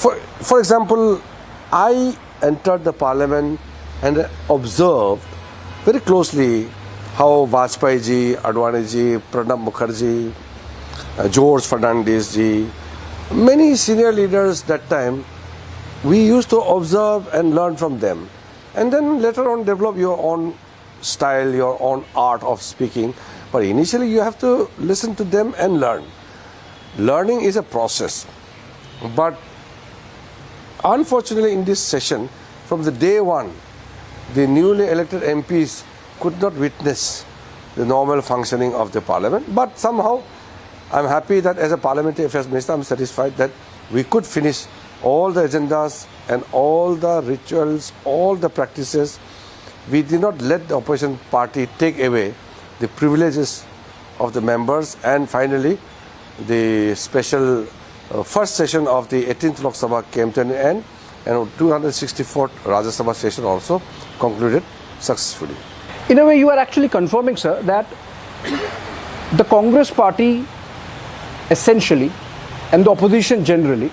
For example, I entered the parliament and observed very closely how Vajpayee ji, Advani ji, Pranab Mukherjee, George Fernandez ji, many senior leaders that time, we used to observe and learn from them. And then later on develop your own style, your own art of speaking. But initially you have to listen to them and learn. Learning is a process. But unfortunately in this session, from the day one, the newly elected MPs could not witness the normal functioning of the parliament. But somehow, I'm happy that as a Parliamentary Affairs Minister, I'm satisfied that we could finish all the agendas and all the rituals, all the practices. We did not let the opposition party take away the privileges of the members. And finally, the special first session of the 18th Lok Sabha came to an end, and 264th Rajya Sabha session also concluded successfully. In a way, you are actually confirming, sir, that the Congress party essentially and the opposition generally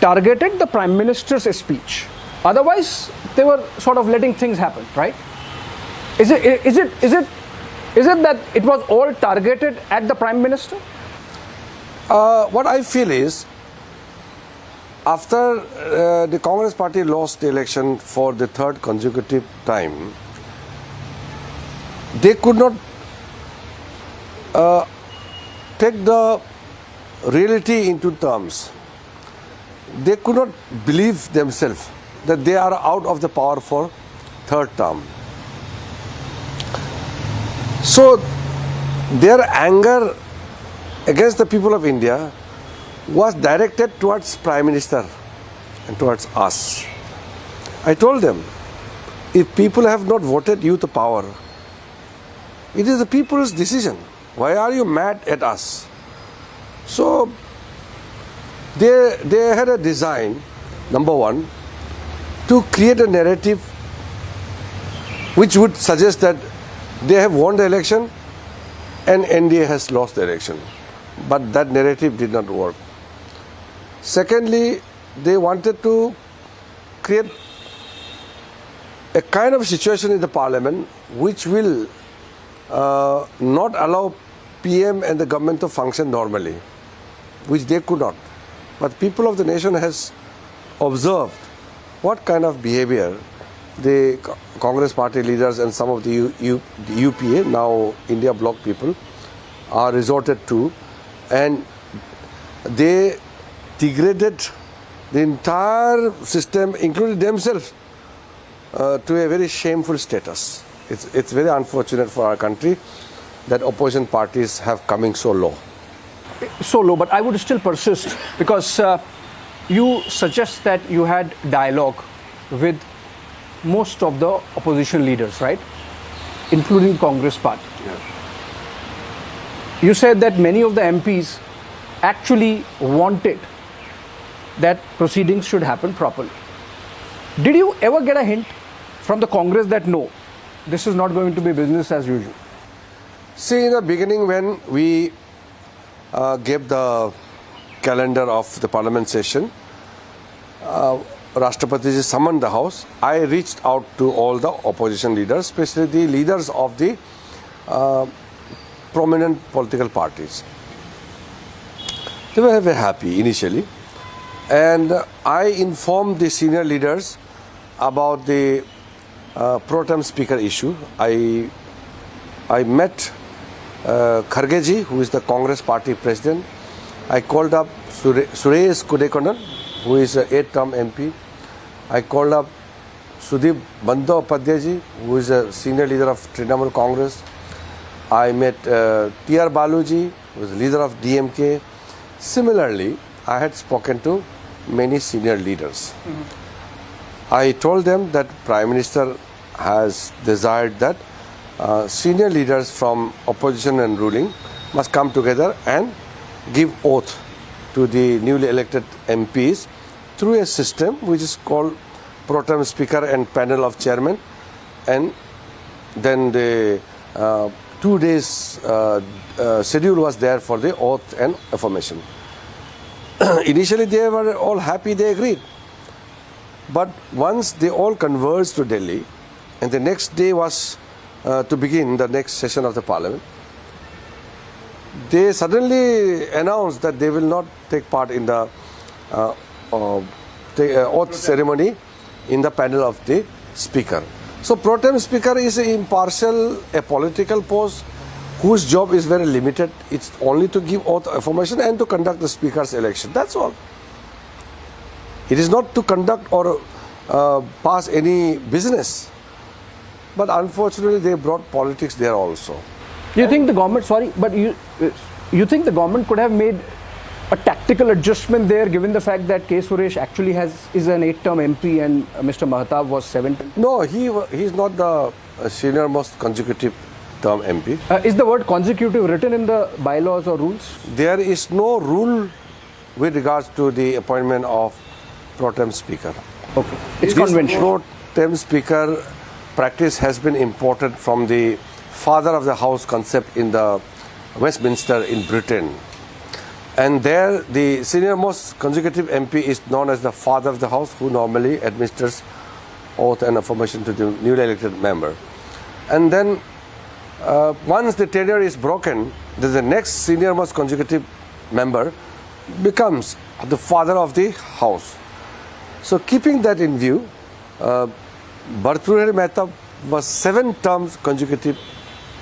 targeted the Prime Minister's speech. Otherwise, they were sort of letting things happen, right? Is it that it was all targeted at the Prime Minister? What I feel is, after the Congress party lost the election for the third consecutive time, they could not take the reality into terms. They could not believe themselves that they are out of the power for third term. So their anger against the people of India was directed towards Prime Minister and towards us. I told them, if people have not voted you to power, it is the people's decision. Why are you mad at us? So they had a design, number one, to create a narrative which would suggest that they have won the election and NDA has lost the election. But that narrative did not work. Secondly, they wanted to create a kind of situation in the parliament which will not allow PM and the government to function normally, which they could not. But people of the nation has observed what kind of behavior the Congress party leaders and some of the UPA, now India bloc people, are resorted to, and they degraded the entire system, including themselves, to a very shameful status. It's very unfortunate for our country that opposition parties have coming so low. So low, but I would still persist because you suggest that you had dialogue with most of the opposition leaders, right? Including Congress party. Yeah. You said that many of the MPs actually wanted that proceedings should happen properly. Did you ever get a hint from the Congress that no, this is not going to be business as usual? See, in the beginning when we gave the calendar of the parliament session, Rashtrapati ji summoned the house. I reached out to all the opposition leaders, especially the leaders of the prominent political parties. They were very happy initially, and I informed the senior leaders about the pro tem speaker issue. I met Kharge ji, who is the Congress party president. I called up Suresh Kudekondan, who is an 8th-term MP. I called up Sudip Bandyopadhyay ji, who is a senior leader of Trinamool Congress. I met T.R. Balu ji, who is the leader of DMK. Similarly, I had spoken to many senior leaders. I told them that Prime Minister has desired that senior leaders from opposition and ruling must come together and give oath to the newly elected MPs through a system which is called pro tem speaker and panel of chairmen, and then the 2 days schedule was there for the oath and affirmation. initially they were all happy, they agreed. But once they all converged to Delhi, and the next day was to begin the next session of the parliament, they suddenly announced that they will not take part in the oath ceremony in the panel of the speaker. So pro tem speaker is impartial, a political post whose job is very limited. It's only to give oath affirmation and to conduct the speaker's election. That's all. It is not to conduct or pass any business. But unfortunately, they brought politics there also. You think the government, sorry, but you think the government could have made a tactical adjustment there, given the fact that K. Suresh actually is an 8-term MP and Mr. Mahtab was 7? No, he's not the senior most consecutive term MP. Is the word consecutive written in the bylaws or rules? There is no rule with regards to the appointment of pro tem speaker. Okay, it's This conventional. pro tem speaker practice has been imported from the father of the house concept in the Westminster in Britain. And there the senior most consecutive MP is known as the father of the house, who normally administers oath and affirmation to the newly elected member. And then once the tenure is broken, the next senior most consecutive member becomes the father of the house. So keeping that in view, Bhartrihari Mehta was 7 terms consecutive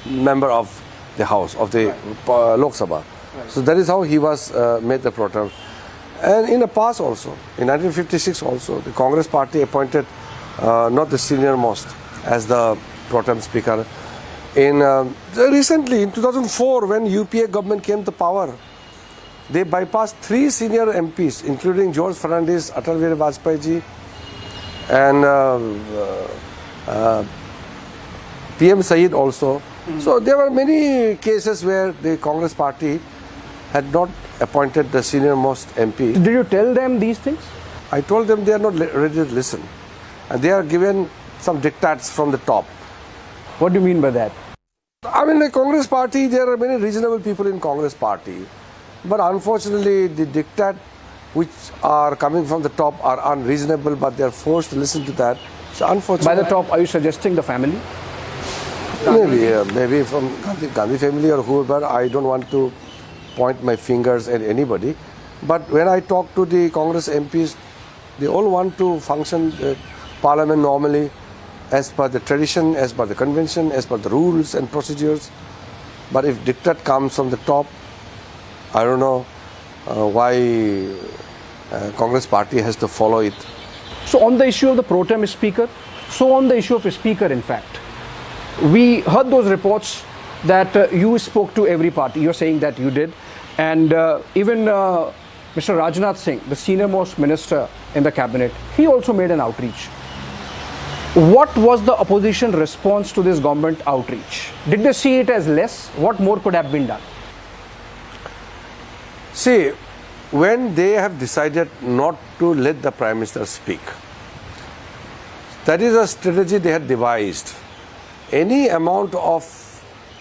member of the house, of the Lok Sabha. So that is how he was made the pro tem. And in the past also, in 1956 also, the Congress party appointed not the senior most as the pro tem speaker. Recently, in 2004, when UPA government came to power, they bypassed 3 senior MPs, including George Fernandes, Atal Bihari Vajpayee ji, and PM Saeed also. So there were many cases where the Congress party had not appointed the senior most MP. Did you tell them these things? I told them they are not ready to listen. And they are given some diktats from the top. What do you mean by that? I mean, the Congress party, there are many reasonable people in Congress party. But unfortunately, the diktat which are coming from the top are unreasonable, but they are forced to listen to that. So unfortunately. By the top, are you suggesting the family? Maybe from Gandhi family or whoever. I don't want to point my fingers at anybody. But when I talk to the Congress MPs, they all want to function parliament normally, as per the tradition, as per the convention, as per the rules and procedures. But if diktat comes from the top, I don't know why Congress party has to follow it. So on the issue of the pro tem speaker, so on the issue of a speaker, in fact, we heard those reports that you spoke to every party. You're saying that you did. And even Mr. Rajnath Singh, the senior most minister in the cabinet, he also made an outreach. What was the opposition response to this government outreach? Did they see it as less? What more could have been done? See, when they have decided not to let the Prime Minister speak, that is a strategy they had devised. Any amount of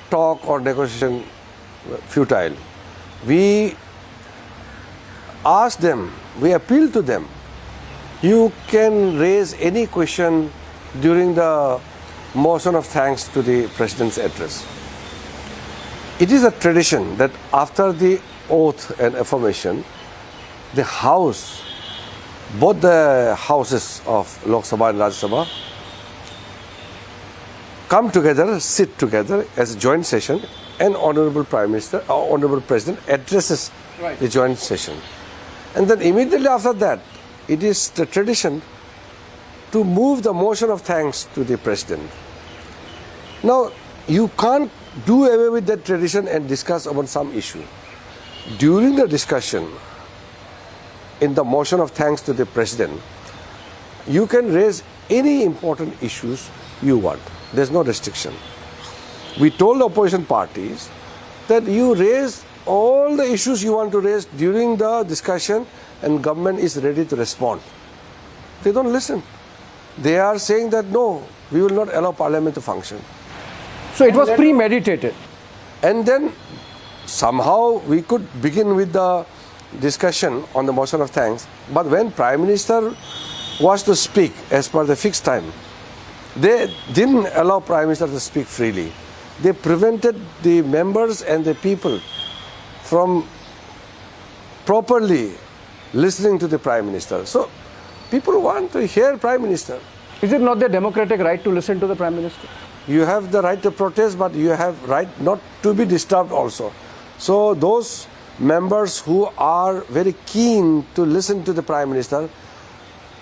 talk or negotiation futile. We asked them, we appealed to them, you can raise any question during the motion of thanks to the President's address. It is a tradition that after the oath and affirmation, the House, both the houses of Lok Sabha and Rajya Sabha, come together, sit together as a joint session, and Honorable Prime Minister or Honorable President addresses the joint session. And then immediately after that, it is the tradition to move the motion of thanks to the President. Now, you can't do away with that tradition and discuss about some issue. During the discussion, in the motion of thanks to the President, you can raise any important issues you want. There's no restriction. We told the opposition parties that you raise all the issues you want to raise during the discussion and government is ready to respond. They don't listen. They are saying that no, we will not allow parliament to function. So it was premeditated. And then somehow we could begin with the discussion on the motion of thanks, but when Prime Minister was to speak as per the fixed time, they didn't allow Prime Minister to speak freely. They prevented the members and the people from properly listening to the Prime Minister. So people want to hear Prime Minister. Is it not their democratic right to listen to the Prime Minister? You have the right to protest, but you have right not to be disturbed also. So those members who are very keen to listen to the Prime Minister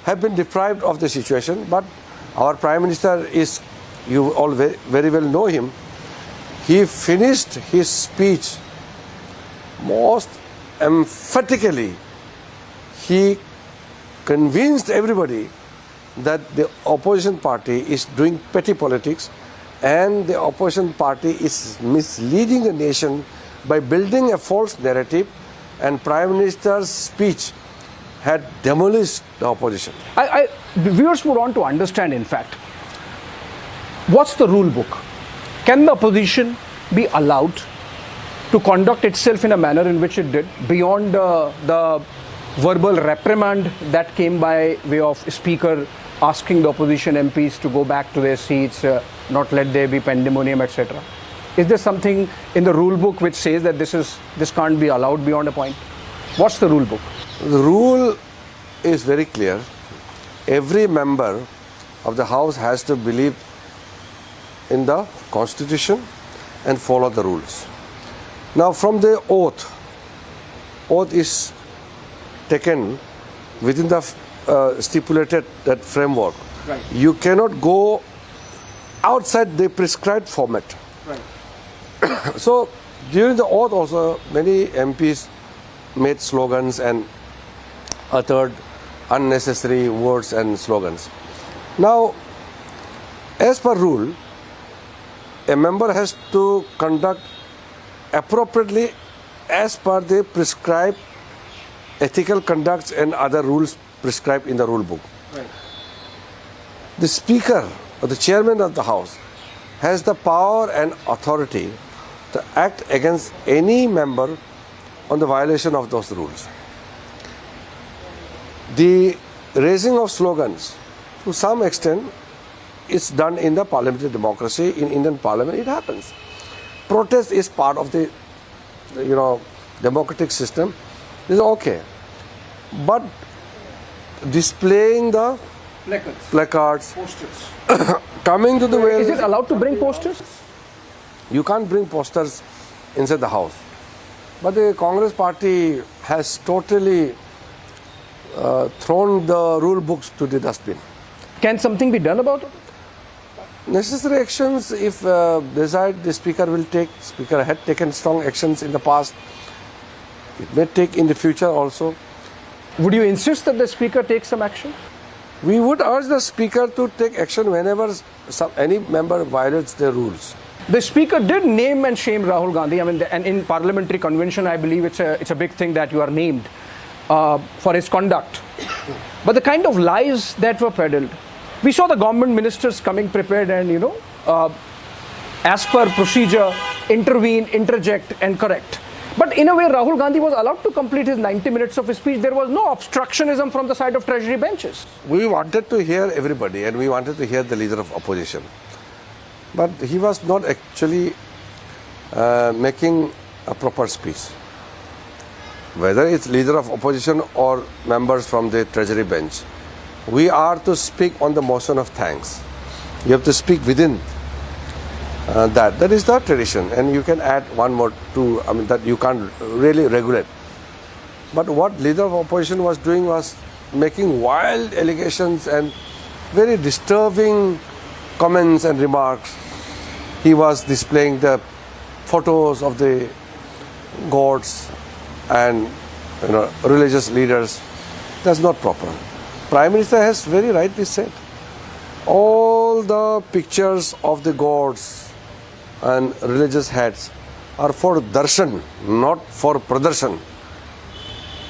have been deprived of the situation. But our Prime Minister is, you all very well know him, he finished his speech most emphatically. He convinced everybody that the opposition party is doing petty politics and the opposition party is misleading the nation by building a false narrative, and Prime Minister's speech had demolished the opposition. The viewers would want to understand, in fact, what's the rule book? Can the opposition be allowed to conduct itself in a manner in which it did, beyond the verbal reprimand that came by way of Speaker asking the opposition MPs to go back to their seats, not let there be pandemonium, etc.? Is there something in the rule book which says that this can't be allowed beyond a point? What's the rule book? The rule is very clear. Every member of the House has to believe in the Constitution and follow the rules. Now, from the oath is taken within the stipulated that framework. Right. You cannot go outside the prescribed format. Right. So during the oath also, many MPs made slogans and uttered unnecessary words and slogans. Now, as per rule, a member has to conduct appropriately as per the prescribed ethical conducts and other rules prescribed in the rule book. Right. The Speaker or the Chairman of the House has the power and authority to act against any member on the violation of those rules. The raising of slogans, to some extent, is done in the parliamentary democracy. In Indian Parliament, it happens. Protest is part of the, democratic system. This is okay. But displaying the placards, Posters. coming to the way. Is it allowed to bring posters? You can't bring posters inside the house. But the Congress party has totally thrown the rule books to the dustbin. Can something be done about it? Necessary actions, if desired, the Speaker will take. Speaker had taken strong actions in the past. It may take in the future also. Would you insist that the Speaker take some action? We would urge the Speaker to take action whenever any member violates the rules. The Speaker did name and shame Rahul Gandhi. And in parliamentary convention, I believe it's a big thing that you are named for his conduct. But the kind of lies that were peddled, we saw the government ministers coming prepared and, as per procedure, intervene, interject and correct. But in a way, Rahul Gandhi was allowed to complete his 90 minutes of his speech. There was no obstructionism from the side of Treasury benches. We wanted to hear everybody and we wanted to hear the leader of opposition. But he was not actually making a proper speech. Whether it's leader of opposition or members from the Treasury bench, we are to speak on the motion of thanks. You have to speak within that. That is the tradition. And you can add one more, two, that you can't really regulate. But what leader of opposition was doing was making wild allegations and very disturbing comments and remarks. He was displaying the photos of the gods and religious leaders. That's not proper. Prime Minister has very rightly said, all the pictures of the gods and religious heads are for darshan, not for pradarshan.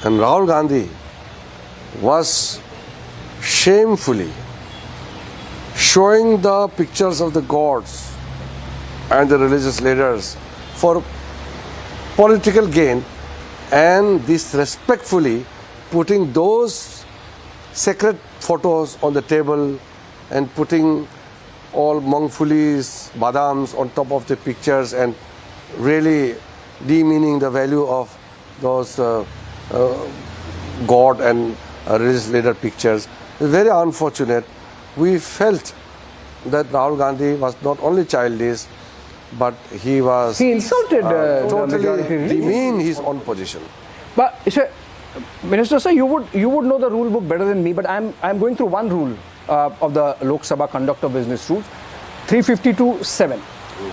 And Rahul Gandhi was shamefully showing the pictures of the gods and the religious leaders for political gain and disrespectfully putting those sacred photos on the table and putting all mungfulis, badams on top of the pictures and really demeaning the value of those God and religious leader pictures. It's very unfortunate. We felt that Rahul Gandhi was not only childish, but he insulted totally the majority religion. demeaned his own position. But sir, Minister, sir, you would know the rule book better than me, but I'm going through one rule of the Lok Sabha Conduct of Business Rules, 352(7),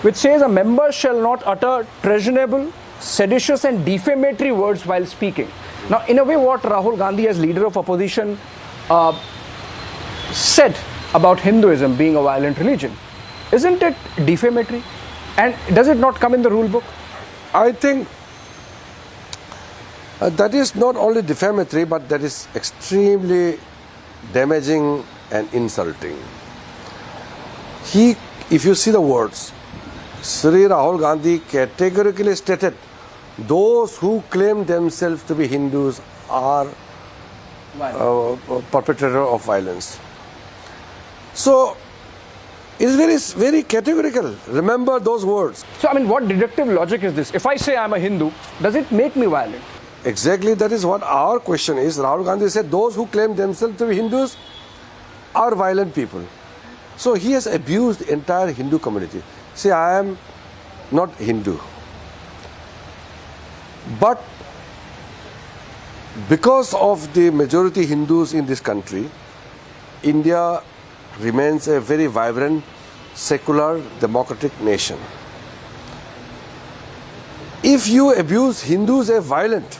which says a member shall not utter treasonable, seditious and defamatory words while speaking. Now, in a way, what Rahul Gandhi as leader of opposition said about Hinduism being a violent religion, isn't it defamatory? And does it not come in the rule book? I think that is not only defamatory, but that is extremely damaging and insulting. If you see the words, Sri Rahul Gandhi categorically stated, those who claim themselves to be Hindus are perpetrators of violence. So, it's very, very categorical. Remember those words. So, I mean, what deductive logic is this? If I say I'm a Hindu, does it make me violent? Exactly, that is what our question is. Rahul Gandhi said, those who claim themselves to be Hindus are violent people. So, he has abused the entire Hindu community. See, I am not Hindu. But because of the majority Hindus in this country, India remains a very vibrant, secular, democratic nation. If you abuse Hindus as violent,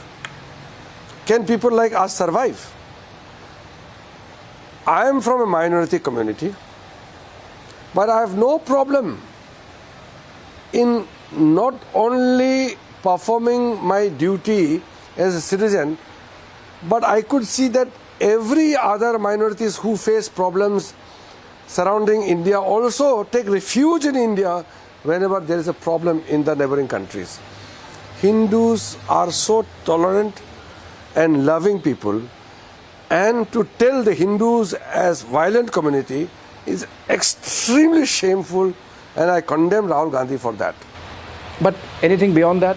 can people like us survive? I am from a minority community, but I have no problem in not only performing my duty as a citizen, but I could see that every other minorities who face problems surrounding India also take refuge in India whenever there is a problem in the neighboring countries. Hindus are so tolerant and loving people, and to tell the Hindus as violent community is extremely shameful, and I condemn Rahul Gandhi for that. But anything beyond that?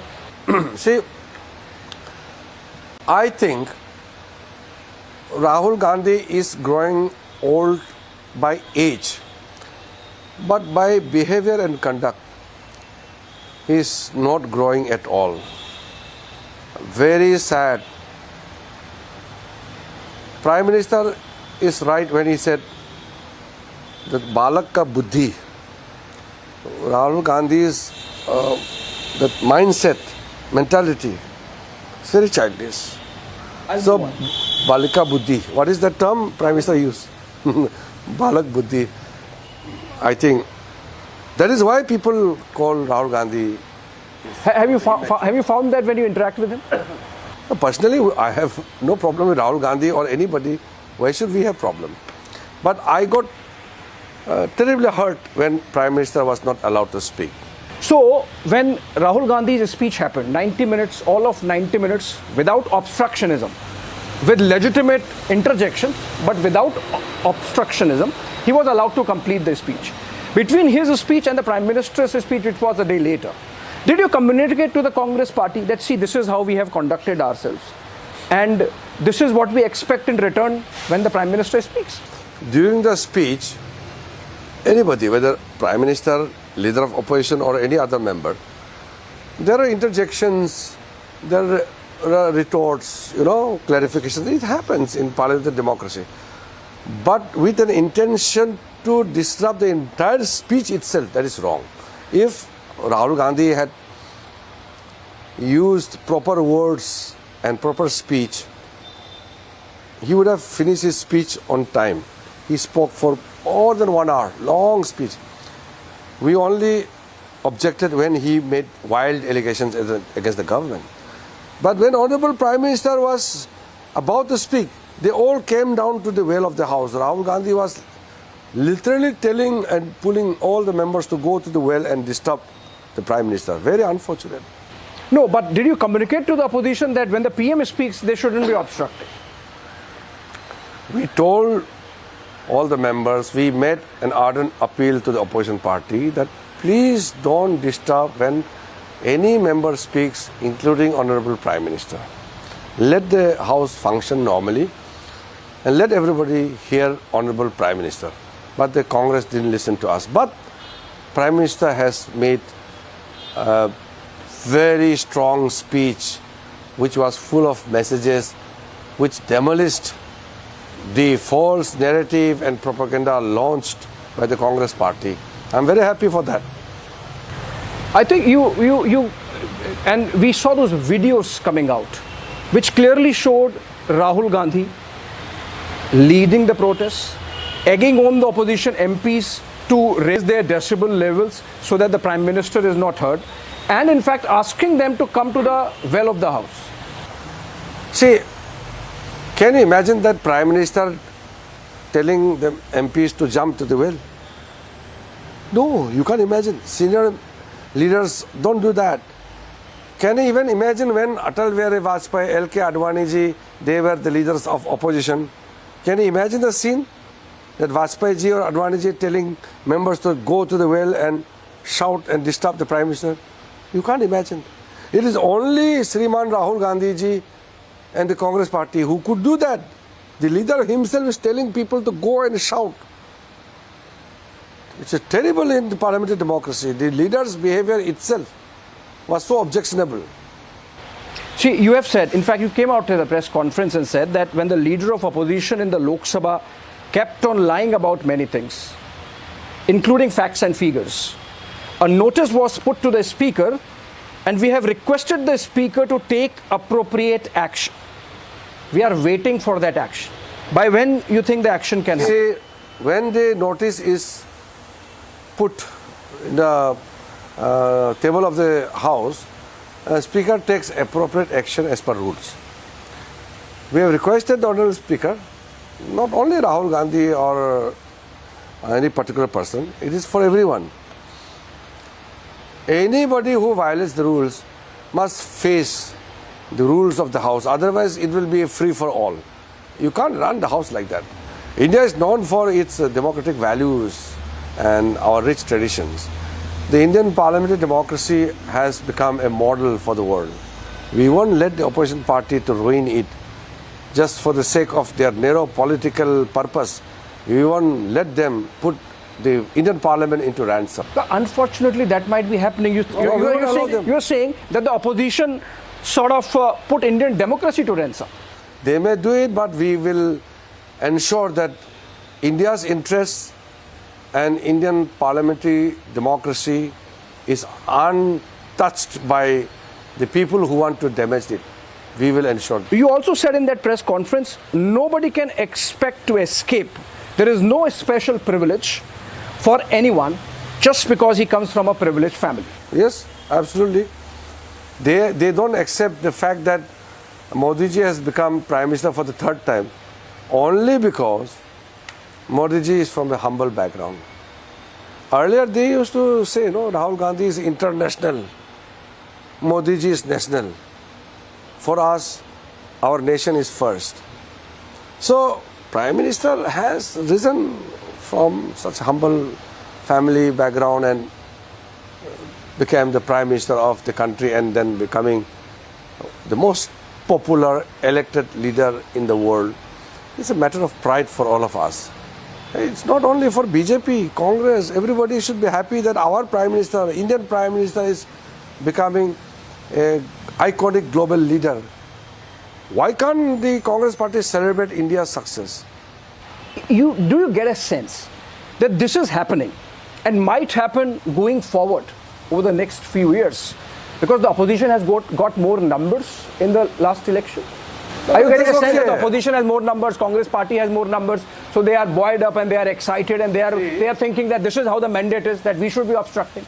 See, I think Rahul Gandhi is growing old by age, but by behavior and conduct, he is not growing at all. Very sad. Prime Minister is right when he said that Balak Buddhi, Rahul Gandhi's that mindset, mentality, is very childish. So, Balika Buddhi, what is that term Prime Minister used? Balak Buddhi. I think that is why people call Rahul Gandhi. Have you found that when you interact with him? Personally, I have no problem with Rahul Gandhi or anybody. Why should we have problem? But I got terribly hurt when Prime Minister was not allowed to speak. So, when Rahul Gandhi's speech happened, 90 minutes, all of 90 minutes, without obstructionism, with legitimate interjections, but without obstructionism, he was allowed to complete the speech. Between his speech and the Prime Minister's speech, which was a day later, did you communicate to the Congress party that, see, this is how we have conducted ourselves, and this is what we expect in return when the Prime Minister speaks? During the speech, anybody, whether Prime Minister, leader of opposition or any other member, there are interjections, there are retorts, clarifications. It happens in parliamentary democracy. But with an intention to disrupt the entire speech itself, that is wrong. If Rahul Gandhi had used proper words and proper speech, he would have finished his speech on time. He spoke for more than 1 hour, long speech. We only objected when he made wild allegations against the government. But when Honorable Prime Minister was about to speak, they all came down to the well of the house. Rahul Gandhi was literally telling and pulling all the members to go to the well and disturb the Prime Minister. Very unfortunate. No, but did you communicate to the opposition that when the PM speaks, they shouldn't be obstructing? We told all the members, we made an ardent appeal to the opposition party that please don't disturb when any member speaks, including Honorable Prime Minister. Let the House function normally and let everybody hear Honorable Prime Minister. But the Congress didn't listen to us. But Prime Minister has made a very strong speech which was full of messages which demolished the false narrative and propaganda launched by the Congress party. I'm very happy for that. I think you, and we saw those videos coming out, which clearly showed Rahul Gandhi leading the protests, egging on the opposition MPs to raise their decibel levels so that the Prime Minister is not heard, and in fact asking them to come to the well of the House. See, can you imagine that Prime Minister telling the MPs to jump to the well? No, you can't imagine. Senior leaders don't do that. Can you even imagine when Atal Bihari Vajpayee, L.K. Advani ji, they were the leaders of opposition? Can you imagine the scene? That Vajpayee ji or Advani ji telling members to go to the well and shout and disturb the Prime Minister? You can't imagine. It is only Sriman Rahul Gandhi ji and the Congress party who could do that. The leader himself is telling people to go and shout. It's a terrible in the parliamentary democracy. The leader's behavior itself was so objectionable. See, you have said, in fact, you came out to the press conference and said that when the leader of opposition in the Lok Sabha kept on lying about many things, including facts and figures, a notice was put to the speaker and we have requested the speaker to take appropriate action. We are waiting for that action. By when you think the action can happen? See, when the notice is put in the table of the House, Speaker takes appropriate action as per rules. We have requested the Honourable Speaker, not only Rahul Gandhi or any particular person, it is for everyone. Anybody who violates the rules must face the rules of the House, otherwise it will be a free for all. You can't run the House like that. India is known for its democratic values and our rich traditions. The Indian parliamentary democracy has become a model for the world. We won't let the opposition party to ruin it just for the sake of their narrow political purpose. We won't let them put the Indian parliament into ransom. But unfortunately, that might be happening. You're saying that the opposition sort of put Indian democracy to ransom. They may do it, but we will ensure that India's interests and Indian parliamentary democracy is untouched by the people who want to damage it. We will ensure. You also said in that press conference, nobody can expect to escape. There is no special privilege for anyone just because he comes from a privileged family. Yes, absolutely. They don't accept the fact that Modi ji has become Prime Minister for the third time only because Modi ji is from a humble background. Earlier they used to say, no, Rahul Gandhi is international, Modi ji is national. For us, our nation is first. So, Prime Minister has risen from such humble family background and became the Prime Minister of the country and then becoming the most popular elected leader in the world. It's a matter of pride for all of us. It's not only for BJP, Congress, everybody should be happy that our Prime Minister, Indian Prime Minister is becoming an iconic global leader. Why can't the Congress party celebrate India's success? Do you get a sense that this is happening and might happen going forward over the next few years because the opposition has got more numbers in the last election? Are you getting a sense that the opposition has more numbers, Congress party has more numbers, so they are buoyed up and they are excited and they are thinking that this is how the mandate is, that we should be obstructing?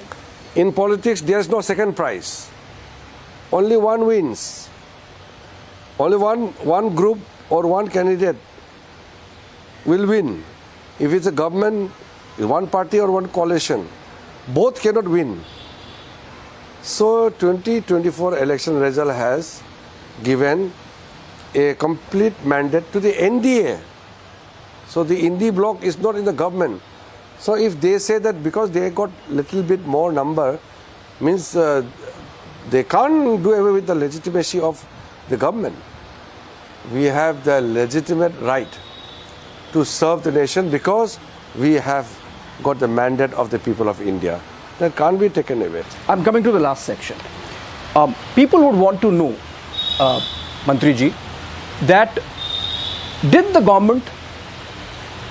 In politics, there is no second prize. Only one wins. Only one group or one candidate will win. If it's a government, one party or one coalition, both cannot win. So 2024 election result has given a complete mandate to the NDA. So the Indi bloc is not in the government. So if they say that because they got little bit more number, means they can't do away with the legitimacy of the government. We have the legitimate right to serve the nation because we have got the mandate of the people of India. That can't be taken away. I'm coming to the last section. People would want to know, Mantriji, that did the government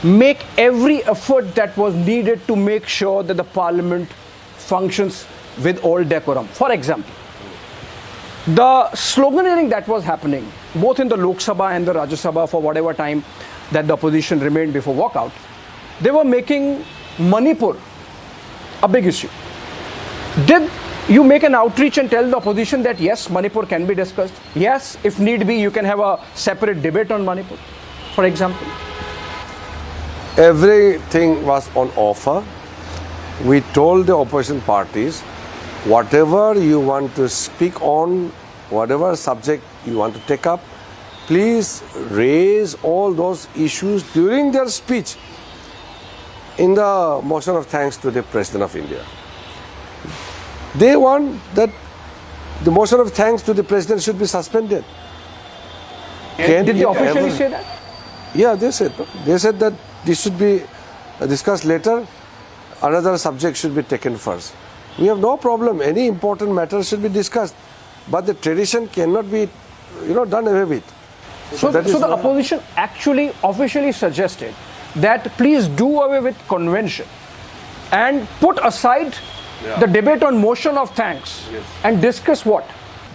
make every effort that was needed to make sure that the parliament functions with all decorum? For example, the sloganeering that was happening both in the Lok Sabha and the Rajya Sabha for whatever time that the opposition remained before walkout, they were making Manipur a big issue. Did you make an outreach and tell the opposition that yes, Manipur can be discussed? Yes, if need be, you can have a separate debate on Manipur, for example? Everything was on offer. We told the opposition parties, whatever you want to speak on, whatever subject you want to take up, please raise all those issues during their speech in the motion of thanks to the President of India. They want that the motion of thanks to the President should be suspended. Did they officially say that? Yeah, they said. They said that this should be discussed later. Another subject should be taken first. We have no problem. Any important matter should be discussed. But the tradition cannot be, done away with. So the opposition actually officially suggested that please do away with convention and put aside the debate on motion of thanks and discuss what?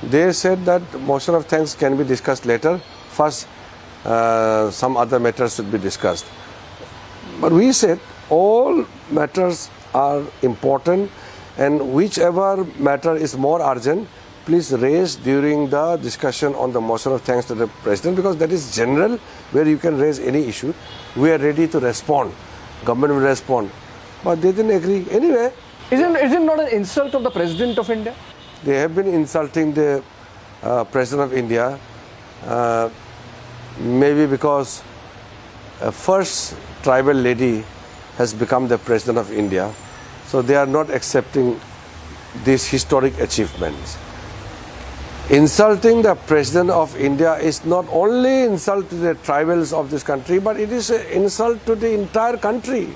They said that motion of thanks can be discussed later. First, some other matters should be discussed. But we said all matters are important, and whichever matter is more urgent, please raise during the discussion on the motion of thanks to the President, because that is general where you can raise any issue. We are ready to respond. Government will respond. But they didn't agree. Anyway. Isn't it not an insult of the President of India? They have been insulting the President of India, maybe because a first tribal lady has become the President of India. So they are not accepting these historic achievements. Insulting the President of India is not only insult to the tribals of this country, but it is an insult to the entire country.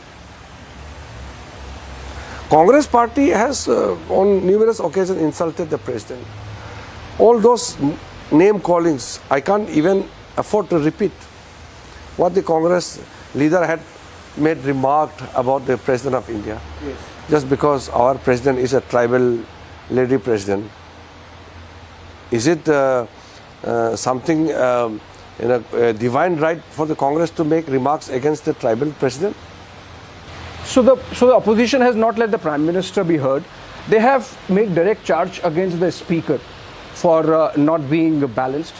Congress party has on numerous occasions insulted the President. All those name callings, I can't even afford to repeat what the Congress leader had made remarked about the President of India. Yes. Just because our President is a tribal lady President. Is it something, a divine right for the Congress to make remarks against the tribal President? So the opposition has not let the Prime Minister be heard. They have made direct charge against the Speaker for not being balanced.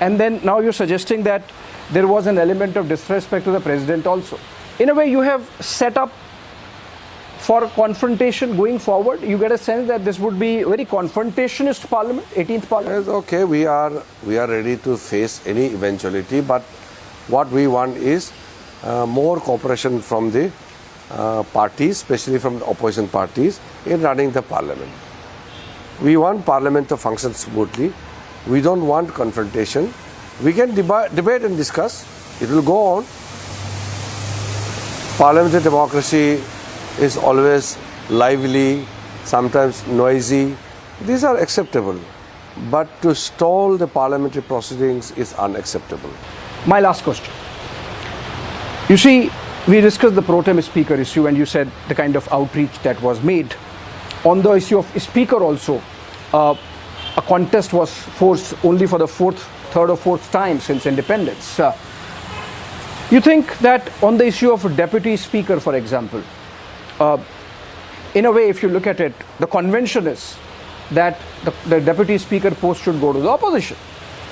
And then now you're suggesting that there was an element of disrespect to the President also. In a way, you have set up for confrontation going forward. You get a sense that this would be a very confrontationist parliament, 18th parliament? Yes, okay, we are ready to face any eventuality, but what we want is more cooperation from the parties, especially from the opposition parties, in running the parliament. We want parliament to function smoothly. We don't want confrontation. We can debate and discuss. It will go on. Parliamentary democracy is always lively, sometimes noisy. These are acceptable. But to stall the parliamentary proceedings is unacceptable. My last question. You see, we discussed the pro tem speaker issue, and you said the kind of outreach that was made. On the issue of speaker also, a contest was forced only for the third or fourth time since independence. You think that on the issue of a deputy speaker, for example, in a way, if you look at it, the convention is that the deputy speaker post should go to the opposition.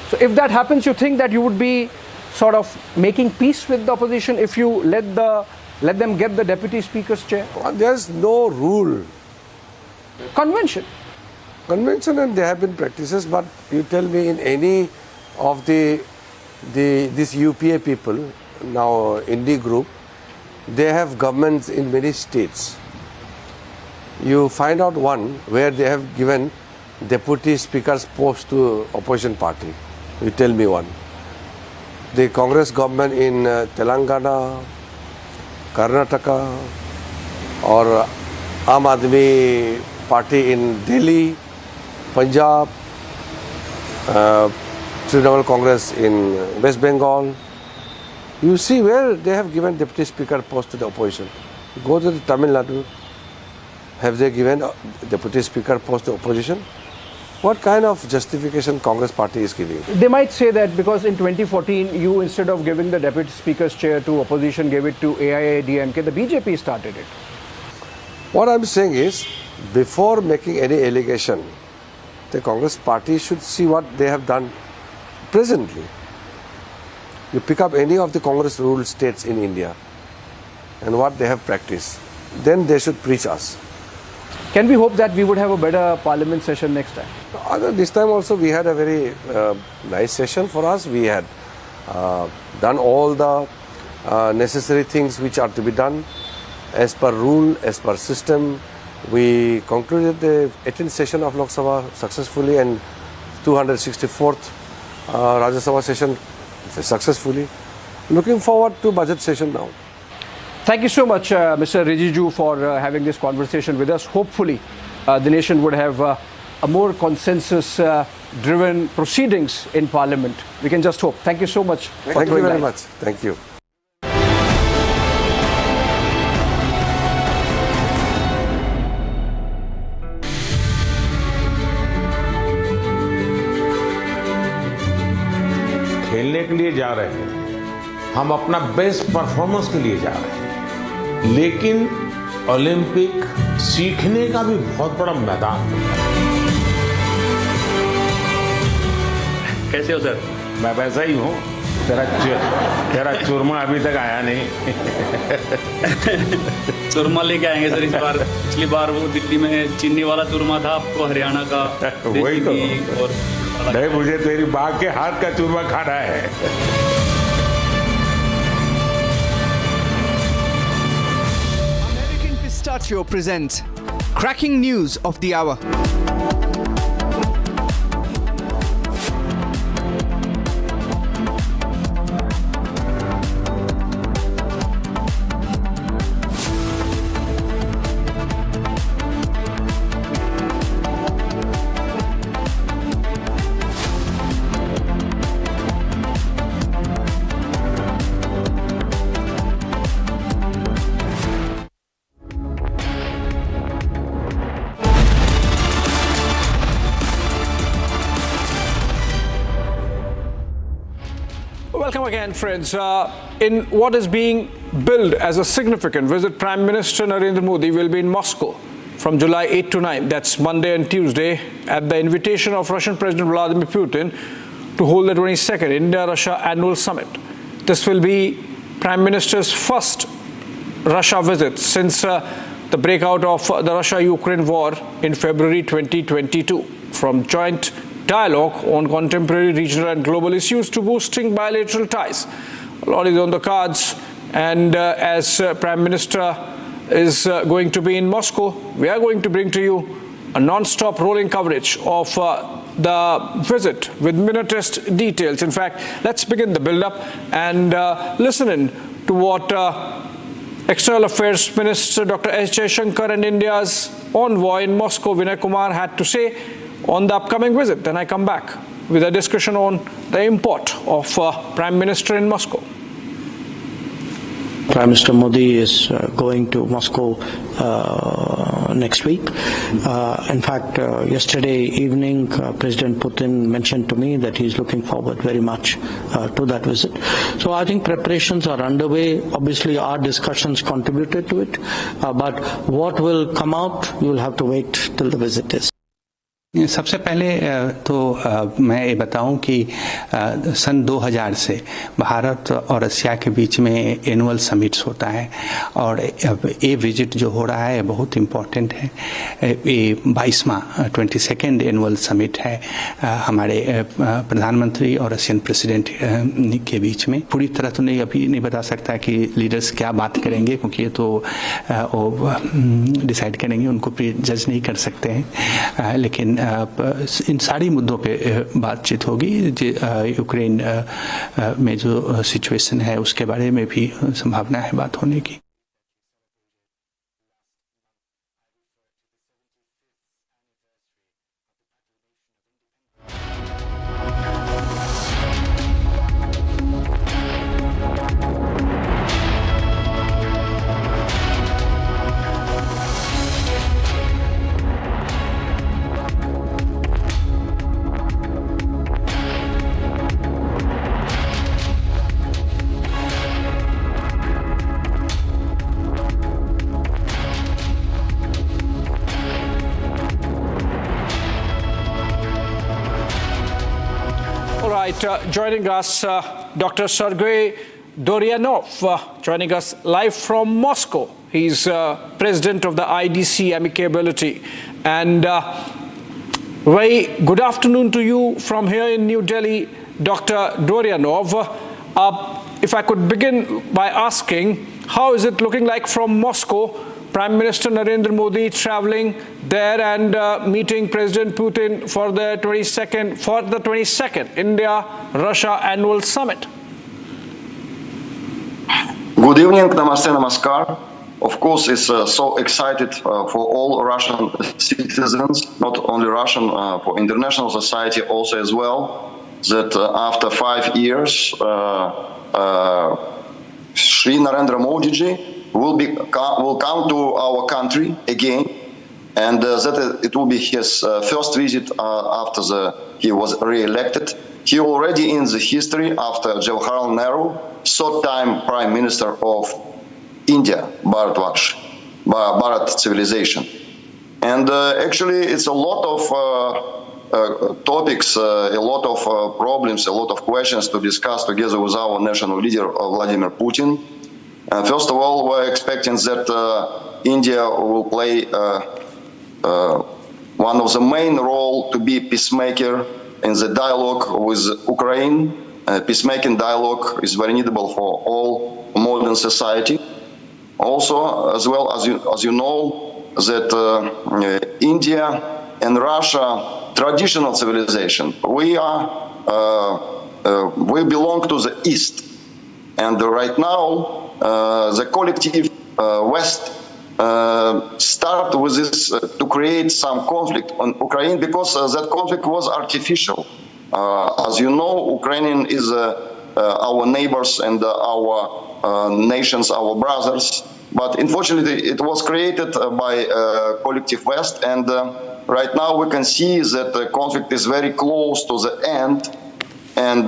So if that happens, you think that you would be sort of making peace with the opposition if you let them get the deputy speaker's chair? There's no rule. Convention. Conventional, and there have been practices, but you tell me in any of this UPA people, now Indie group, they have governments in many states. You find out one where they have given deputy speaker's post to opposition party. You tell me one. The Congress government in Telangana, Karnataka, or Aam Aadmi party in Delhi, Punjab, Trinamool Congress in West Bengal. You see where they have given deputy speaker post to the opposition. Go to the Tamil Nadu. Have they given deputy speaker post to opposition? What kind of justification Congress party is giving? They might say that because in 2014, you, instead of giving the deputy speaker's chair to opposition, gave it to AIADMK, the BJP started it. What I'm saying is, before making any allegation, the Congress party should see what they have done presently. You pick up any of the Congress ruled states in India and what they have practiced, then they should preach us. Can we hope that we would have a better parliament session next time? This time also we had a very nice session for us. We had done all the necessary things which are to be done as per rule, as per system. We concluded the 18th session of Lok Sabha successfully and 264th Rajya Sabha session successfully. Looking forward to budget session now. Thank you so much, Mr. Rijiju, for having this conversation with us. Hopefully, the nation would have a more consensus-driven proceedings in Parliament. We can just hope. Thank you so much. Thank you very much. Thank you. खेलने के लिए जा रहे हैं, हम अपना best performance के लिए जा रहे हैं, लेकिन ओलंपिक सीखने का भी बहुत बड़ा मैदान है। कैसे हो सर? मैं वैसा ही हूँ। तेरा चूरमा अभी तक आया नहीं। चूरमा लेके आएंगे सर इस बार। पिछली बार वो दिल्ली में चीनी वाला चूरमा था, आपको हरियाणा का वही तो। और नहीं, मुझे तेरी बाग के हाथ का चूरमा खाना है। Pistachio presents Cracking News of the Hour. Welcome again, friends. In what is being billed as a significant visit, Prime Minister Narendra Modi will be in Moscow from July 8 to 9. That's Monday and Tuesday, at the invitation of Russian President Vladimir Putin to hold the 22nd India-Russia Annual Summit. This will be Prime Minister's first Russia visit since the breakout of the Russia-Ukraine war in February 2022. From joint dialogue on contemporary regional and global issues to boosting bilateral ties. A lot is on the cards, and as Prime Minister is going to be in Moscow, we are going to bring to you a non-stop rolling coverage of the visit with minutest details. In fact, let's begin the build-up and listen in to what External Affairs Minister Dr. S. Jaishankar and India's envoy in Moscow, Vinay Kumar, had to say on the upcoming visit. Then I come back with a discussion on the import of Prime Minister in Moscow. Prime Minister Modi is going to Moscow next week. In fact, yesterday evening, President Putin mentioned to me that he's looking forward very much to that visit. So I think preparations are underway. Obviously, our discussions contributed to it. But what will come out, you'll have to wait till the visit is. सबसे पहले तो मैं ये बताऊं कि सन 2000 से भारत और Russia के बीच में एनुअल समिट्स होता है और ये विजिट जो हो रहा है बहुत इम्पोर्टेंट है। ये 22वां 22nd एनुअल समिट है हमारे प्रधानमंत्री और रशियन प्रेसिडेंट के बीच में। पूरी तरह तो अभी नहीं बता सकता कि लीडर्स क्या बात करेंगे, क्योंकि ये तो वो डिसाइड करेंगे, उनको जज नहीं कर सकते हैं, लेकिन इन सारी मुद्दों पे बातचीत होगी। यूक्रेन में जो सिचुएशन है उसके बारे में भी संभावना है बात होने की। Joining us, Dr. Sergey Doryanov, joining us live from Moscow. He's president of the IDC Amicability. And very good afternoon to you from here in New Delhi, Dr. Doryanov. If I could begin by asking, how is it looking like from Moscow? Prime Minister Narendra Modi traveling there and meeting President Putin for the 22nd India-Russia annual summit. Good evening, namaste, namaskar. Of course, it's so excited for all Russian citizens, not only Russian, for international society also as well, that after 5 years, Shri Narendra Modi ji will come to our country again, and that it will be his first visit after he was re-elected. He already in the history after Jawaharlal Nehru, third time Prime Minister of India, Bharat civilization. And actually it's a lot of topics, a lot of problems, a lot of questions to discuss together with our national leader, Vladimir Putin. First of all, we're expecting that India will play one of the main role to be peacemaker in the dialogue with Ukraine. Peacemaking dialogue is very needable for all modern society. Also, as well as you know, that India and Russia traditional civilization. We belong to the East, and right now the collective West start with this to create some conflict on Ukraine, because that conflict was artificial. As you know, Ukrainian is our neighbors and our nations, our brothers. But unfortunately, it was created by collective West, and right now we can see that the conflict is very close to the end, and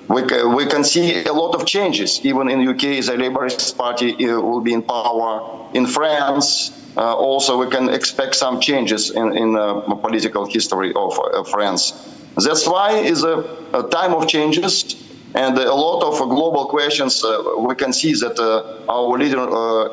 we can see a lot of changes. Even in UK, the Labourist Party will be in power. In France, also we can expect some changes in political history of France. That's why it's a time of changes. And a lot of global questions we can see that our leader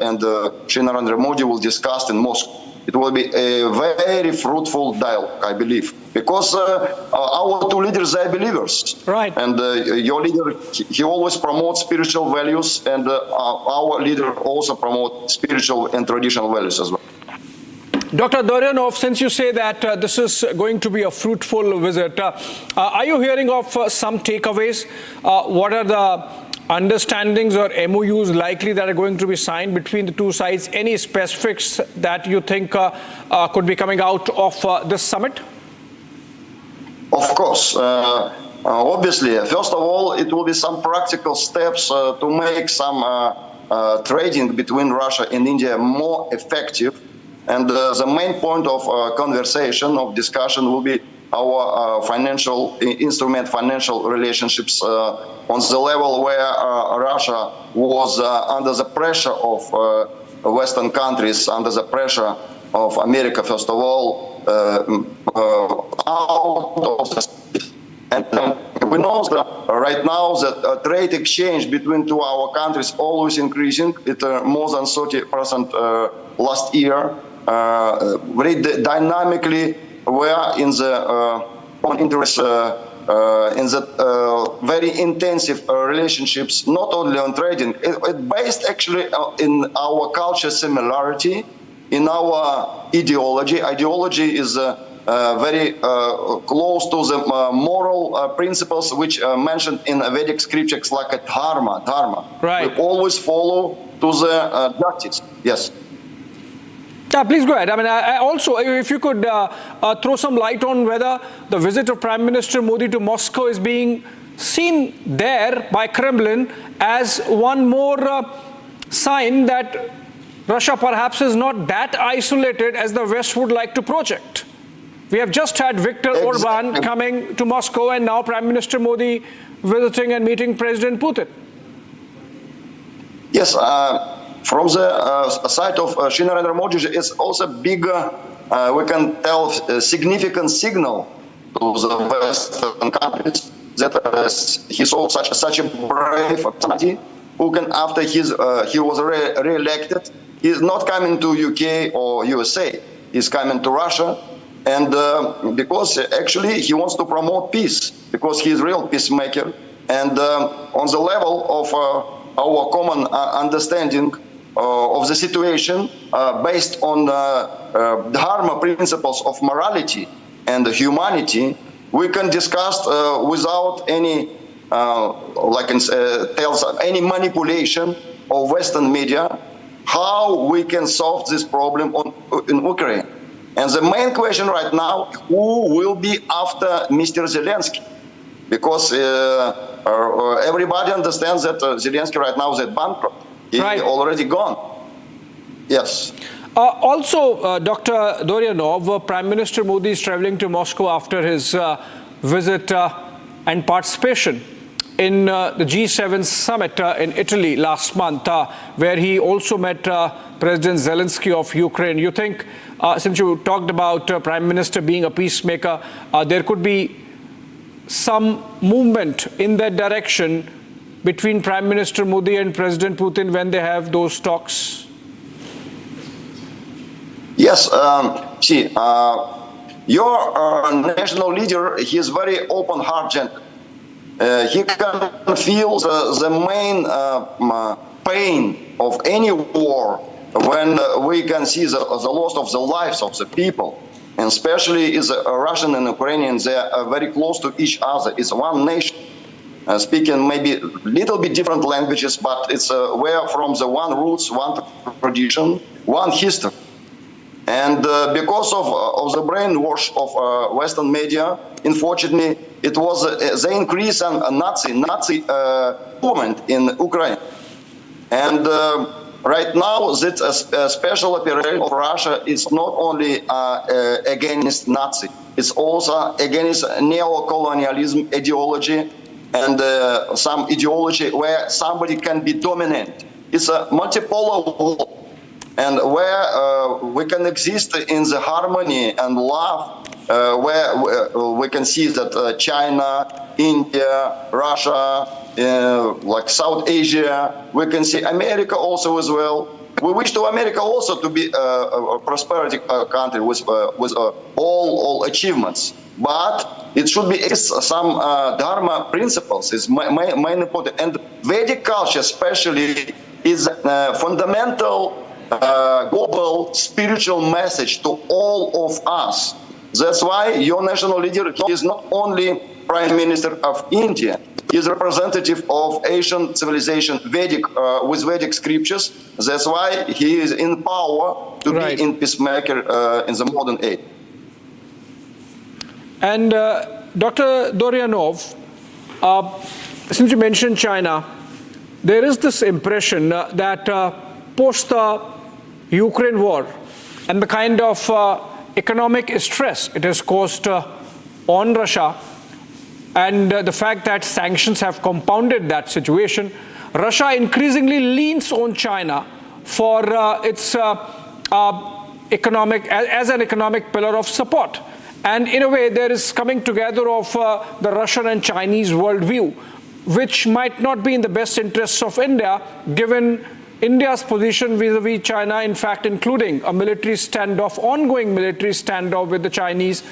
and Shri Narendra Modi will discuss in Moscow. It will be a very fruitful dialogue, I believe, because our two leaders are believers. Right. And your leader, he always promotes spiritual values, and our leader also promotes spiritual and traditional values as well. Dr. Doryanov, since you say that this is going to be a fruitful visit, are you hearing of some takeaways? What are the understandings or MOUs likely that are going to be signed between the two sides? Any specifics that you think could be coming out of this summit? Of course. Obviously, first of all, it will be some practical steps to make some trading between Russia and India more effective. And the main point of conversation, of discussion, will be our financial instrument, financial relationships on the level where Russia was under the pressure of Western countries, under the pressure of America, first of all, out of the space. And we know that right now that trade exchange between our countries always increasing. It more than 30% last year. Very dynamically, we are in the interest in the very intensive relationships, not only on trading. It based actually in our culture similarity, in our ideology. Ideology is very close to the moral principles which mentioned in Vedic scriptures like a dharma. Right. We always follow to the justice. Yes. Yeah, please go ahead. I mean, also, if you could throw some light on whether the visit of Prime Minister Modi to Moscow is being seen there by Kremlin as one more sign that Russia perhaps is not that isolated as the West would like to project. We have just had Viktor Orban coming to Moscow, and now Prime Minister Modi visiting and meeting President Putin. Yes, from the side of Narendra Modi, it's also big, we can tell, significant signal to the Western countries that he saw such a brave personality who can, after he was re-elected, he's not coming to UK or USA, he's coming to Russia. And because actually he wants to promote peace, because he's a real peacemaker. And on the level of our common understanding of the situation, based on dharma principles of morality and humanity, we can discuss without any, any manipulation of Western media, how we can solve this problem in Ukraine. And the main question right now, who will be after Mr. Zelensky? Because everybody understands that Zelensky right now is bankrupt. He's already gone. Yes. Also, Dr. Doryanov, Prime Minister Modi is traveling to Moscow after his visit and participation in the G7 summit in Italy last month, where he also met President Zelensky of Ukraine. You think, since you talked about Prime Minister being a peacemaker, there could be some movement in that direction between Prime Minister Modi and President Putin when they have those talks? Yes, see, your national leader, he is very open-hearted. He can feel the main pain of any war when we can see the loss of the lives of the people. And especially is Russian and Ukrainian, they are very close to each other. It's one nation, speaking maybe a little bit different languages, but it's where from the one roots, one tradition, one history. And because of the brainwash of Western media, unfortunately, it was the increase in Nazi movement in Ukraine. And right now, this special operation of Russia is not only against Nazi, it's also against neo-colonialism ideology and some ideology where somebody can be dominant. It's a multipolar world. And where we can exist in the harmony and love, where we can see that China, India, Russia, like South Asia, we can see America also as well. We wish to America also to be a prosperity country with all achievements. But it should be some dharma principles is main important. And Vedic culture especially is fundamental global spiritual message to all of us. That's why your national leader is not only Prime Minister of India, he is representative of Asian civilization, Vedic with Vedic scriptures. That's why he is in power to be in peacemaker in the modern age. And Dr. Doryanov, since you mentioned China, there is this impression that post the Ukraine war and the kind of economic stress it has caused on Russia, and the fact that sanctions have compounded that situation, Russia increasingly leans on China for its as an economic pillar of support. And in a way, there is coming together of the Russian and Chinese worldview, which might not be in the best interests of India, given India's position vis-a-vis China, in fact, including a military standoff, ongoing military standoff with the Chinese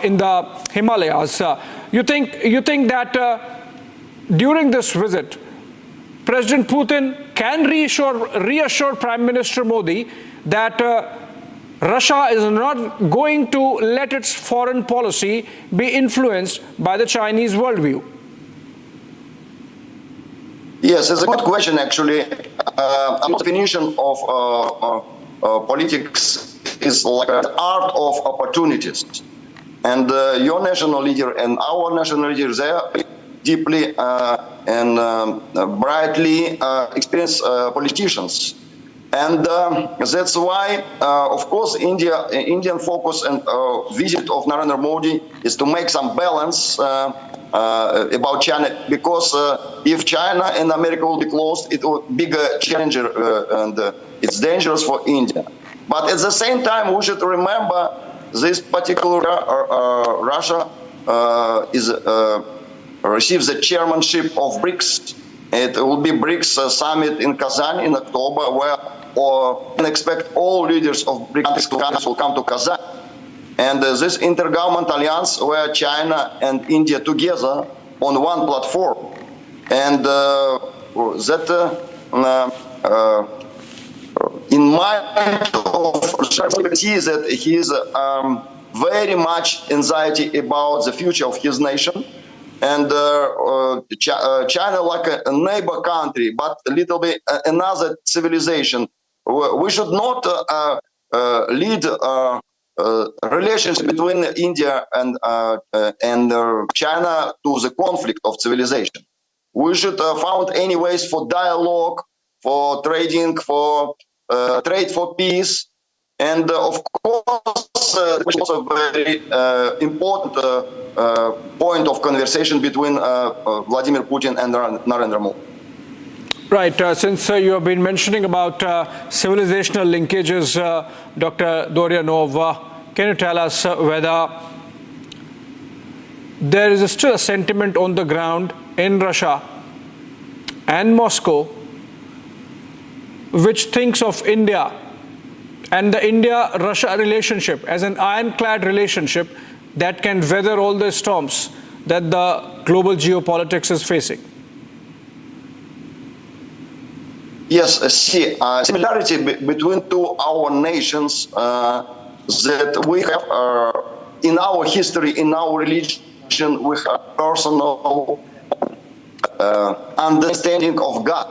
in the Himalayas. You think that during this visit, President Putin can reassure Prime Minister Modi that Russia is not going to let its foreign policy be influenced by the Chinese worldview? Yes, it's a good question, actually. A definition of politics is like an art of opportunities. And your national leader and our national leader, they are deeply and brightly experienced politicians. And that's why, of course, Indian focus and visit of Narendra Modi is to make some balance about China, because if China and America will be closed, it will be a bigger challenge, and it's dangerous for India. But at the same time, we should remember this particular Russia receives the chairmanship of BRICS. It will be BRICS summit in Kazan in October, where we can expect all leaders of BRICS countries will come to Kazan. And this intergovernmental alliance where China and India together on one platform. And in mind of see that he is very much anxiety about the future of his nation. And China, like a neighbor country, but a little bit another civilization. We should not lead relations between India and China to the conflict of civilization. We should find any ways for dialogue, for trading, for trade for peace, and of course, which is also a very important point of conversation between Vladimir Putin and Narendra Modi. Right. Since you have been mentioning about civilizational linkages, Dr. Doryanov, can you tell us whether there is still a sentiment on the ground in Russia and Moscow which thinks of India and the India-Russia relationship as an ironclad relationship that can weather all the storms that the global geopolitics is facing? Yes, see, similarity between our nations that we have in our history, in our religion, we have personal understanding of God.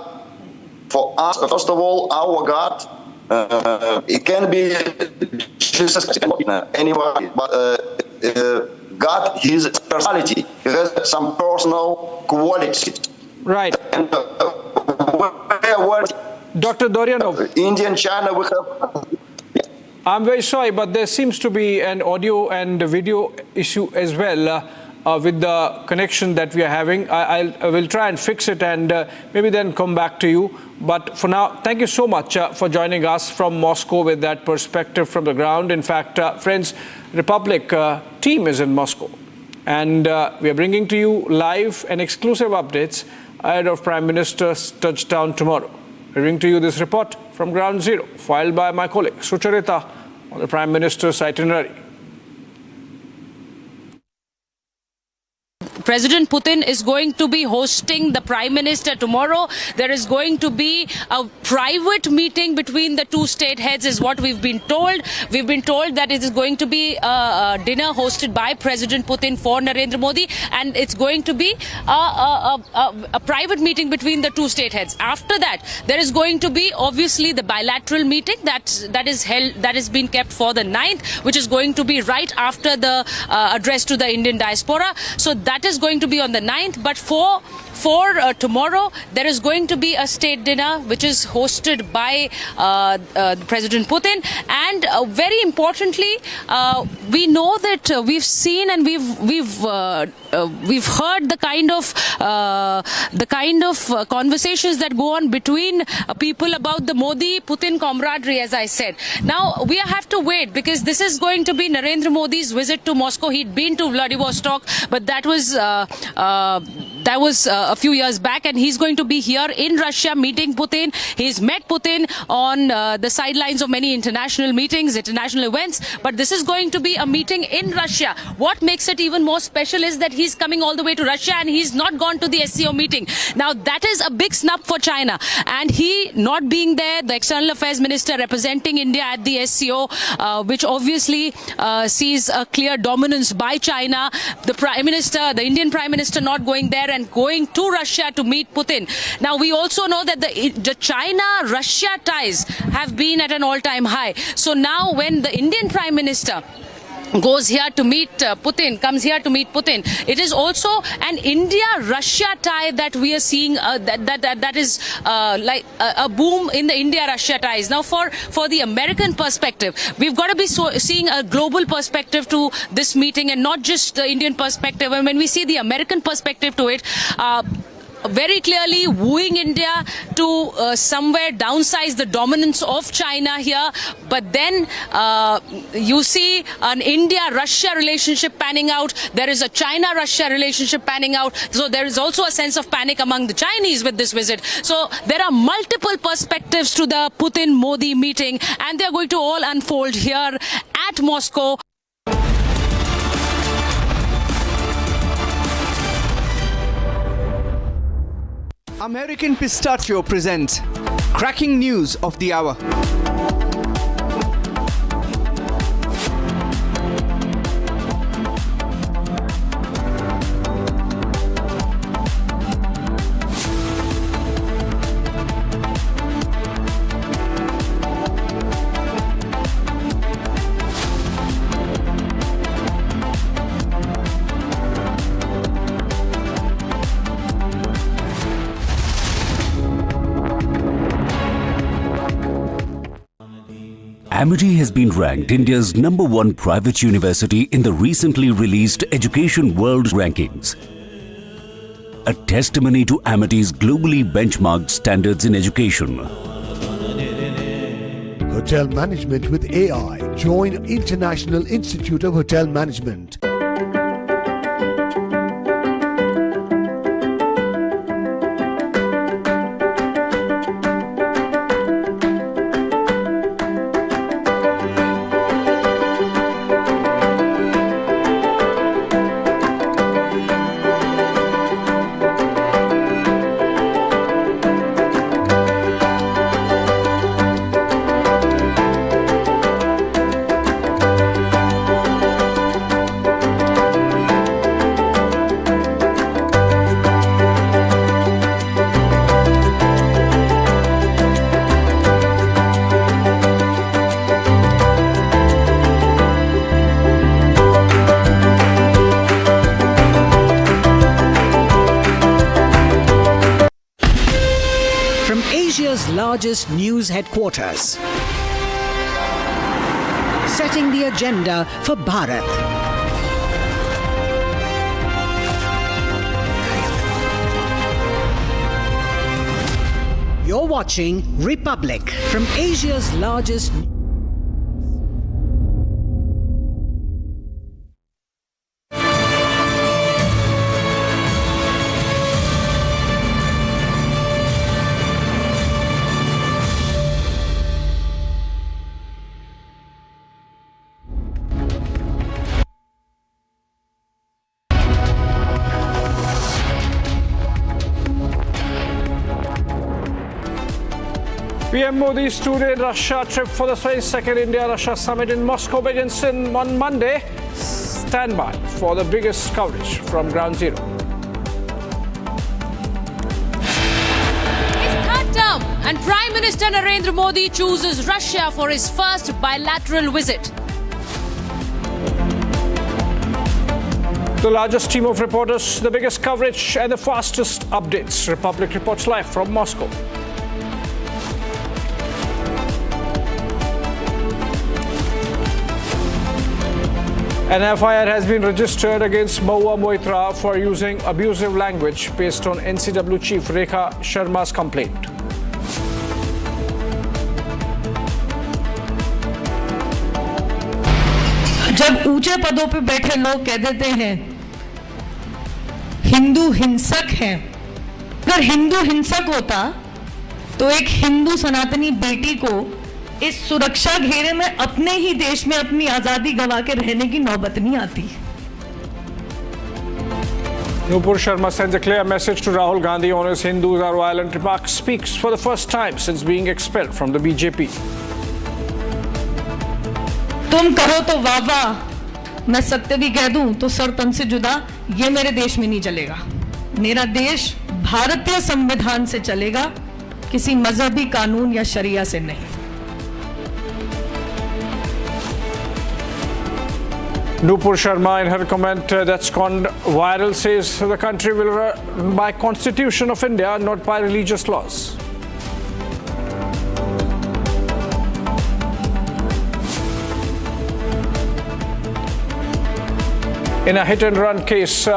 For us, first of all, our God, it can be Jesus, anybody, but God, His personality, He has some personal qualities. Right. And Dr. Doryanov, India and China, we have. I'm very sorry, but there seems to be an audio and video issue as well with the connection that we are having. I will try and fix it and maybe then come back to you. But for now, thank you so much for joining us from Moscow with that perspective from the ground. In fact, friends, Republic team is in Moscow. And we are bringing to you live and exclusive updates ahead of Prime Minister's touchdown tomorrow. We bring to you this report from Ground Zero, filed by my colleague Sucharita on the Prime Minister's itinerary. President Putin is going to be hosting the Prime Minister tomorrow. There is going to be a private meeting between the two state heads is what we've been told. We've been told that it is going to be a dinner hosted by President Putin for Narendra Modi, and it's going to be a private meeting between the two state heads. After that, there is going to be obviously the bilateral meeting that is being kept for the 9th, which is going to be right after the address to the Indian diaspora. So that is going to be on the 9th, but for for tomorrow, there is going to be a state dinner which is hosted by President Putin. And very importantly, we know that we've seen and we've heard the kind of conversations that go on between people about the Modi-Putin camaraderie, as I said. Now, we have to wait because this is going to be Narendra Modi's visit to Moscow. He'd been to Vladivostok, but that was a few years back, and he's going to be here in Russia meeting Putin. He's met Putin on the sidelines of many international meetings, international events, but this is going to be a meeting in Russia. What makes it even more special is that he's coming all the way to Russia and he's not gone to the SCO meeting. Now, that is a big snub for China, and he not being there, the External Affairs Minister representing India at the SCO, which obviously sees a clear dominance by China. The Prime Minister, the Indian Prime Minister not going there and going to Russia to meet Putin. Now, we also know that the China-Russia ties have been at an all-time high. So now when the Indian Prime Minister goes here to meet Putin, comes here to meet Putin, it is also an India-Russia tie that we are seeing, that is like a boom in the India-Russia ties. Now, for the American perspective, we've got to be seeing a global perspective to this meeting and not just the Indian perspective. And when we see the American perspective to it, very clearly wooing India to somewhere downsize the dominance of China here. But then you see an India-Russia relationship panning out. There is a China-Russia relationship panning out. So there is also a sense of panic among the Chinese with this visit. So there are multiple perspectives to the Putin-Modi meeting, and they're going to all unfold here at Moscow. American Pistachio presents Cracking News of the Hour. Amity has been ranked India's #1 private university in the recently released Education World Rankings. A testimony to Amity's globally benchmarked standards in education. Hotel Management with AI. Join International Institute of Hotel Management. Largest news headquarters, setting the agenda for Bharat. You're watching Republic from Asia's largest. PM Modi's two-day Russia trip for the 22nd India-Russia summit in Moscow begins on Monday. Stand by for the biggest coverage from Ground Zero. His third term, and Prime Minister Narendra Modi chooses Russia for his first bilateral visit. The largest team of reporters, the biggest coverage and the fastest updates. Republic reports live from Moscow. An FIR has been registered against Mahua Moitra for using abusive language based on NCW chief Rekha Sharma's complaint. जब ऊंचे पदों पे बैठे लोग कह देते हैं हिंदू हिंसक हैं, अगर हिंदू हिंसक होता तो एक हिंदू सनातनी बेटी को इस सुरक्षा घेरे में अपने ही देश में अपनी आजादी गंवा के रहने की नौबत नहीं आती। Nupur Sharma sends a clear message to Rahul Gandhi on his Hindus are violent remarks, speaks for the first time since being expelled from the BJP. तुम कहो तो वाह वाह, मैं सत्य भी कह दूं तो सर तन से जुदा, ये मेरे देश में नहीं चलेगा। मेरा देश भारतीय संविधान से चलेगा, किसी मजहबी कानून या शरिया से नहीं। Nupur Sharma, in her comment that's gone viral, says the country will run by Constitution of India, not by religious laws. In a hit-and-run case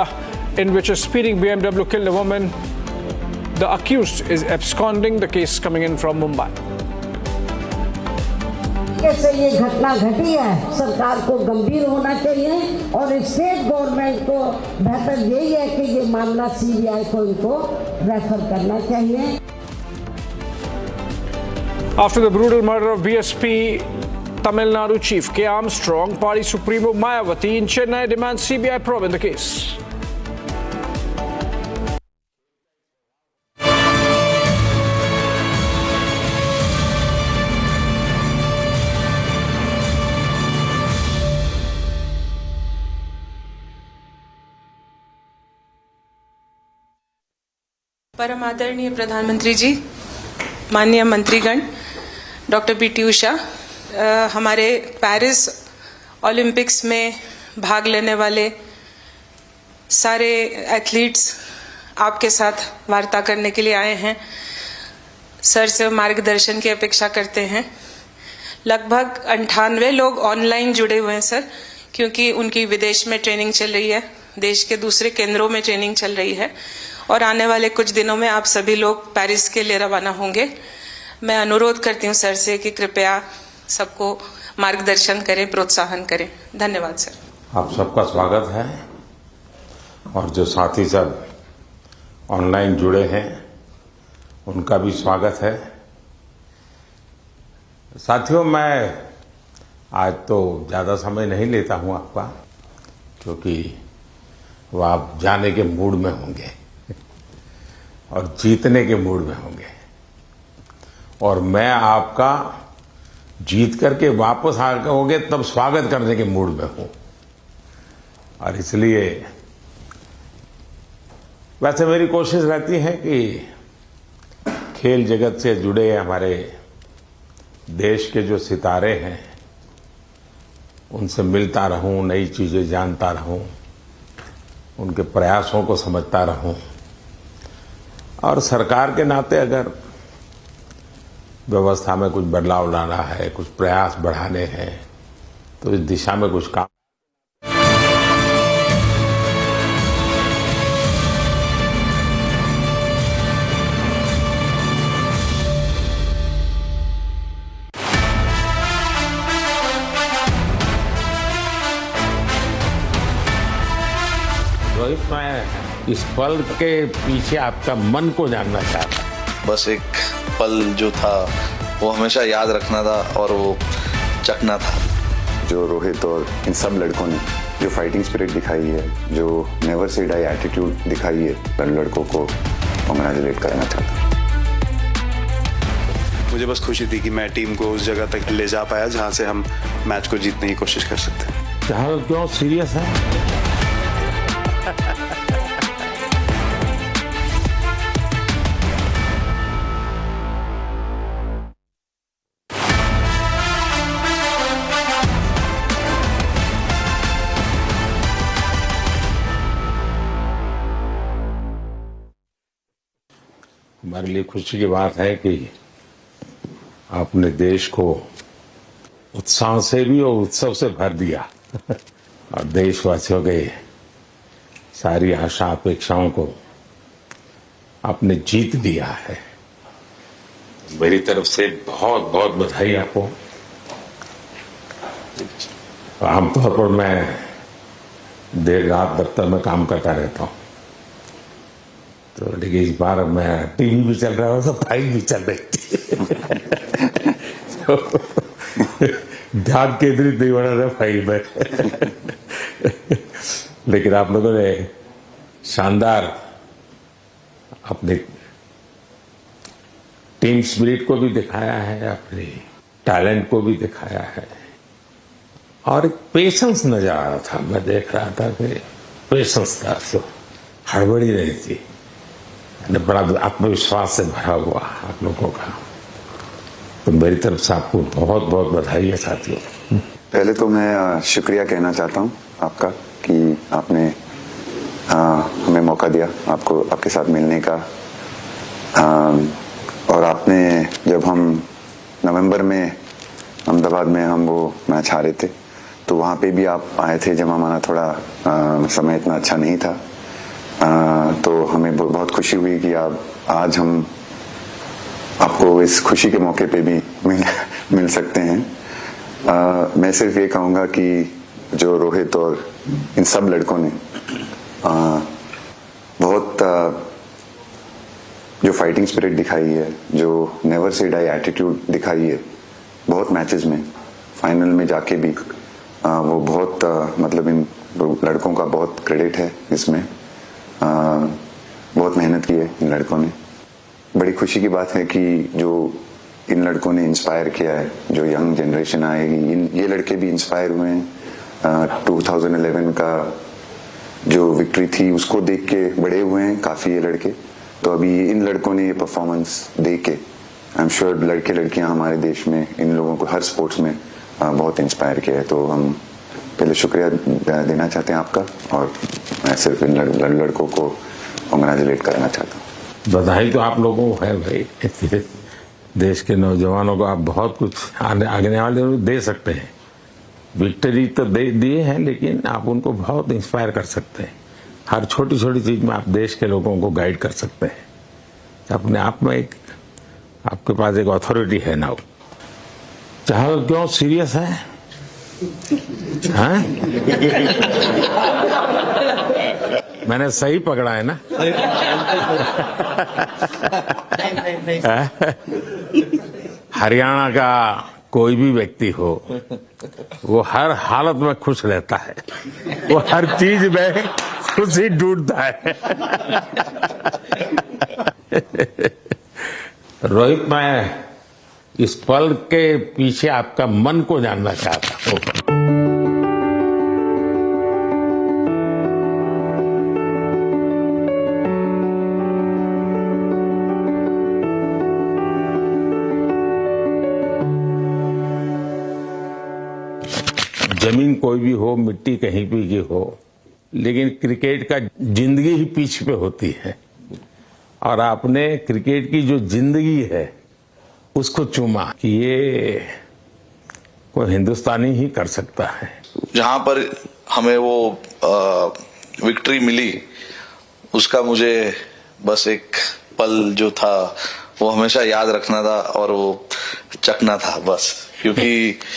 in which a speeding BMW killed a woman, the accused is absconding. The case coming in from Mumbai. कैसे ये घटना घटी है, सरकार को गंभीर होना चाहिए और स्टेट गवर्नमेंट को बेहतर यही है कि ये मामला सीबीआई को इनको रेफर करना चाहिए। After the brutal murder of BSP Tamil Nadu chief K. Armstrong, party supremo Mayawati in Chennai demands CBI probe in the case. परम आदरणीय प्रधानमंत्री जी, माननीय मंत्रीगण, डॉक्टर पी.टी. उषा, हमारे पेरिस ओलंपिक्स में भाग लेने वाले सारे एथलीट्स आपके साथ वार्ता करने के लिए आए हैं। सर से मार्गदर्शन की अपेक्षा करते हैं। लगभग 98 लोग ऑनलाइन जुड़े हुए हैं सर, क्योंकि उनकी विदेश में ट्रेनिंग चल रही है, देश के दूसरे केंद्रों में ट्रेनिंग चल रही है और आने वाले कुछ दिनों में आप सभी लोग पेरिस के लिए रवाना होंगे। मैं अनुरोध करती हूँ सर से कि कृपया सबको मार्गदर्शन करें, प्रोत्साहन करें। धन्यवाद सर। आप सबका स्वागत है और जो साथी सब ऑनलाइन जुड़े हैं उनका भी स्वागत है। साथियों, मैं आज तो ज़्यादा समय नहीं लेता हूँ आपका, क्योंकि वो आप जाने के मूड में होंगे और जीतने के मूड में होंगे और मैं आपका जीत करके वापस आओगे तब स्वागत करने के मूड में हूं। और इसलिए वैसे मेरी कोशिश रहती है कि खेल जगत से जुड़े हमारे देश के जो सितारे हैं उनसे मिलता रहूं, नई चीजें जानता रहूं, उनके प्रयासों को समझता रहूं और सरकार के नाते अगर व्यवस्था में कुछ बदलाव लाना है, कुछ प्रयास बढ़ाने हैं तो इस दिशा में कुछ काम। रोहित, मैं इस पल के पीछे आपका मन को जानना चाहता हूं। बस एक पल जो था वो हमेशा याद रखना था और वो चखना था। जो रोहित और इन सब लड़कों ने जो फाइटिंग स्पिरिट दिखाई है, जो नेवर से डाई एटीट्यूड दिखाई है, मैं लड़कों को कांग्रेचुलेट करना चाहता हूँ। मुझे बस खुशी थी कि मैं टीम को उस जगह तक ले जा पाया जहाँ से हम मैच को जीतने की कोशिश कर सकते हैं। क्यों सीरियस है? हमारे लिए खुशी की बात है कि आपने देश को उत्साह से भी और उत्सव से भर दिया और देशवासियों के सारी आशा अपेक्षाओं को आपने जीत लिया है। मेरी तरफ से बहुत बहुत बधाई आपको। आमतौर पर मैं देर रात दफ्तर में काम करता रहता हूँ, तो लेकिन इस बार मैं टीवी भी चल रहा है, तो फाइल भी चल रही थी तो ध्यान केंद्रित नहीं बना रहा फाइल में लेकिन आप लोगों ने शानदार अपने टीम स्पिरिट को भी दिखाया है, अपने टैलेंट को भी दिखाया है और एक पेशेंस नजर आ रहा था। मैं देख रहा था कि पेशेंस था, तो हड़बड़ी नहीं थी, बड़ा आत्मविश्वास से भरा हुआ आप लोगों का। तो मेरी तरफ से आपको बहुत बहुत बधाई है साथियों। पहले तो मैं शुक्रिया कहना चाहता हूं आपका कि आपने हमें मौका दिया आपको आपके साथ मिलने का। और आपने जब हम नवंबर में अहमदाबाद में हम वो मैच हारे थे, तो वहाँ पे भी आप आए थे जब हमारा थोड़ा समय इतना अच्छा नहीं था। तो हमें बहुत खुशी हुई कि आज हम आपको इस खुशी के मौके पे भी मिल सकते हैं। मैं सिर्फ ये कहूँगा कि जो रोहित और इन सब लड़कों ने बहुत जो फाइटिंग स्पिरिट दिखाई है, जो नेवर से डाई एटीट्यूड दिखाई है बहुत मैचेस में, फाइनल में जाके भी वो बहुत मतलब इन लड़कों का बहुत क्रेडिट है इसमें। बहुत मेहनत की है इन लड़कों ने। बड़ी खुशी की बात है कि जो इन लड़कों ने इंस्पायर किया है, जो यंग जनरेशन आएगी, ये लड़के भी इंस्पायर हुए हैं। 2011 का जो विक्ट्री थी उसको देख के बड़े हुए हैं काफी ये लड़के। तो अभी इन लड़कों ने ये परफॉर्मेंस दे के आई एम श्योर लड़के लड़कियां हमारे देश में इन लोगों को हर स्पोर्ट्स में बहुत इंस्पायर किया है। तो हम पहले शुक्रिया देना चाहते हैं आपका, और मैं सिर्फ इन लड़कों को कांग्रेचुलेट करना चाहता हूँ। बधाई तो आप लोगों को है भाई, देश के नौजवानों को आप बहुत कुछ आगे वाले दे सकते हैं। विक्ट्री तो दिए हैं, लेकिन आप उनको बहुत इंस्पायर कर सकते हैं। हर छोटी छोटी चीज में आप देश के लोगों को गाइड कर सकते हैं। अपने आप में एक आपके पास एक अथॉरिटी है ना। चाहे क्यों सीरियस है, हाँ? मैंने सही पकड़ा है ना? हरियाणा का कोई भी व्यक्ति हो, वो हर हालत में खुश रहता है, वो हर चीज में खुशी ढूंढता है। रोहित, मैं इस पल के पीछे आपका मन को जानना चाहता हूँ। जमीन कोई भी हो, मिट्टी कहीं भी की हो, लेकिन क्रिकेट का जिंदगी ही पिच पे होती है। और आपने क्रिकेट की जो जिंदगी है उसको चुमा कि ये कोई हिंदुस्तानी ही कर सकता है। जहां पर हमें वो विक्ट्री मिली, उसका मुझे बस एक पल जो था वो हमेशा याद रखना था और वो चखना था बस। क्योंकि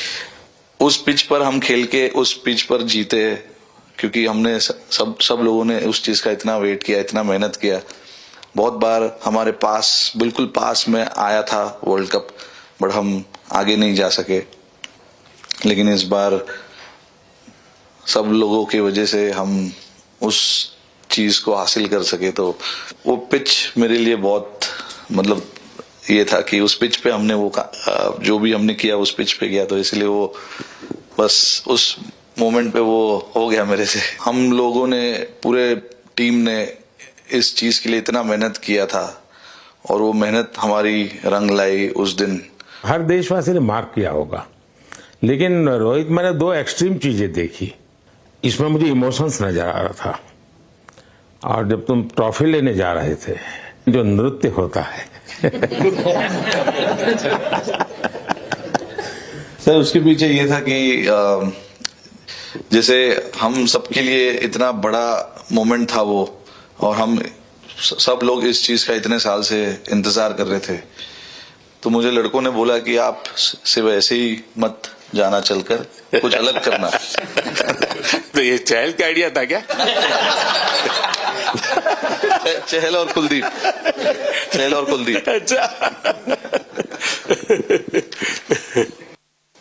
उस पिच पर हम खेल के उस पिच पर जीते, क्योंकि हमने सब लोगों ने उस चीज का इतना वेट किया, इतना मेहनत किया। बहुत बार हमारे पास, बिल्कुल पास में आया था वर्ल्ड कप, बट हम आगे नहीं जा सके। लेकिन इस बार सब लोगों की वजह से हम उस चीज को हासिल कर सके। तो वो पिच मेरे लिए बहुत मतलब ये था कि उस पिच पे हमने वो जो भी हमने किया उस पिच पे किया, तो इसलिए वो बस उस मोमेंट पे वो हो गया मेरे से। हम लोगों ने, पूरे टीम ने इस चीज के लिए इतना मेहनत किया था और वो मेहनत हमारी रंग लाई उस दिन। हर देशवासी ने मार्क किया होगा, लेकिन रोहित, मैंने दो एक्सट्रीम चीजें देखी। इसमें मुझे इमोशंस नजर आ रहा था। और जब तुम ट्रॉफी लेने जा रहे थे, जो नृत्य होता है सर उसके पीछे ये था कि जैसे हम सबके लिए इतना बड़ा मोमेंट था वो, और हम सब लोग इस चीज का इतने साल से इंतजार कर रहे थे, तो मुझे लड़कों ने बोला कि आप सिर्फ ऐसे ही मत जाना, चलकर कुछ अलग करना। तो ये चहल का आइडिया था क्या? चहल और कुलदीप, चहल और कुलदीप। अच्छा।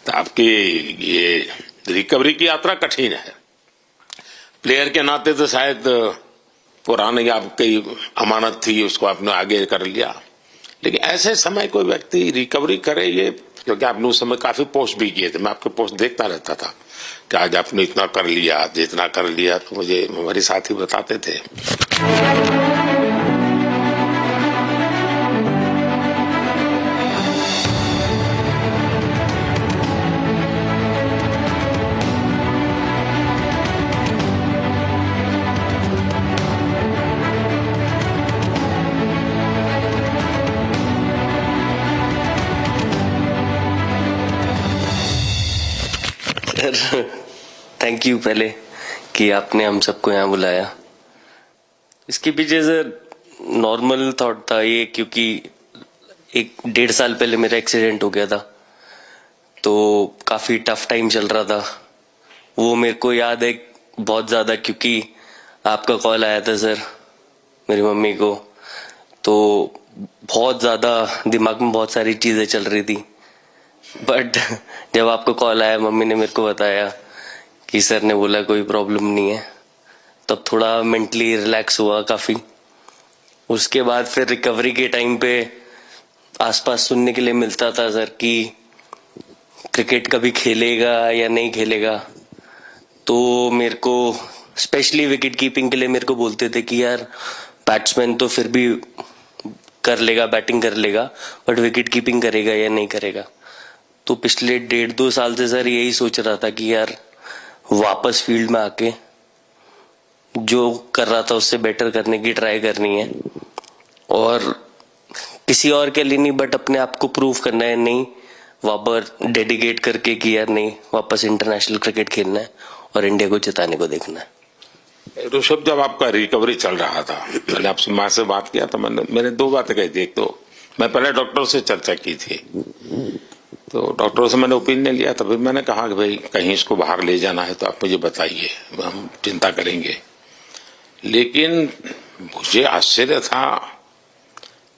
तो आपकी ये रिकवरी की यात्रा कठिन है। प्लेयर के नाते तो शायद पुरानी आपकी अमानत थी, उसको आपने आगे कर लिया, लेकिन ऐसे समय कोई व्यक्ति रिकवरी करे, ये क्योंकि आपने उस समय काफी पोस्ट भी किए थे, मैं आपके पोस्ट देखता रहता था कि आज आपने इतना कर लिया, जितना कर लिया, तो मुझे हमारे साथी बताते थे। थैंक यू पहले कि आपने हम सबको यहाँ बुलाया। इसके पीछे सर नॉर्मल थॉट था ये, क्योंकि 1.5 साल पहले मेरा एक्सीडेंट हो गया था, तो काफी टफ टाइम चल रहा था। वो मेरे को याद है बहुत ज्यादा, क्योंकि आपका कॉल आया था सर मेरी मम्मी को, तो बहुत ज्यादा दिमाग में बहुत सारी चीजें चल रही थी। बट जब आपको कॉल आया, मम्मी ने मेरे को बताया कि सर ने बोला कोई प्रॉब्लम नहीं है, तब थोड़ा मेंटली रिलैक्स हुआ काफी। उसके बाद फिर रिकवरी के टाइम पे आसपास सुनने के लिए मिलता था सर कि क्रिकेट कभी खेलेगा या नहीं खेलेगा, तो मेरे को स्पेशली विकेट कीपिंग के लिए मेरे को बोलते थे कि यार बैट्समैन तो फिर भी कर लेगा, बैटिंग कर लेगा, बट विकेट कीपिंग करेगा या नहीं करेगा। तो पिछले 1.5-2 साल से सर यही सोच रहा था कि यार वापस फील्ड में आके जो कर रहा था उससे बेटर करने की ट्राई करनी है, और किसी और के लिए नहीं बट अपने आप को प्रूव करना है, नहीं वापस डेडिकेट करके कि यार नहीं वापस इंटरनेशनल क्रिकेट खेलना है और इंडिया को जिताने को देखना है। ऋषभ, जब आपका रिकवरी चल रहा था, मैंने आपसे माँ से बात किया था, मैंने 2 बातें कही थी। एक तो मैं पहले डॉक्टर से चर्चा की थी, तो डॉक्टरों से मैंने ओपिनियन लिया था, फिर मैंने कहा कि भाई कहीं इसको बाहर ले जाना है तो आप मुझे बताइए, हम चिंता करेंगे। लेकिन मुझे आश्चर्य था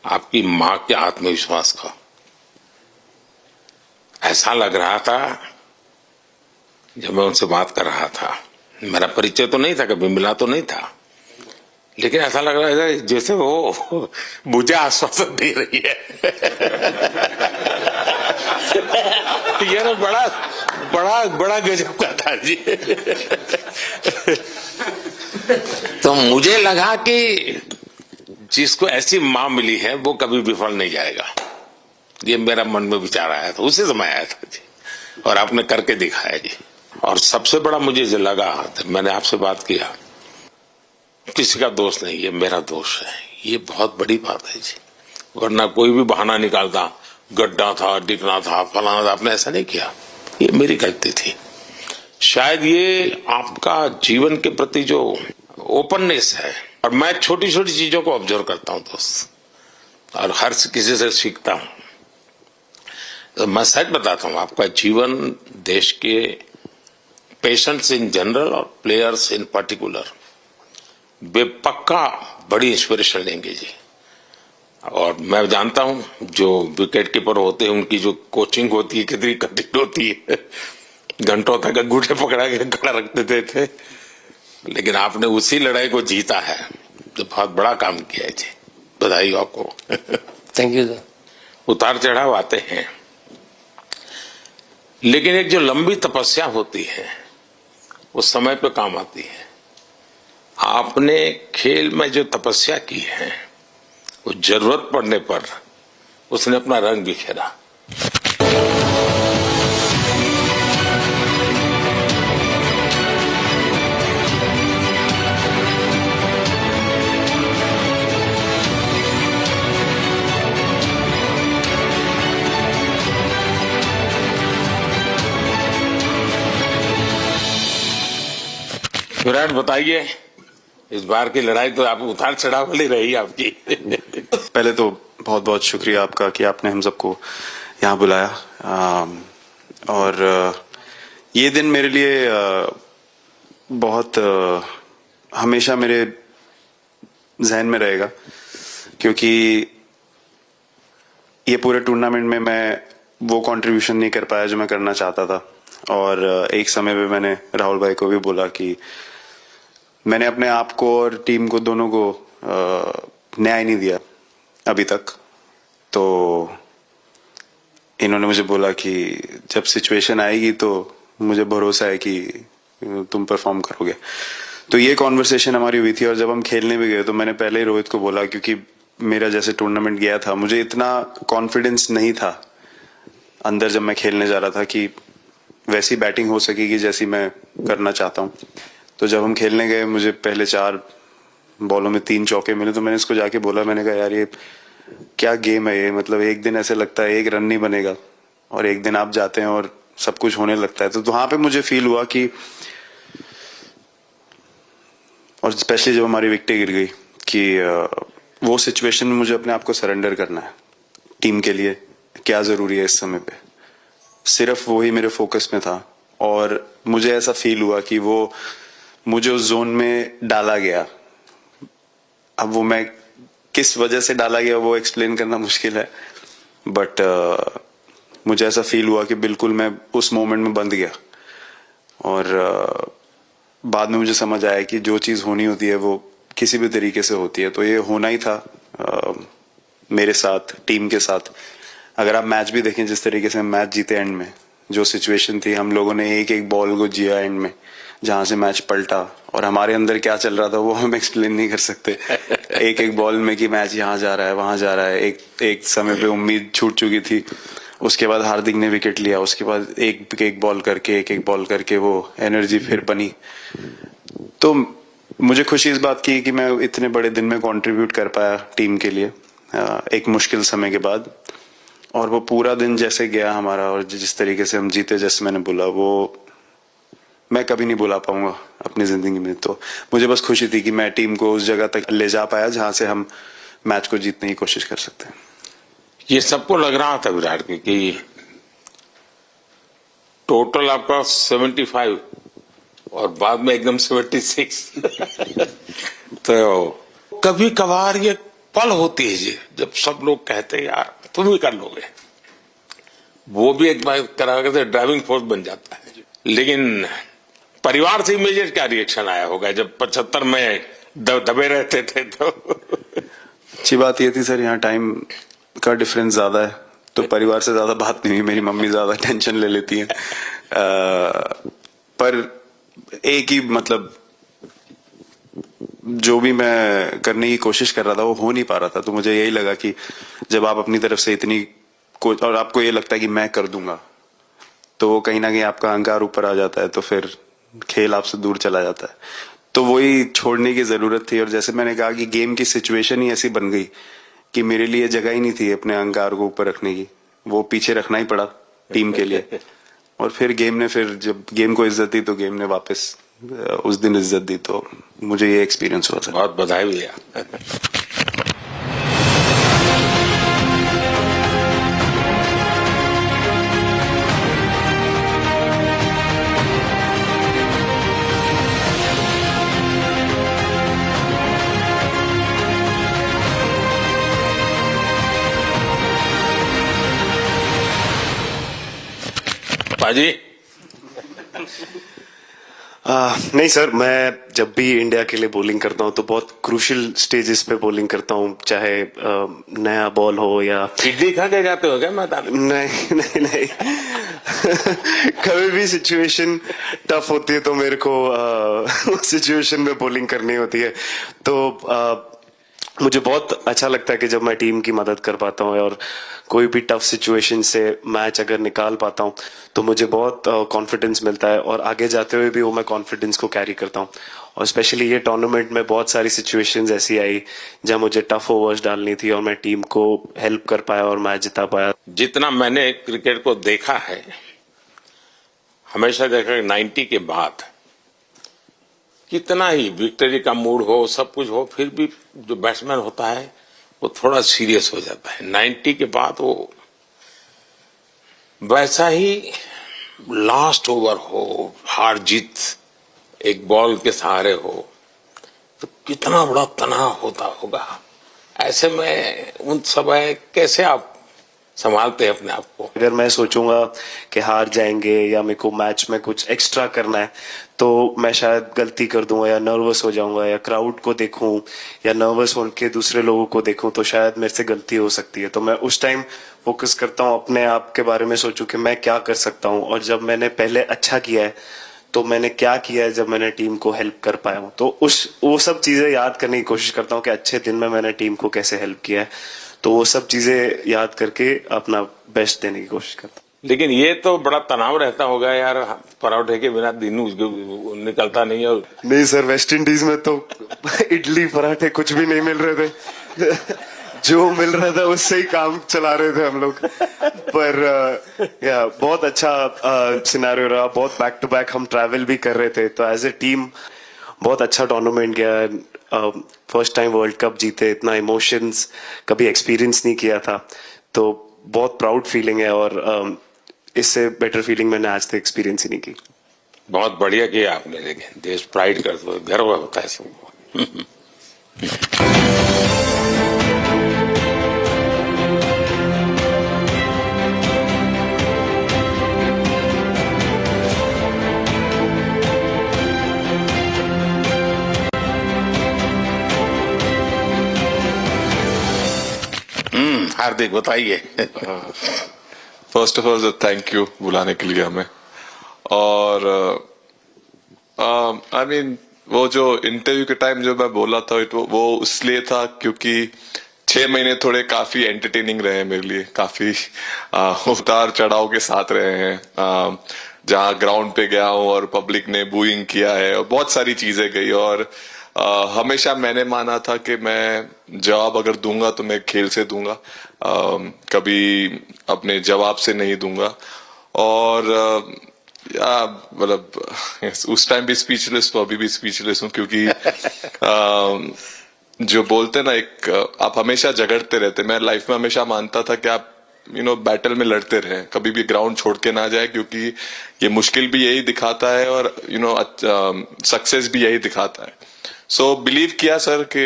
आपकी माँ के आत्मविश्वास का। ऐसा लग रहा था जब मैं उनसे बात कर रहा था, मेरा परिचय तो नहीं था, कभी मिला तो नहीं था, लेकिन ऐसा लग रहा है जैसे वो मुझे आश्वासन दे रही है। ये ना बड़ा गजब का था जी। तो मुझे लगा कि जिसको ऐसी मां मिली है वो कभी विफल नहीं जाएगा, ये मेरा मन में विचार आया था, उसी समय आया था जी, और आपने करके दिखाया जी। और सबसे बड़ा मुझे जो लगा, मैंने आपसे बात किया, किसी का दोष नहीं, ये मेरा दोष है, ये बहुत बड़ी बात है जी। वरना कोई भी बहाना निकालता, गड्ढा था, डिगना था, फलाना था, आपने ऐसा नहीं किया, ये मेरी गलती थी। शायद ये आपका जीवन के प्रति जो ओपननेस है, और मैं छोटी छोटी चीजों को ऑब्जर्व करता हूं दोस्त, और हर किसी से सीखता हूं। तो मैं सच बताता हूं, आपका जीवन देश के पेशेंट्स इन जनरल और प्लेयर्स इन पर्टिकुलर बेपक्का बड़ी इंस्पिरेशन लेंगे जी। और मैं जानता हूं जो विकेट कीपर होते हैं उनकी जो कोचिंग होती है कितनी कठिन होती है, घंटों तक अंगूठे पकड़ा के खड़ा रखते थे, लेकिन आपने उसी लड़ाई को जीता है, तो बहुत बड़ा काम किया है जी, बधाई आपको। Thank you sir. उतार चढ़ाव आते हैं, लेकिन एक जो लंबी तपस्या होती है वो समय पे काम आती है। आपने खेल में जो तपस्या की है वो जरूरत पड़ने पर उसने अपना रंग बिखेरा। विराट बताइए, इस बार की लड़ाई तो आप उतार चढ़ाव वाली रही आपकी। पहले तो बहुत बहुत शुक्रिया आपका कि आपने हम सबको यहाँ बुलाया, और ये दिन मेरे लिए बहुत हमेशा मेरे जहन में रहेगा, क्योंकि ये पूरे टूर्नामेंट में मैं वो कंट्रीब्यूशन नहीं कर पाया जो मैं करना चाहता था। और एक समय पे मैंने राहुल भाई को भी बोला कि मैंने अपने आप को और टीम को दोनों को न्याय नहीं दिया अभी तक। तो इन्होंने मुझे बोला कि जब सिचुएशन आएगी तो मुझे भरोसा है कि तुम परफॉर्म करोगे। तो ये कॉन्वर्सेशन हमारी हुई थी, और जब हम खेलने भी गए तो मैंने पहले ही रोहित को बोला, क्योंकि मेरा जैसे टूर्नामेंट गया था मुझे इतना कॉन्फिडेंस नहीं था अंदर जब मैं खेलने जा रहा था कि वैसी बैटिंग हो सकेगी जैसी मैं करना चाहता हूँ। तो जब हम खेलने गए मुझे पहले 4 बॉलों में 3 चौके मिले, तो मैंने इसको जाके बोला, मैंने कहा यार ये क्या गेम है ये, मतलब एक दिन ऐसे लगता है 1 रन नहीं बनेगा और एक दिन आप जाते हैं और सब कुछ होने लगता है। तो वहां पे मुझे फील हुआ कि, और स्पेशली जब हमारी विकेट गिर गई, कि वो सिचुएशन में मुझे अपने आप को सरेंडर करना है। टीम के लिए क्या जरूरी है इस समय पे, सिर्फ वो ही मेरे फोकस में था। और मुझे ऐसा फील हुआ कि वो मुझे उस जोन में डाला गया। अब वो मैं किस वजह से डाला गया वो एक्सप्लेन करना मुश्किल है, बट मुझे ऐसा फील हुआ कि बिल्कुल मैं उस मोमेंट में बंध गया। और बाद में मुझे समझ आया कि जो चीज होनी होती है वो किसी भी तरीके से होती है। तो ये होना ही था मेरे साथ, टीम के साथ। अगर आप मैच भी देखें, जिस तरीके से हम मैच जीते एंड में, जो सिचुएशन थी, हम लोगों ने एक एक बॉल को जिया एंड में, जहां से मैच पलटा, और हमारे अंदर क्या चल रहा था वो हम एक्सप्लेन नहीं कर सकते। एक एक बॉल में कि मैच यहाँ जा रहा है वहां जा रहा है। एक समय पे उम्मीद छूट चुकी थी, उसके बाद हार्दिक ने विकेट लिया, उसके बाद एक एक बॉल करके वो एनर्जी फिर बनी। तो मुझे खुशी इस बात की कि मैं इतने बड़े दिन में कंट्रीब्यूट कर पाया टीम के लिए एक मुश्किल समय के बाद। और वो पूरा दिन जैसे गया हमारा, और जिस तरीके से हम जीते, जैसे मैंने बोला, वो मैं कभी नहीं भुला पाऊंगा अपनी जिंदगी में। तो मुझे बस खुशी थी कि मैं टीम को उस जगह तक ले जा पाया जहां से हम मैच को जीतने की कोशिश कर सकते हैं। ये सबको लग रहा था विराट कि टोटल आपका 75 और बाद में एकदम 76। तो कभी कभार ये पल होती है जी, जब सब लोग कहते हैं यार तुम ही कर लोगे, वो भी एक बार करा के ड्राइविंग फोर्स बन जाता है। लेकिन परिवार से इमीडिएट क्या रिएक्शन आया होगा जब 75 में दबे रहते थे? तो अच्छी बात ये थी सर, यहाँ टाइम का डिफरेंस ज्यादा है, तो परिवार से ज्यादा बात नहीं हुई। मेरी मम्मी ज्यादा टेंशन ले लेती हैं। पर एक ही मतलब जो भी मैं करने की कोशिश कर रहा था वो हो नहीं पा रहा था। तो मुझे यही लगा कि जब आप अपनी तरफ से इतनी और आपको ये लगता है कि मैं कर दूंगा, तो वो कहीं ना कहीं आपका अहंकार ऊपर आ जाता है, तो फिर खेल आपसे दूर चला जाता है। तो वही छोड़ने की जरूरत थी। और जैसे मैंने कहा कि गेम की सिचुएशन ही ऐसी बन गई कि मेरे लिए जगह ही नहीं थी अपने अहंकार को ऊपर रखने की, वो पीछे रखना ही पड़ा टीम के लिए। और फिर गेम ने, फिर जब गेम को इज्जत दी तो गेम ने वापस उस दिन इज्जत दी। तो मुझे ये एक्सपीरियंस हुआ था। बहुत बधाई भैया। बाजी नहीं सर, मैं जब भी इंडिया के लिए बॉलिंग करता हूँ तो बहुत क्रूशियल स्टेजेस पे बॉलिंग करता हूँ, चाहे नया बॉल हो या किडनी खा के जाते हो क्या मैदान? नहीं कभी भी सिचुएशन टफ होती है तो मेरे को सिचुएशन में बॉलिंग करनी होती है। तो मुझे बहुत अच्छा लगता है कि जब मैं टीम की मदद कर पाता हूँ और कोई भी टफ सिचुएशन से मैच अगर निकाल पाता हूँ तो मुझे बहुत कॉन्फिडेंस मिलता है, और आगे जाते हुए भी वो मैं कॉन्फिडेंस को कैरी करता हूँ। और स्पेशली ये टूर्नामेंट में बहुत सारी सिचुएशंस ऐसी आई जहाँ मुझे टफ ओवर्स डालनी थी और मैं टीम को हेल्प कर पाया और मैच जिता पाया। जितना मैंने क्रिकेट को देखा है, हमेशा देखा 90 के बाद कितना ही विक्ट्री का मूड हो, सब कुछ हो, फिर भी जो बैट्समैन होता है वो थोड़ा सीरियस हो जाता है। 90 के बाद वो वैसा ही लास्ट ओवर हो, हार जीत एक बॉल के सहारे हो, तो कितना बड़ा तनाव होता होगा। ऐसे में उन समय कैसे आप संभालते हैं अपने आप को? अगर मैं सोचूंगा कि हार जाएंगे या मेरे को मैच में कुछ एक्स्ट्रा करना है तो मैं शायद गलती कर दूंगा या नर्वस हो जाऊंगा, या क्राउड को देखूं या नर्वस होकर दूसरे लोगों को देखूं तो शायद मेरे से गलती हो सकती है। तो मैं उस टाइम फोकस करता हूं अपने आप के बारे में, सोचूं कि मैं क्या कर सकता हूं, और जब मैंने पहले अच्छा किया है तो मैंने क्या किया है जब मैंने टीम को हेल्प कर पाया हूं। तो वो सब चीजें याद करने की कोशिश करता हूं कि अच्छे दिन में मैंने टीम को कैसे हेल्प किया है, तो वो सब चीजें याद करके अपना बेस्ट देने की कोशिश करता हूं। लेकिन ये तो बड़ा तनाव रहता होगा यार, पराठे के बिना दिन निकलता नहीं है। नहीं सर, वेस्ट इंडीज में तो इडली पराठे कुछ भी नहीं मिल रहे थे जो मिल रहा था उससे ही काम चला रहे थे हम लोग। पर या बहुत अच्छा सिनेरियो रहा, बहुत बैक टू बैक हम ट्रैवल भी कर रहे थे, तो एज ए टीम बहुत अच्छा टूर्नामेंट गया। फर्स्ट टाइम वर्ल्ड कप जीते, इतना इमोशंस कभी एक्सपीरियंस नहीं किया था, तो बहुत प्राउड फीलिंग है, और इससे बेटर फीलिंग मैंने आज तक एक्सपीरियंस ही नहीं की। बहुत बढ़िया किया आपने, लेकिन देश प्राइड करते हो, गर्व होता है सबको। हार्दिक बताइए। First of all thank you बुलाने के लिए हमें, और आई मीन वो जो इंटरव्यू के टाइम जो मैं बोला था वो इसलिए था क्योंकि 6 महीने थोड़े काफी एंटरटेनिंग रहे हैं मेरे लिए, काफी उतार चढ़ाव के साथ रहे हैं, जहाँ ग्राउंड पे गया हूँ और पब्लिक ने बूइंग किया है और बहुत सारी चीजें गई, और हमेशा मैंने माना था कि मैं जवाब अगर दूंगा तो मैं खेल से दूंगा, कभी अपने जवाब से नहीं दूंगा। और मतलब उस टाइम भी स्पीचलेस हूँ, अभी भी स्पीचलेस हूँ, क्योंकि जो बोलते ना, एक आप हमेशा झगड़ते रहते। मैं लाइफ में हमेशा मानता था कि आप बैटल में लड़ते रहे, कभी भी ग्राउंड छोड़ के ना जाए, क्योंकि ये मुश्किल भी यही दिखाता है और सक्सेस भी यही दिखाता है। सो बिलीव किया सर कि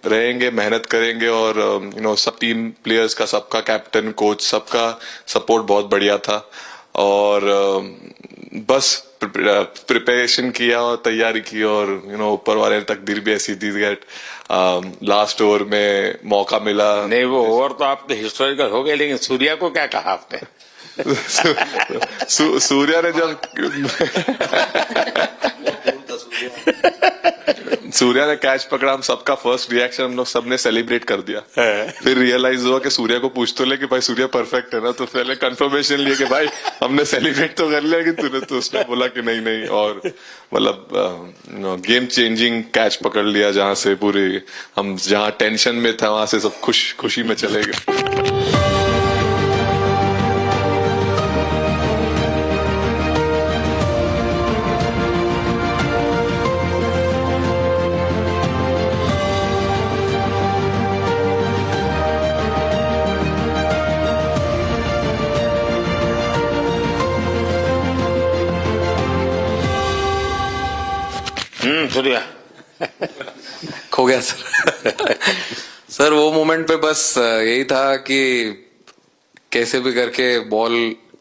रहेंगे, मेहनत करेंगे, और सब टीम प्लेयर्स का, सबका कैप्टन, कोच, सबका सपोर्ट बहुत बढ़िया था, और बस प्रिपरेशन किया और तैयारी की, और ऊपर वाले तकदीर भी ऐसी दी गेट लास्ट ओवर में मौका मिला। नहीं, वो ओवर तो आपके हिस्टोरिकल हो गए, लेकिन सूर्या को क्या कहा आपने? सूर्या ने जब सूर्या ने कैच पकड़ा, हम सबका फर्स्ट रिएक्शन हम लोग सबने सेलिब्रेट कर दिया। फिर रियलाइज हुआ कि सूर्या को पूछ तो ले कि भाई सूर्या परफेक्ट है ना, तो पहले कंफर्मेशन लिए कि भाई हमने सेलिब्रेट तो कर लिया, कि तूने, तो उसने बोला कि नहीं नहीं, और मतलब गेम चेंजिंग कैच पकड़ लिया, जहां से पूरी हम जहां टेंशन में था वहां से सब खुशी में चले गए। सूर्या खो गया सर। सर वो मोमेंट पे बस यही था कि कैसे भी करके बॉल,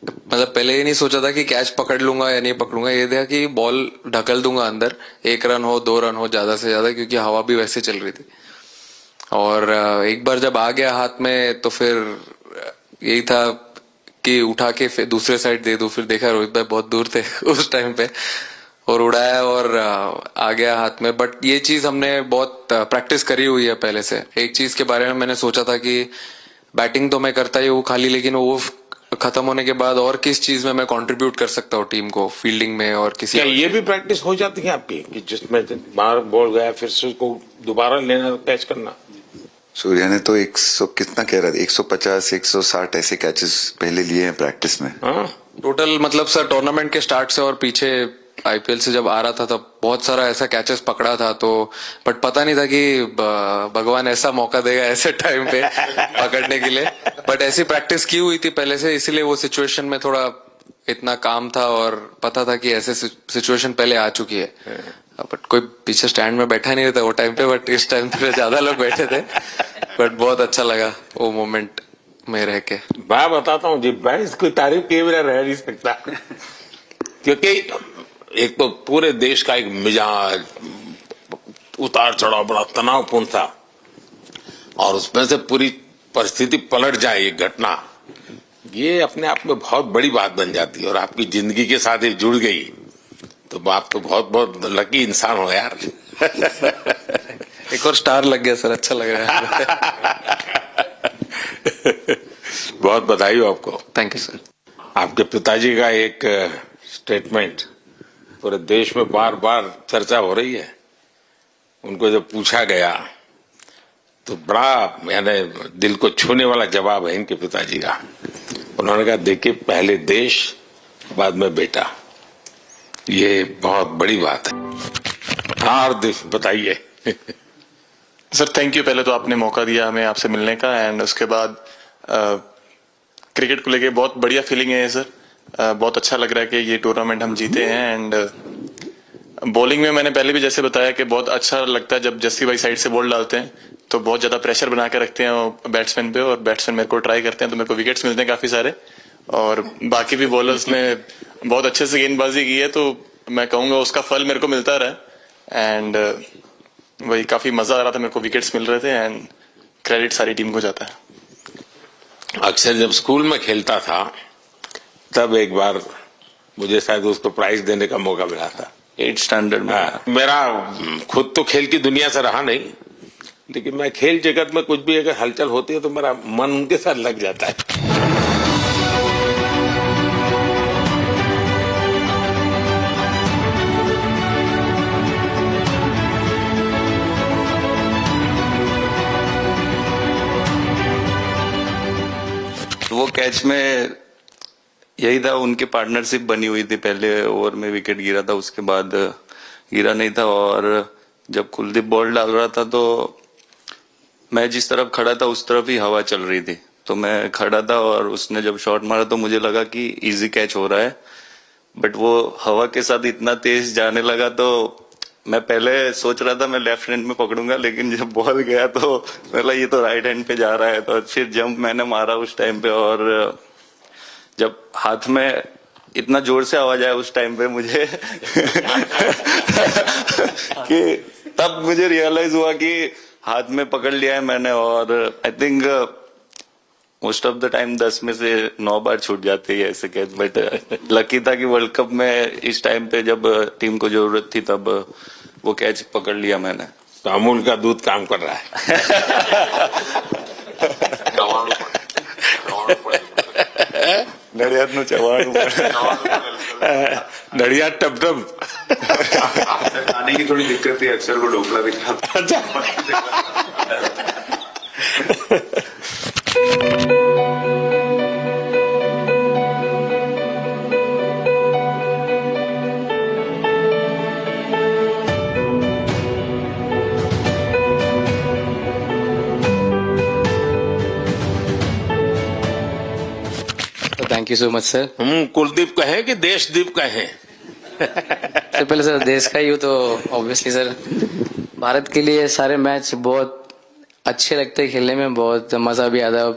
मतलब पहले ही नहीं सोचा था कि कैच पकड़ लूंगा या नहीं पकड़ूंगा, ये था कि बॉल ढकल दूंगा अंदर, 1 रन हो 2 रन हो ज्यादा से ज्यादा, क्योंकि हवा भी वैसे चल रही थी। और एक बार जब आ गया हाथ में तो फिर यही था कि उठा के फिर दूसरे साइड दे दूं। फिर देखा रोहित भाई बहुत दूर थे उस टाइम पे, और उड़ाया और आ गया हाथ में। बट ये चीज हमने बहुत प्रैक्टिस करी हुई है पहले से। एक चीज के बारे में मैंने सोचा था कि बैटिंग तो मैं करता ही हूँ खाली, लेकिन वो खत्म होने के बाद और किस चीज में मैं कंट्रीब्यूट कर सकता हूँ टीम को, फील्डिंग में और किसी। क्या ये भी प्रैक्टिस हो जाती है आपकी कि जिसमें बाहर बॉल गया फिर से उसको दोबारा लेना, कैच करना? सूर्या ने तो 100 कितना कह रहा था, 150 160 ऐसे कैचेस पहले लिए हैं प्रैक्टिस में। टोटल मतलब सर टूर्नामेंट के स्टार्ट से और पीछे आईपीएल से जब आ रहा था तब बहुत सारा ऐसा कैचेस पकड़ा था, तो बट पता नहीं था कि भगवान ऐसा मौका देगा ऐसे टाइम पे पकड़ने के लिए। बट ऐसी प्रैक्टिस की हुई थी पहले से, इसीलिए वो सिचुएशन में थोड़ा इतना काम था और पता था कि ऐसे सिचुएशन पहले आ चुकी है। बट कोई पीछे स्टैंड में बैठा नहीं रहता वो टाइम पे, बट इस टाइम पे ज्यादा लोग बैठे थे। बट बहुत अच्छा लगा वो मोमेंट में रह के। मैं बताता हूँ जी, मैं इसकी तारीफ किए बिना रह नहीं सकता, क्योंकि एक तो पूरे देश का एक मिजाज उतार चढ़ाव बड़ा तनावपूर्ण था, और उसमें से पूरी परिस्थिति पलट जाए ये घटना, ये अपने आप में बहुत बड़ी बात बन जाती है। और आपकी जिंदगी के साथ ये जुड़ गई तो आप तो बहुत बहुत लकी इंसान हो यार। एक और स्टार लग गया सर, अच्छा लग रहा है। बहुत बधाई हो आपको। Thank you sir. आपके पिताजी का एक स्टेटमेंट पूरे देश में बार बार चर्चा हो रही है। उनको जब पूछा गया तो बड़ा यानी दिल को छूने वाला जवाब है इनके पिताजी का। उन्होंने कहा, देखिए पहले देश बाद में बेटा, ये बहुत बड़ी बात है। हाँ और बताइए। सर थैंक यू, पहले तो आपने मौका दिया हमें आपसे मिलने का, एंड उसके बाद क्रिकेट को लेके बहुत बढ़िया फीलिंग है सर। बहुत अच्छा लग रहा है कि ये टूर्नामेंट हम जीते हैं। एंड बॉलिंग में मैंने पहले भी जैसे बताया कि बहुत अच्छा लगता है जब जस्सी भाई साइड से बॉल डालते हैं, तो बहुत ज्यादा प्रेशर बना के रखते हैं बैट्समैन पे, और बैट्समैन मेरे को ट्राई करते हैं तो मेरे को विकेट्स मिलते हैं काफी सारे। और बाकी भी बॉलर्स ने बहुत अच्छे से गेंदबाजी की है, तो मैं कहूंगा उसका फल मेरे को मिलता रहा। एंड वही काफी मजा आ रहा था, मेरे को विकेट्स मिल रहे थे, एंड क्रेडिट सारी टीम को जाता है। अक्सर जब स्कूल में खेलता था तब एक बार मुझे शायद उसको प्राइज देने का मौका मिला था 8th स्टैंडर्ड में। मेरा खुद तो खेल की दुनिया से रहा नहीं, लेकिन मैं खेल जगत में कुछ भी अगर हलचल होती है तो मेरा मन उनके साथ लग जाता है। वो कैच में यही था, उनकी पार्टनरशिप बनी हुई थी। पहले ओवर में विकेट गिरा था, उसके बाद गिरा नहीं था, और जब कुलदीप बॉल डाल रहा था तो मैं जिस तरफ खड़ा था उस तरफ ही हवा चल रही थी, तो मैं खड़ा था और उसने जब शॉट मारा तो मुझे लगा कि इजी कैच हो रहा है, बट वो हवा के साथ इतना तेज जाने लगा तो मैं पहले सोच रहा था मैं लेफ्ट हैंड में पकड़ूंगा, लेकिन जब बॉल गया तो मतलब ये तो राइट हैंड पे जा रहा है, तो फिर जंप मैंने मारा उस टाइम पे, और जब हाथ में इतना जोर से आवाज आया उस टाइम पे मुझे कि तब मुझे रियलाइज हुआ कि हाथ में पकड़ लिया है मैंने। और I think most of the time 10 में से 9 बार छूट जाती है ऐसे कैच, बट लकी था कि वर्ल्ड कप में इस टाइम पे जब टीम को जरूरत थी तब वो कैच पकड़ लिया मैंने। तो अमूल का दूध काम कर रहा है। नड़ियाद नु चवाड़ू नड़ियाद टप टप खाने की थोड़ी दिक्कत थी, अक्सर को ढोकला भी खाता। Thank you so much sir. Kuldeep कहें कि देशदीप कहें? सबसे पहले सर देश का ही हूँ तो ऑब्वियसली सर भारत के लिए सारे मैच बहुत अच्छे लगते हैं खेलने में, बहुत मजा भी आता है,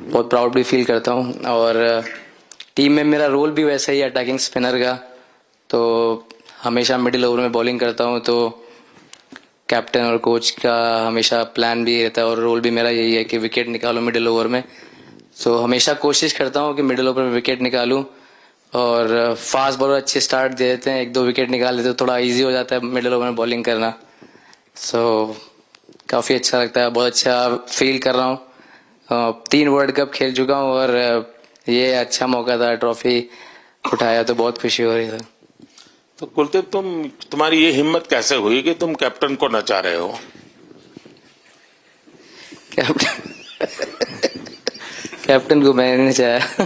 बहुत प्राउड भी फील करता हूँ। और टीम में मेरा रोल भी वैसा ही है अटैकिंग स्पिनर का, तो हमेशा मिडिल ओवर में बॉलिंग करता हूँ, तो कैप्टन और कोच का हमेशा प्लान भी रहता है और रोल भी मेरा यही है कि विकेट निकालो मिडिल ओवर में। सो हमेशा कोशिश करता हूँ कि मिडिल ओवर में विकेट निकालूं, और फास्ट बॉलर अच्छे स्टार्ट दे देते हैं, 1-2 विकेट निकाल देते तो थोड़ा इजी हो जाता है मिडिल ओवर में बॉलिंग करना। सो काफ़ी अच्छा लगता है, बहुत अच्छा फील कर रहा हूँ। 3 वर्ल्ड कप खेल चुका हूँ और ये अच्छा मौका था, ट्रॉफी उठाया तो बहुत खुशी हो रही है। तो कुलदीप तुम्हारी ये हिम्मत कैसे हुई कि तुम कैप्टन को नचा रहे हो? कैप्टन को मैंने नहीं चाहा।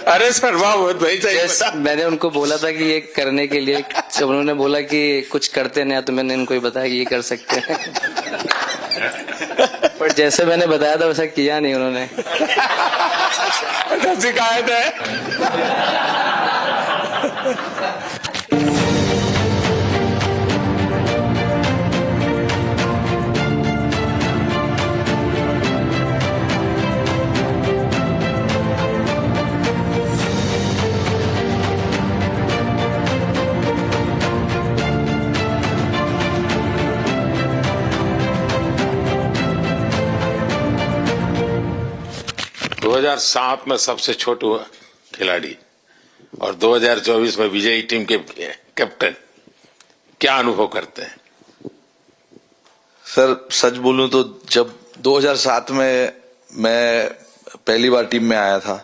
अरे सर वाह, वही चाहिए। मैंने उनको बोला था कि ये करने के लिए, जब उन्होंने बोला कि कुछ करते नहीं तो मैंने इनको ही बताया कि ये कर सकते हैं। पर जैसे मैंने बताया था वैसा किया नहीं उन्होंने। शिकायत है। 2007 में सबसे छोटे खिलाड़ी और 2024 में विजयी टीम के कैप्टन, क्या अनुभव करते हैं? सर सच बोलूं तो जब 2007 में मैं पहली बार टीम में आया था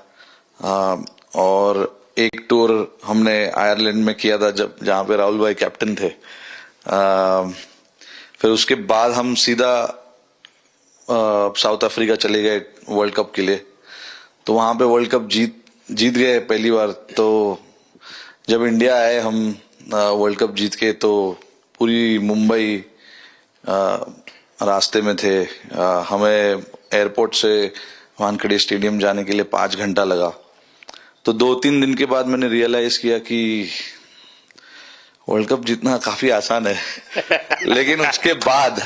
और एक टूर हमने आयरलैंड में किया था जहां पे राहुल भाई कैप्टन थे। फिर उसके बाद हम सीधा साउथ अफ्रीका चले गए वर्ल्ड कप के लिए, तो वहां पे वर्ल्ड कप जीत गए पहली बार। तो जब इंडिया आए हम वर्ल्ड कप जीत के, तो पूरी मुंबई रास्ते में थे। हमें एयरपोर्ट से वानखेड़े स्टेडियम जाने के लिए 5 घंटा लगा। तो 2-3 दिन के बाद मैंने रियलाइज किया कि वर्ल्ड कप जीतना काफी आसान है। लेकिन उसके बाद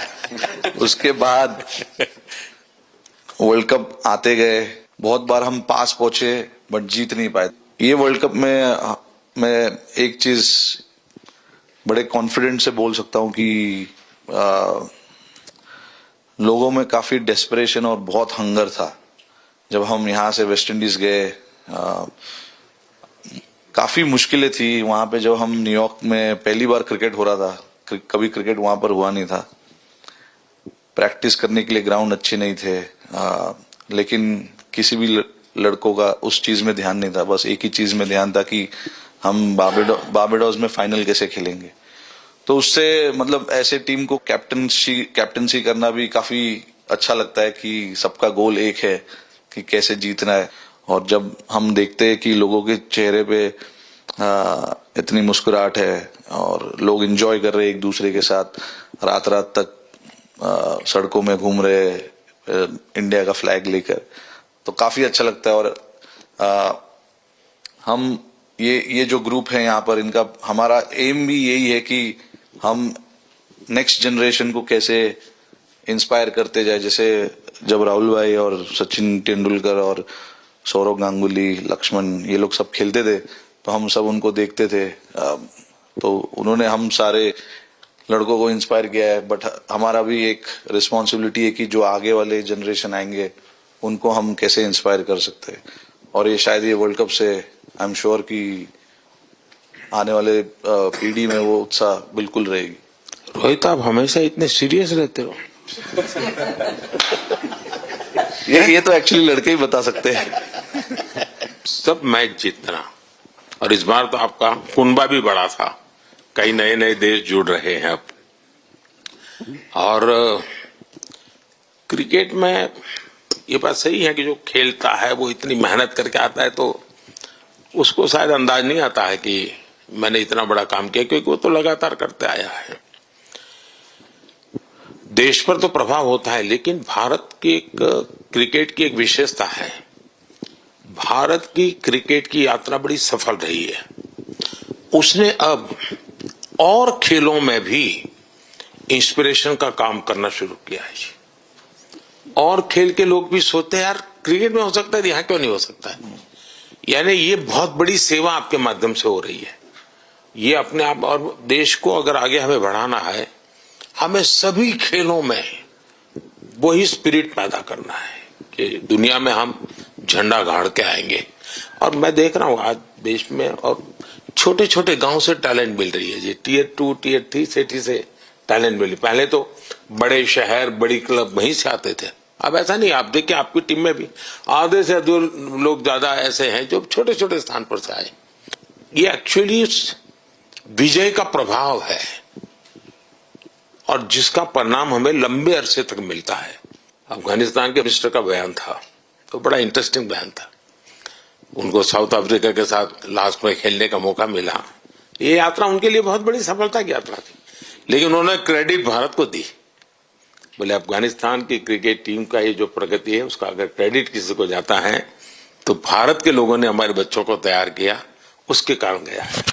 वर्ल्ड कप आते गए, बहुत बार हम पास पहुंचे बट जीत नहीं पाए। ये वर्ल्ड कप में मैं एक चीज बड़े कॉन्फिडेंट से बोल सकता हूं कि लोगों में काफी डेस्परेशन और बहुत हंगर था। जब हम यहाँ से वेस्ट इंडीज गए, काफी मुश्किलें थी वहां पे। जब हम न्यूयॉर्क में पहली बार क्रिकेट हो रहा था, कभी क्रिकेट वहां पर हुआ नहीं था। प्रैक्टिस करने के लिए ग्राउंड अच्छे नहीं थे, लेकिन किसी भी लड़कों का उस चीज में ध्यान नहीं था। बस एक ही चीज में ध्यान था कि हम बारबाडोस में फाइनल कैसे खेलेंगे। तो उससे मतलब ऐसे टीम को कैप्टनसी करना भी काफी अच्छा लगता है कि सबका गोल एक है कि कैसे जीतना है। और जब हम देखते हैं कि लोगों के चेहरे पे इतनी मुस्कुराहट है और लोग एंजॉय कर रहे हैं एक दूसरे के साथ, रात रात तक सड़कों में घूम रहे इंडिया का फ्लैग लेकर, तो काफी अच्छा लगता है। और हम ये जो ग्रुप है यहाँ पर, इनका हमारा एम भी यही है कि हम नेक्स्ट जनरेशन को कैसे इंस्पायर करते जाए। जैसे जब राहुल भाई और सचिन तेंदुलकर और सौरव गांगुली, लक्ष्मण, ये लोग सब खेलते थे, तो हम सब उनको देखते थे। तो उन्होंने हम सारे लड़कों को इंस्पायर किया है। बट हमारा भी एक रिस्पॉन्सिबिलिटी है कि जो आगे वाले जनरेशन आएंगे उनको हम कैसे इंस्पायर कर सकते हैं। और ये शायद ये वर्ल्ड कप से आई एम श्योर कि आने वाले पीढ़ी में वो उत्साह बिल्कुल रहेगी। रोहित, आप हमेशा इतने सीरियस रहते हो। ये तो एक्चुअली लड़के ही बता सकते हैं। सब मैच जीतना, और इस बार तो आपका कुनबा भी बड़ा था, कई नए नए देश जुड़ रहे हैं अब। और क्रिकेट में ये बात सही है कि जो खेलता है वो इतनी मेहनत करके आता है, तो उसको शायद अंदाज नहीं आता है कि मैंने इतना बड़ा काम किया, क्योंकि वो तो लगातार करते आया है। देश पर तो प्रभाव होता है, लेकिन भारत की एक क्रिकेट की एक विशेषता है। भारत की क्रिकेट की यात्रा बड़ी सफल रही है। उसने अब और खेलों में भी इंस्पिरेशन का काम करना शुरू किया है। और खेल के लोग भी सोचते हैं यार क्रिकेट में हो सकता है, यहाँ क्यों नहीं हो सकता है। यानी ये बहुत बड़ी सेवा आपके माध्यम से हो रही है। ये अपने आप, और देश को अगर आगे हमें बढ़ाना है, हमें सभी खेलों में वही स्पिरिट पैदा करना है कि दुनिया में हम झंडा गाड़ के आएंगे। और मैं देख रहा हूँ आज देश में और छोटे छोटे गांव से टैलेंट मिल रही है जी। टियर 2 टियर 3 सिटी से टैलेंट मिली। पहले तो बड़े शहर बड़ी क्लब वहीं से आते थे, अब ऐसा नहीं। आप देखिए आपकी टीम में भी आधे से अधिक लोग ज्यादा ऐसे हैं जो छोटे छोटे स्थान पर से आए। ये एक्चुअली विजय का प्रभाव है और जिसका परिणाम हमें लंबे अरसे तक मिलता है। अफगानिस्तान के मिनिस्टर का बयान था, तो बड़ा इंटरेस्टिंग बयान था। उनको साउथ अफ्रीका के साथ लास्ट में खेलने का मौका मिला। ये यात्रा उनके लिए बहुत बड़ी सफलता की यात्रा थी, लेकिन उन्होंने क्रेडिट भारत को दी। बोले अफगानिस्तान की क्रिकेट टीम का ये जो प्रगति है उसका अगर क्रेडिट किसी को जाता है तो भारत के लोगों ने हमारे बच्चों को तैयार किया, उसके कारण गया है।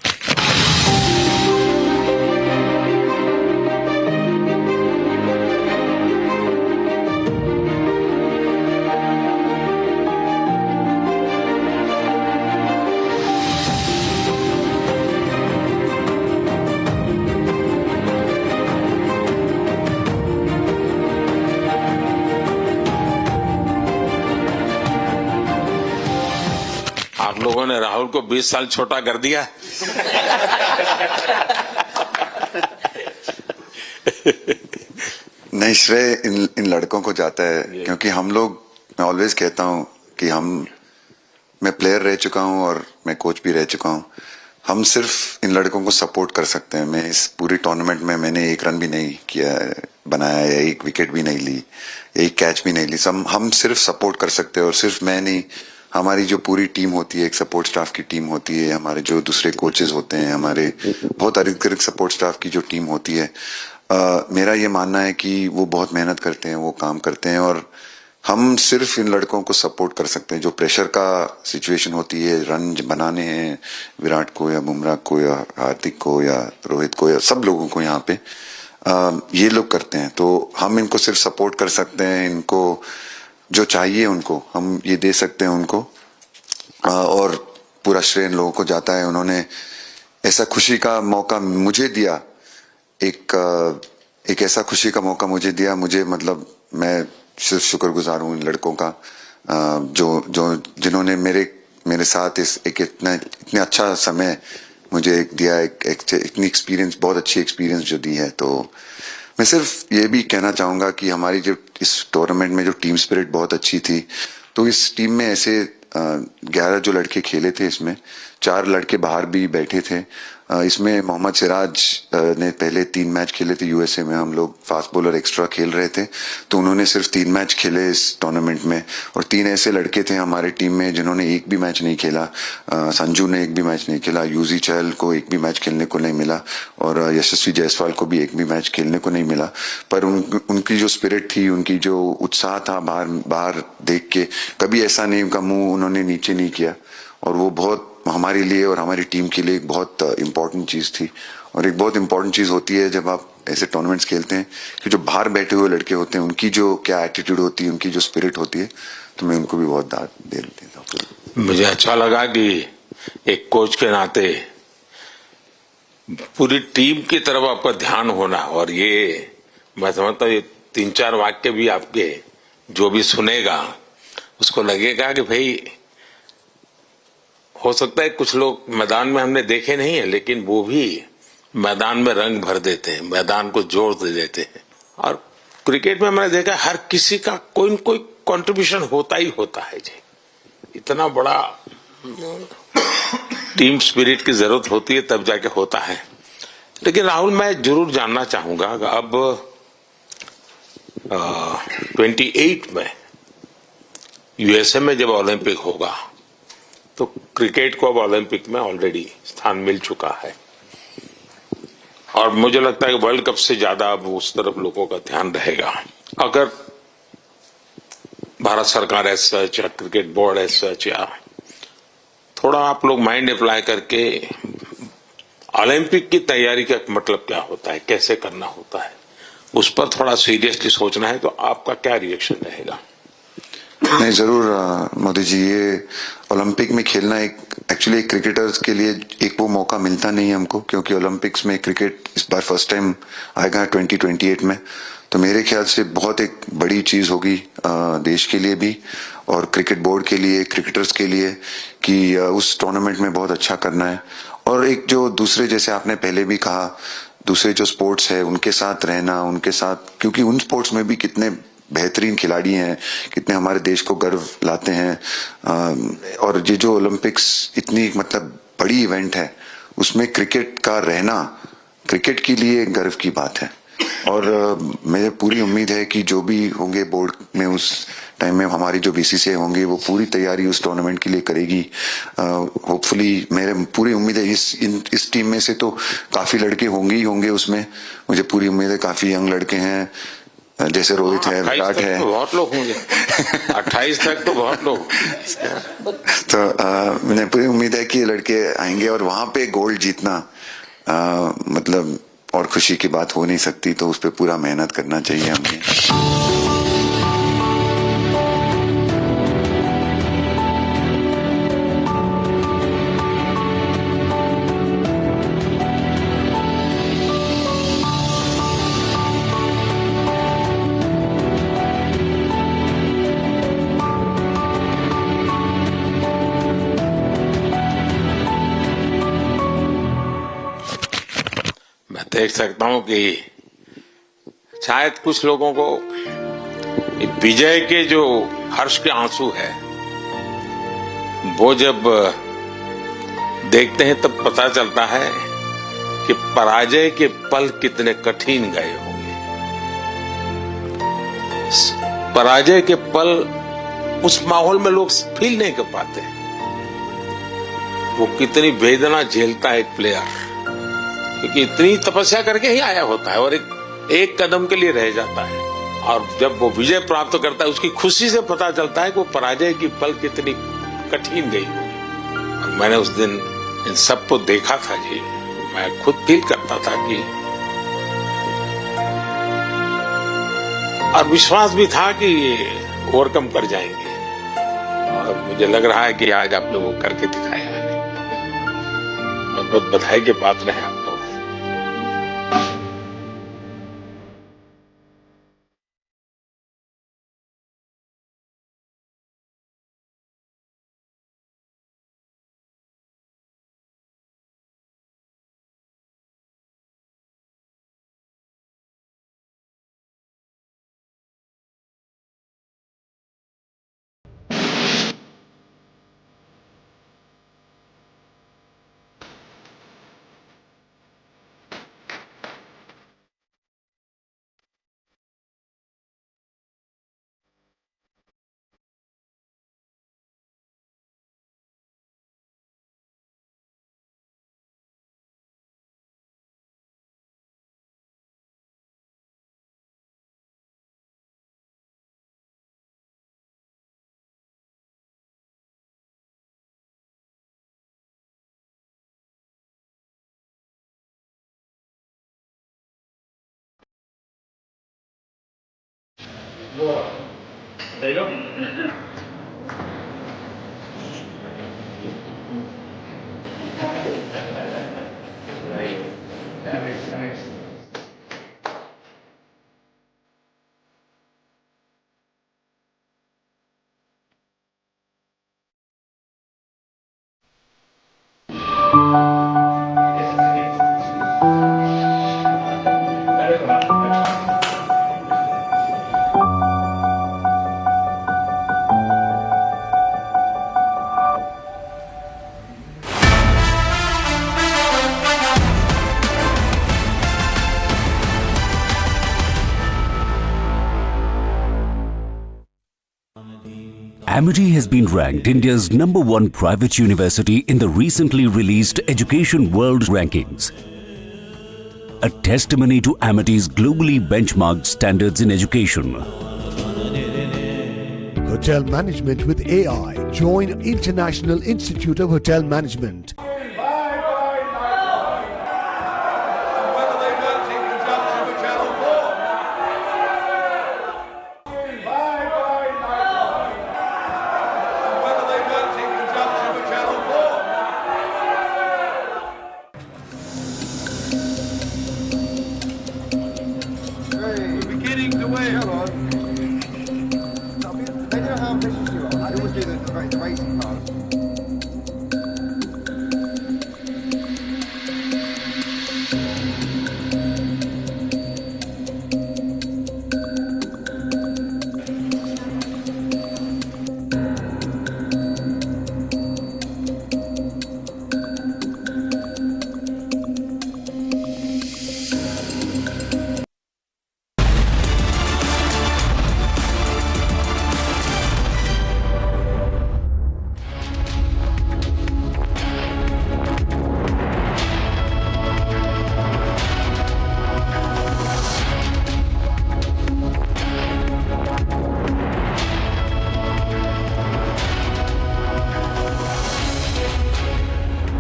आप लोगों ने राहुल को 20 साल छोटा कर दिया। नहीं, श्रेय इन लड़कों को जाता है, क्योंकि हम लोग, मैं ऑलवेज कहता हूं कि मैं प्लेयर रह चुका हूं और मैं कोच भी रह चुका हूं। हम सिर्फ इन लड़कों को सपोर्ट कर सकते हैं। मैं इस पूरी टूर्नामेंट में मैंने एक रन भी नहीं किया, बनाया, या एक विकेट भी नहीं ली, एक कैच भी नहीं ली। हम सिर्फ सपोर्ट कर सकते हैं, और सिर्फ मैं नहीं, हमारी जो पूरी टीम होती है, एक सपोर्ट स्टाफ की टीम होती है, हमारे जो दूसरे कोचेस होते हैं, हमारे बहुत अधिक सपोर्ट स्टाफ की जो टीम होती है, मेरा ये मानना है कि वो बहुत मेहनत करते हैं, वो काम करते हैं, और हम सिर्फ इन लड़कों को सपोर्ट कर सकते हैं। जो प्रेशर का सिचुएशन होती है, रन बनाने हैं विराट को या बुमराह को या हार्दिक को या रोहित को या सब लोगों को यहाँ पे, ये लोग करते हैं। तो हम इनको सिर्फ सपोर्ट कर सकते हैं, इनको जो चाहिए उनको हम ये दे सकते हैं उनको, और पूरा श्रेय इन लोगों को जाता है। उन्होंने ऐसा खुशी का मौका मुझे दिया, एक ऐसा खुशी का मौका मुझे दिया, मतलब मैं सिर्फ शुक्रगुजार हूँ इन लड़कों का, जिन्होंने मेरे साथ इतने अच्छा समय मुझे दिया, इतनी एक्सपीरियंस, बहुत अच्छी एक्सपीरियंस जो दी है। तो मैं सिर्फ ये भी कहना चाहूंगा कि हमारी जो इस टूर्नामेंट में जो टीम स्पिरिट बहुत अच्छी थी, तो इस टीम में ऐसे 11 जो लड़के खेले थे, इसमें 4 लड़के बाहर भी बैठे थे। इसमें मोहम्मद सिराज ने पहले 3 मैच खेले थे यूएसए में, हम लोग फास्ट बॉलर एक्स्ट्रा खेल रहे थे, तो उन्होंने सिर्फ 3 मैच खेले इस टूर्नामेंट में। और 3 ऐसे लड़के थे हमारे टीम में जिन्होंने एक भी मैच नहीं खेला। संजू ने एक भी मैच नहीं खेला, यूजी चहल को एक भी मैच खेलने को नहीं मिला, और यशस्वी जायसवाल को भी एक भी मैच खेलने को नहीं मिला। पर उनकी जो स्पिरिट थी, उनकी जो उत्साह था, बाहर देख के कभी ऐसा नहीं, उनका मुंह उन्होंने नीचे नहीं किया, और वो बहुत हमारे लिए और हमारी टीम के लिए एक बहुत इम्पोर्टेंट चीज थी। और एक बहुत इम्पोर्टेंट चीज होती है जब आप ऐसे टूर्नामेंट्स खेलते हैं कि जो बाहर बैठे हुए लड़के होते हैं, उनकी जो क्या एटीट्यूड होती है, उनकी जो स्पिरिट होती है, तो मैं उनको भी बहुत दाद दे देता हूँ। मुझे अच्छा लगा कि एक कोच के नाते पूरी टीम की तरफ आपका ध्यान होना, और ये मैं समझता हूँ ये 3-4 वाक्य भी आपके जो भी सुनेगा उसको लगेगा कि भाई, हो सकता है कुछ लोग मैदान में हमने देखे नहीं है, लेकिन वो भी मैदान में रंग भर देते हैं, मैदान को जोर दे देते हैं। और क्रिकेट में मैंने देखा हर किसी का कोई न कोई कंट्रीब्यूशन होता ही होता है जी। इतना बड़ा टीम स्पिरिट की जरूरत होती है, तब जाके होता है। लेकिन राहुल, मैं जरूर जानना चाहूंगा, अब 28 में यूएसए में जब ओलंपिक होगा, तो क्रिकेट को अब ओलंपिक में ऑलरेडी स्थान मिल चुका है, और मुझे लगता है कि वर्ल्ड कप से ज्यादा अब उस तरफ लोगों का ध्यान रहेगा। अगर भारत सरकार एज सच या क्रिकेट बोर्ड एज सच, या थोड़ा आप लोग माइंड अप्लाई करके ओलंपिक की तैयारी का मतलब क्या होता है, कैसे करना होता है, उस पर थोड़ा सीरियसली सोचना है, तो आपका क्या रिएक्शन रहेगा? नहीं, जरूर मोदी जी, ये ओलंपिक में खेलना एक्चुअली क्रिकेटर्स के लिए एक वो मौका मिलता नहीं है हमको, क्योंकि ओलंपिक्स में क्रिकेट इस बार फर्स्ट टाइम आएगा 2028 में। तो मेरे ख्याल से बहुत एक बड़ी चीज होगी देश के लिए भी, और क्रिकेट बोर्ड के लिए, क्रिकेटर्स के लिए, कि उस टूर्नामेंट में बहुत अच्छा करना है। और एक जो दूसरे, जैसे आपने पहले भी कहा, दूसरे जो स्पोर्ट्स है उनके साथ रहना, उनके साथ, क्योंकि उन स्पोर्ट्स में भी कितने बेहतरीन खिलाड़ी हैं, कितने हमारे देश को गर्व लाते हैं। और ये जो ओलंपिक्स इतनी मतलब बड़ी इवेंट है, उसमें क्रिकेट का रहना क्रिकेट के लिए गर्व की बात है। और मुझे पूरी उम्मीद है कि जो भी होंगे बोर्ड में उस टाइम में हमारी जो बीसीसीआई होंगी वो पूरी तैयारी उस टूर्नामेंट के लिए करेगी। होपफुली मेरे पूरी उम्मीद है इस टीम में से तो काफी लड़के होंगे ही होंगे उसमें, मुझे पूरी उम्मीद है। काफी यंग लड़के हैं, जैसे रोहित है, विराट है, तो बहुत लोग होंगे 28 तक तो बहुत लोग। तो मुझे पूरी उम्मीद है कि ये लड़के आएंगे और वहां पे गोल्ड जीतना मतलब और खुशी की बात हो नहीं सकती, तो उस पर पूरा मेहनत करना चाहिए हमें। देख सकता हूं कि शायद कुछ लोगों को विजय के जो हर्ष के आंसू है वो जब देखते हैं तब पता चलता है कि पराजय के पल कितने कठिन गए होंगे। पराजय के पल उस माहौल में लोग फील नहीं कर पाते, वो कितनी वेदना झेलता है एक प्लेयर, क्योंकि इतनी तपस्या करके ही आया होता है और एक कदम के लिए रह जाता है, और जब वो विजय प्राप्त करता है उसकी खुशी से पता चलता है कि वो पराजय की पल कितनी कठिन गई होगी। और मैंने उस दिन इन सबको देखा था जी, मैं खुद फील करता था कि, और विश्वास भी था कि ये ओवरकम कर जाएंगे, और मुझे लग रहा है कि आज आपने वो करके दिखाया है। बहुत बहुत बधाई के पात्र हैं आप। There you go. Nice. Amity has been ranked India's #1 private university in the recently released Education World Rankings. A testimony to Amity's globally benchmarked standards in education. Hotel Management with AI. Join International Institute of Hotel Management.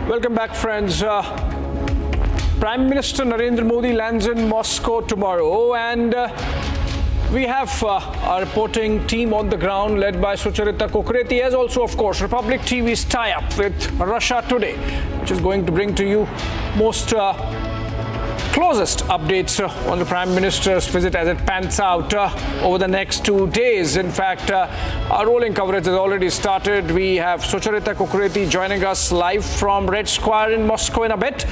Welcome back, friends. Prime Minister Narendra Modi lands in Moscow tomorrow, and we have our reporting team on the ground led by Sucharita Kokreti, as also, of course, Republic TV's tie-up with Russia Today, which is going to bring to you most closest updates on the Prime Minister's visit as it pans out over the next 2 days. In fact, our rolling coverage has already started. We have Sucharita Kokreti joining us live from Red Square in Moscow in a bit.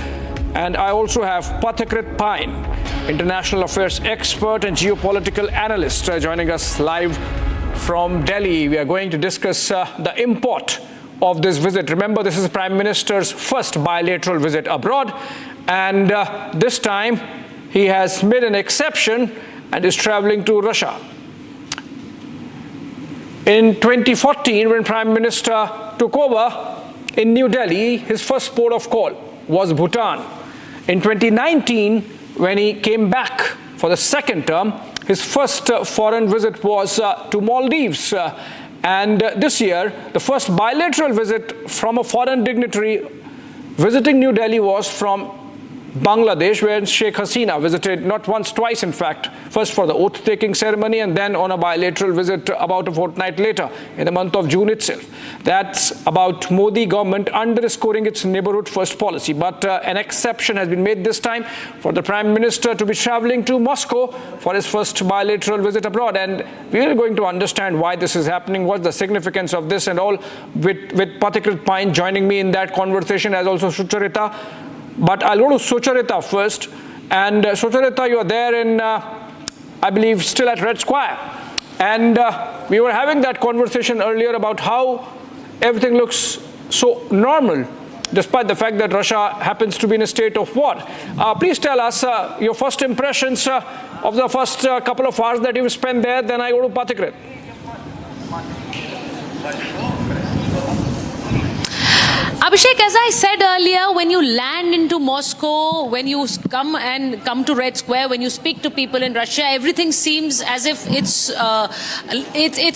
And I also have Pathikrit Pine, international affairs expert and geopolitical analyst, joining us live from Delhi. We are going to discuss the import of this visit. Remember, this is the Prime Minister's first bilateral visit abroad. And this time, he has made an exception and is traveling to Russia. In 2014, when Prime Minister took over in New Delhi, his first port of call was Bhutan. In 2019, when he came back for the second term, his first foreign visit was to Maldives. And this year, the first bilateral visit from a foreign dignitary visiting New Delhi was from Bangladesh, where Sheikh Hasina visited not once, twice, in fact, first for the oath-taking ceremony and then on a bilateral visit about a fortnight later in the month of June itself. That's about Modi government underscoring its neighborhood first policy. But an exception has been made this time for the Prime Minister to be traveling to Moscow for his first bilateral visit abroad. And we are going to understand why this is happening, what's the significance of this and all, with Pathikrit Pine joining me in that conversation, as also Sucharita. But I'll go to Sucharita first. And Sucharita, you are there in, I believe, still at Red Square. And we were having that conversation earlier about how everything looks so normal, despite the fact that Russia happens to be in a state of war. Please tell us your first impressions of the first couple of hours that you've spent there. Then I go to Pathikrit. Abhishek, as I said earlier, when you land into Moscow, when you come to Red Square, when you speak to people in Russia, everything seems as if it's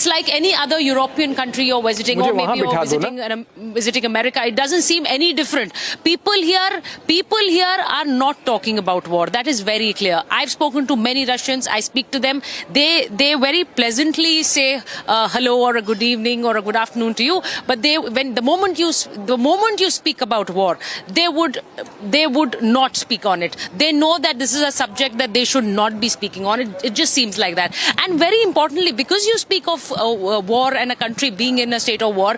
like any other European country you're visiting, or maybe you're visiting America. It doesn't seem any different. People here are not talking about war. That is very clear. I've spoken to many Russians. I speak to them. They very pleasantly say hello or a good evening or a good afternoon to you. But the moment you speak about war, they would not speak on it. They know that this is a subject that they should not be speaking on. It just seems like that. And very importantly, because you speak of war and a country being in a state of war,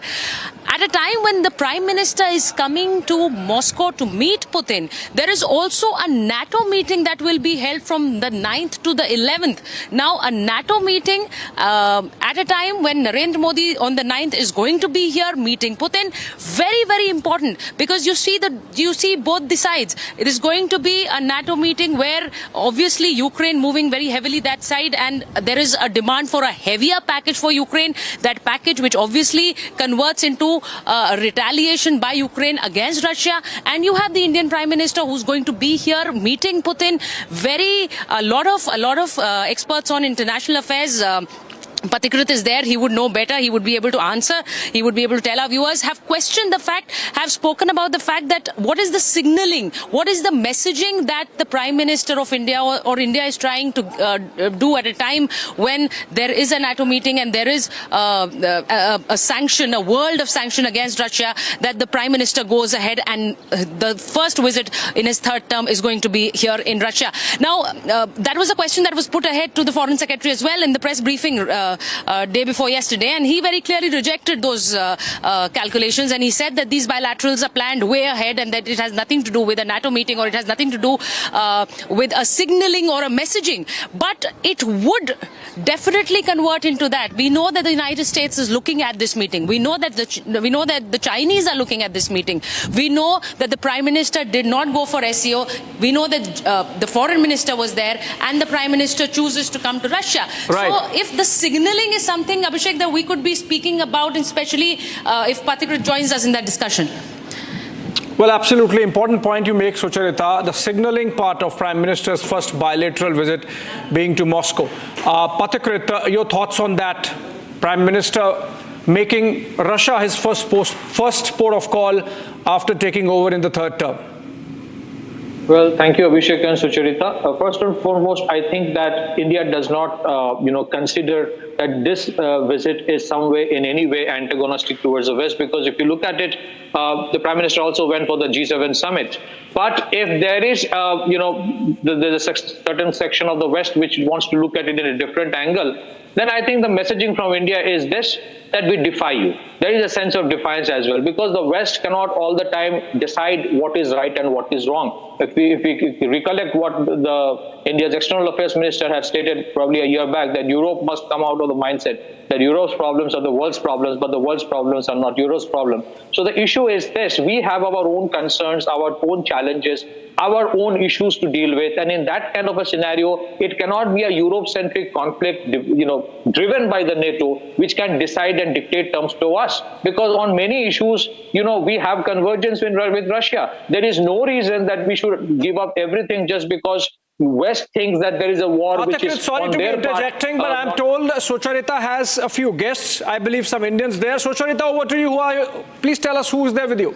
at a time when the Prime Minister is coming to Moscow to meet Putin, there is also a NATO meeting that will be held from the 9th to the 11th. Now, a NATO meeting at a time when Narendra Modi on the 9th is going to be here meeting Putin, very, very important, because you see both the sides. It is going to be a NATO meeting where obviously Ukraine moving very heavily that side, and there is a demand for a heavier package for Ukraine. That package which obviously converts into retaliation by Ukraine against Russia. And you have the Indian Prime Minister who's going to be here meeting Putin. A lot of experts on international affairs. Pathikrit is there. He would know better. He would be able to answer. He would be able to tell our viewers, have questioned the fact, have spoken about the fact that what is the signaling, what is the messaging that the Prime Minister of India or India is trying to do at a time when there is a NATO meeting and there is a sanction, a world of sanction against Russia, that the Prime Minister goes ahead and the first visit in his third term is going to be here in Russia. Now, that was a question that was put ahead to the Foreign Secretary as well in the press briefing day before yesterday, and he very clearly rejected those calculations, and he said that these bilaterals are planned way ahead and that it has nothing to do with a NATO meeting, or it has nothing to do with a signaling or a messaging. But it would definitely convert into that. We know that the United States is looking at this meeting. We know that the Chinese are looking at this meeting. We know that the Prime Minister did not go for SEO. We know that the Foreign Minister was there, and the Prime Minister chooses to come to Russia. Right. So if the signaling is something, Abhishek, that we could be speaking about, especially if Pathikrit joins us in that discussion. Well, absolutely important point you make, Sucharita, the signaling part of Prime Minister's first bilateral visit being to Moscow. Pathikrit, your thoughts on that? Prime Minister making Russia his first port of call after taking over in the third term? Well, thank you, Abhishek and Sucharita. First and foremost, I think that India does not, consider that this visit is some way, in any way, antagonistic towards the West. Because if you look at it, the Prime Minister also went for the G7 summit. But if there is, there's a certain section of the West which wants to look at it in a different angle, then I think the messaging from India is this, that we defy you. There is a sense of defiance as well, because the West cannot all the time decide what is right and what is wrong. If we recollect what India's External Affairs Minister had stated probably a year back, that Europe must come out of the mindset that Europe's problems are the world's problems, but the world's problems are not Europe's problem. So the issue is this: we have our own concerns, our own challenges, our own issues to deal with, and in that kind of a scenario, it cannot be a Europe-centric conflict, driven by the NATO, which can decide and dictate terms to us. Because on many issues, we have convergence with Russia. There is no reason that we should give up everything just because West thinks that there is a war which is sorry to be interjecting, but I'm told Sucharita has a few guests. I believe some Indians there. Sucharita, over to you. Who are you? Please tell us who is there with you.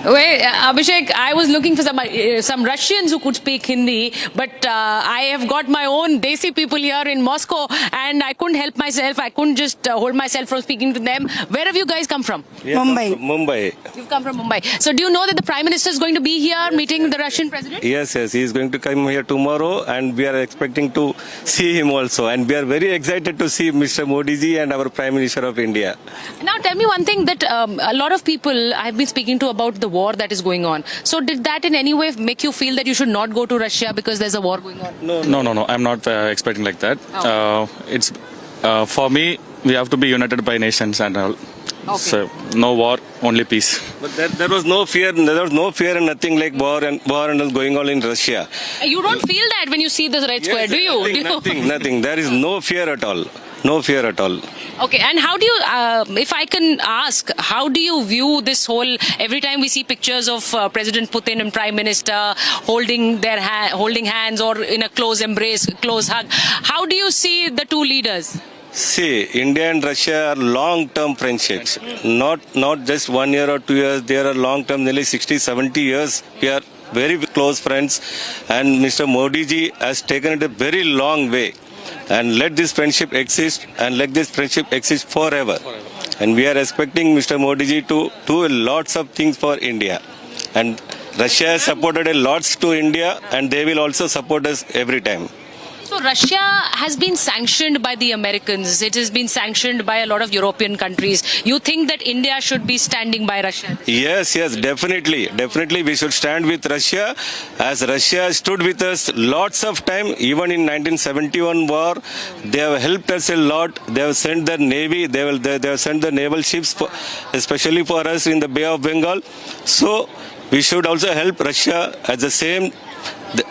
Wait, Abhishek, I was looking for some Russians who could speak Hindi, but I have got my own Desi people here in Moscow, and I couldn't help myself. I couldn't just hold myself from speaking to them. Where have you guys come from? Mumbai. You've come from Mumbai. So do you know that the Prime Minister is going to be here meeting the Russian President? Yes, he is going to come here tomorrow, and we are expecting to see him also. And we are very excited to see Mr. Modi ji and our Prime Minister of India. Now tell me one thing that a lot of people I've been speaking to about the war that is going on. So did that in any way make you feel that you should not go to Russia because there's a war going on? No. I'm not expecting like that. It's for me, we have to be united by nations and all. Okay. So no war, only peace. But there was no fear. There was no fear and nothing like war and all going on in Russia. You don't feel that when you see the Red Square, do you? Nothing. There is no fear at all. No fear at all. Okay, and how do you, if I can ask, how do you view this whole, every time we see pictures of President Putin and Prime Minister holding hands or in a close embrace, close hug, how do you see the two leaders? See, India and Russia are long-term friendships. Not just 1 year or 2 years. They are long-term, nearly 60, 70 years. We are very close friends. And Mr. Modi ji has taken it a very long way. And let this friendship exist, and let this friendship exist forever. And we are expecting Mr. Modi ji to do lots of things for India. And Russia has supported a lots to India, and they will also support us every time. So Russia has been sanctioned by the Americans. It has been sanctioned by a lot of European countries. You think that India should be standing by Russia? Yes, definitely. Definitely we should stand with Russia, as Russia stood with us lots of time. Even in 1971 war, they have helped us a lot. They have sent their navy, they have sent the naval ships, especially for us in the Bay of Bengal. So we should also help Russia as the same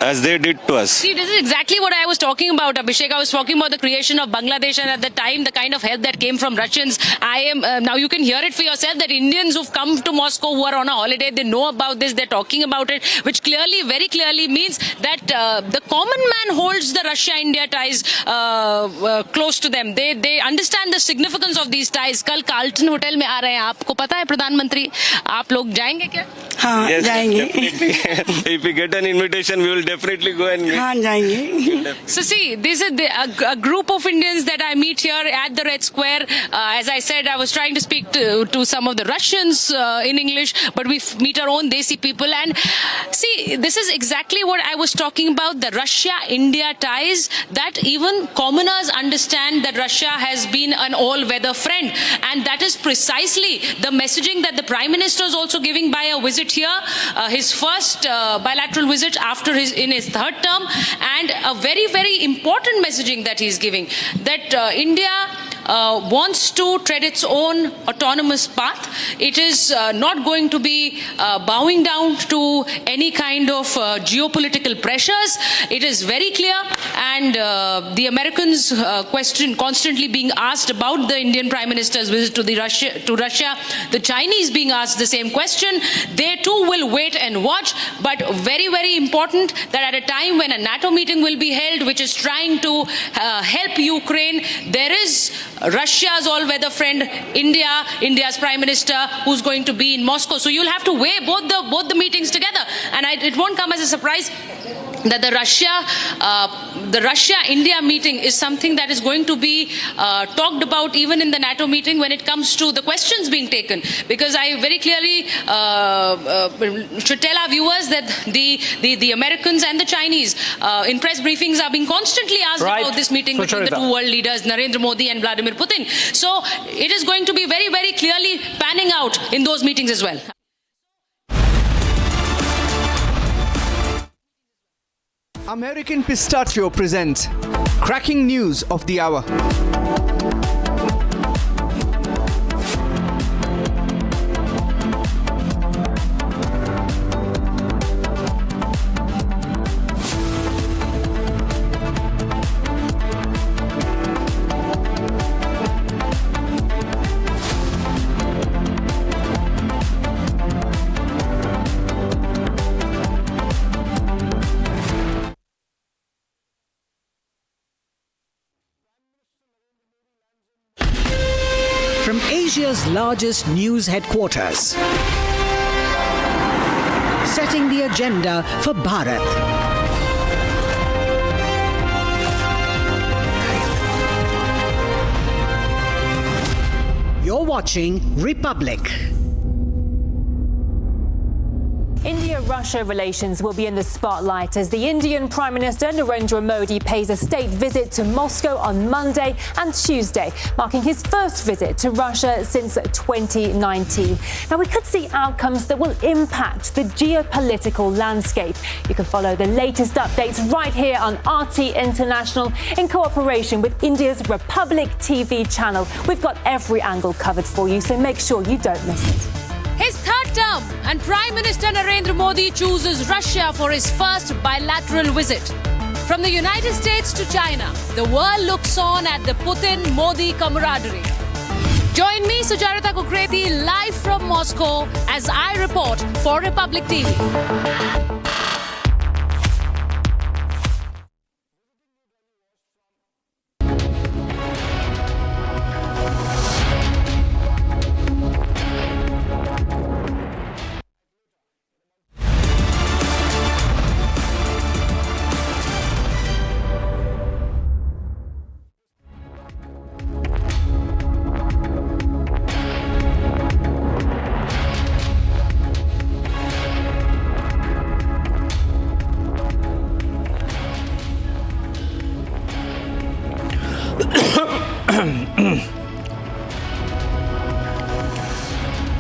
as they did to us. See, this is exactly what I was talking about, Abhishek. I was talking about the creation of Bangladesh, and at the time, the kind of help that came from Russians. Now you can hear it for yourself, that Indians who've come to Moscow, who are on a holiday, they know about this, they're talking about it, which clearly, very clearly means that the common man holds the Russia-India ties close to them. They understand the significance of these ties. Kal Carlton Hotel mein aa rahe hain. Aapko pata hai, Pradhanmantri? Aap log jayenge kya? हाँ, yes, जाएंगे. If we get an invitation, we will definitely go and meet. हाँ, जाएंगे. So see, this is a group of Indians that I meet here at the Red Square. As I said, I was trying to speak to some of the Russians in English, but we meet our own Desi people. And see, this is exactly what I was talking about, the Russia-India ties, that even commoners understand that Russia has been an all-weather friend. And that is precisely the messaging that the Prime Minister is also giving by a visit here, his first bilateral visit in his third term, and a very, very important messaging that he's giving, that India wants to tread its own autonomous path. It is not going to be bowing down to any kind of geopolitical pressures. It is very clear, and the Americans constantly being asked about the Indian Prime Minister's visit to Russia, the Chinese being asked the same question. They too will wait and watch, but very, very important that at a time when a NATO meeting will be held, which is trying to help Ukraine, there is Russia's all-weather friend, India's Prime Minister, who's going to be in Moscow. So you'll have to weigh both the meetings together, and it won't come as a surprise that the Russia-India meeting is something that is going to be talked about even in the NATO meeting when it comes to the questions being taken. Because I very clearly should tell our viewers that the Americans and the Chinese in press briefings are being constantly asked about this meeting between the two world leaders, Narendra Modi and Vladimir Putin. So it is going to be very, very clearly panning out in those meetings as well. American Pistachio presents Cracking News of the Hour. From Asia's largest news headquarters, setting the agenda for Bharat. You're watching Republic. India-Russia relations will be in the spotlight as the Indian Prime Minister Narendra Modi pays a state visit to Moscow on Monday and Tuesday, marking his first visit to Russia since 2019. Now, we could see outcomes that will impact the geopolitical landscape. You can follow the latest updates right here on RT International in cooperation with India's Republic TV channel. We've got every angle covered for you, so make sure you don't miss it. His third term, and Prime Minister Narendra Modi chooses Russia for his first bilateral visit. From the United States to China, the world looks on at the Putin-Modi camaraderie. Join me, Sucharita Kukreti, live from Moscow as I report for Republic TV.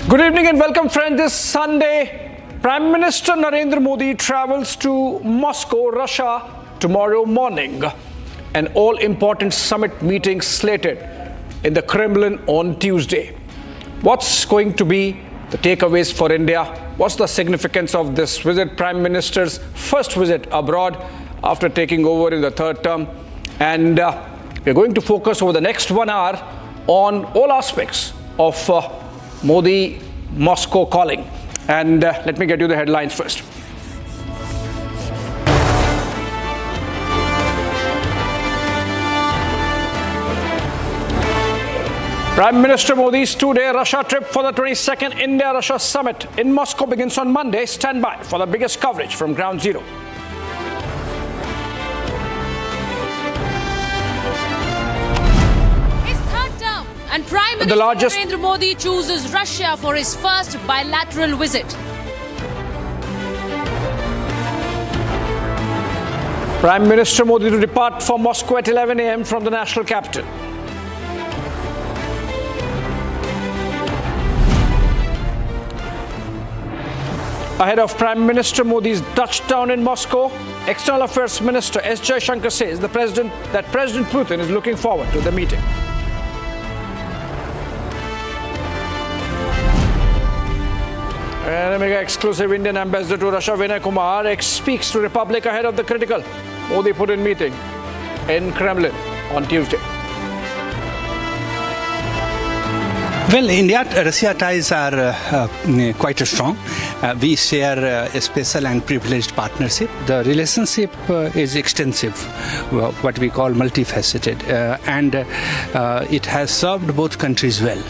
Good evening and welcome, friends. This Sunday, Prime Minister Narendra Modi travels to Moscow, Russia tomorrow morning. An all-important summit meeting slated in the Kremlin on Tuesday. What's going to be the takeaways for India? What's the significance of this visit, Prime Minister's first visit abroad after taking over in the third term? And we're going to focus over the next 1 hour on all aspects of Modi-Moscow calling. And let me get you the headlines first. Prime Minister Modi's two-day Russia trip for the 22nd India-Russia Summit in Moscow begins on Monday. Stand by for the biggest coverage from Ground Zero. And Prime Minister Narendra Modi chooses Russia for his first bilateral visit. Prime Minister Modi to depart for Moscow at 11 a.m. from the national capital. Ahead of Prime Minister Modi's touchdown in Moscow, External Affairs Minister S. Jaishankar says that President Putin is looking forward to the meeting. And a mega exclusive Indian ambassador to Russia, Vinay Kumar, speaks to Republic ahead of the critical Modi-Putin meeting in Kremlin on Tuesday. Well, India-Russia ties are quite strong. We share a special and privileged partnership. The relationship is extensive, what we call multifaceted, and it has served both countries well.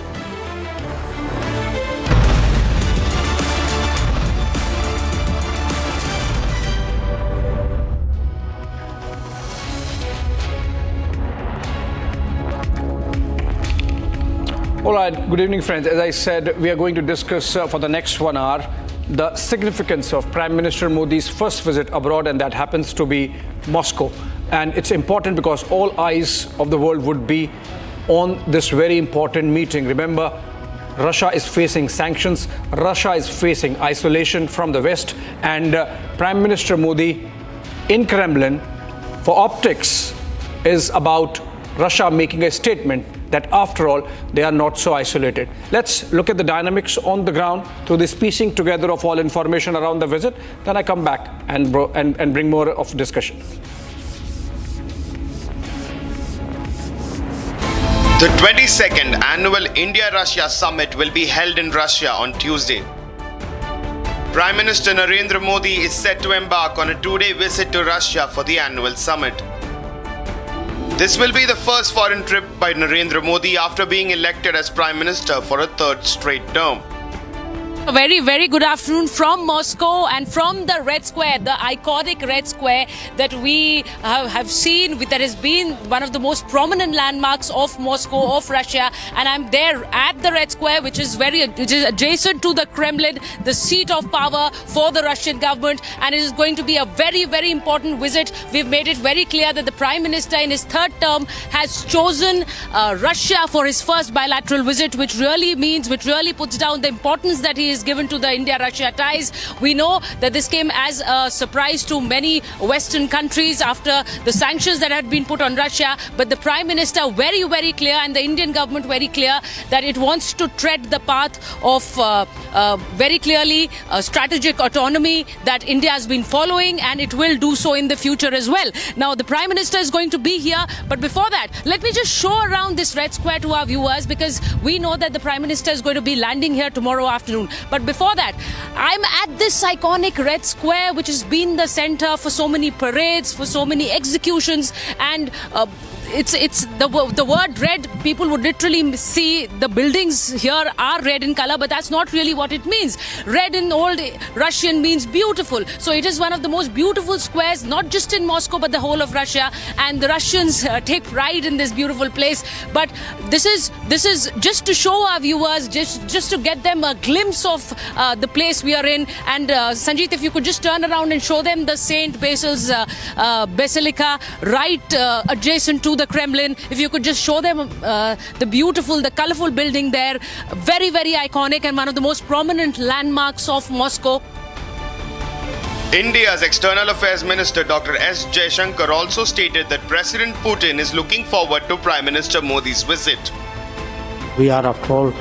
All right, good evening, friends. As I said, we are going to discuss for the next 1 hour the significance of Prime Minister Modi's first visit abroad, and that happens to be Moscow. And it's important because all eyes of the world would be on this very important meeting. Remember, Russia is facing sanctions, Russia is facing isolation from the West, and Prime Minister Modi in Kremlin for optics is about Russia making a statement that after all, they are not so isolated. Let's look at the dynamics on the ground through this piecing together of all information around the visit. Then I come back and bring more of discussion. The 22nd annual India-Russia summit will be held in Russia on Tuesday. Prime Minister Narendra Modi is set to embark on a 2-day visit to Russia for the annual summit. This will be the first foreign trip by Narendra Modi after being elected as Prime Minister for a third straight term. A very, very good afternoon from Moscow and from the Red Square, the iconic Red Square that we have seen, that has been one of the most prominent landmarks of Moscow, of Russia. And I'm there at the Red Square, which is adjacent to the Kremlin, the seat of power for the Russian government. And it is going to be a very, very important visit. We've made it very clear that the Prime Minister in his third term has chosen Russia for his first bilateral visit, which really puts down the importance that he is given to the India-Russia ties. We know that this came as a surprise to many Western countries after the sanctions that had been put on Russia. But the Prime Minister very, very clear, and the Indian government very clear, that it wants to tread the path of very clearly strategic autonomy that India has been following, and it will do so in the future as well. Now, the Prime Minister is going to be here, but before that, let me just show around this Red Square to our viewers, because we know that the Prime Minister is going to be landing here tomorrow afternoon. But before that, I'm at this iconic Red Square, which has been the center for so many parades, for so many executions, and it's the word red. People would literally see the buildings here are red in color, but that's not really what it means. Red in old Russian means beautiful. So it is one of the most beautiful squares, not just in Moscow, but the whole of Russia. And the Russians take pride in this beautiful place. But this is just to show our viewers, just to get them a glimpse of the place we are in. And Sanjeet, if you could just turn around and show them the Saint Basil's Basilica right adjacent to the Kremlin. If you could just show them the colorful building there. Very, very iconic and one of the most prominent landmarks of Moscow. India's External Affairs Minister Dr. S. Jaishankar also stated that President Putin is looking forward to Prime Minister Modi's visit. We are, after all,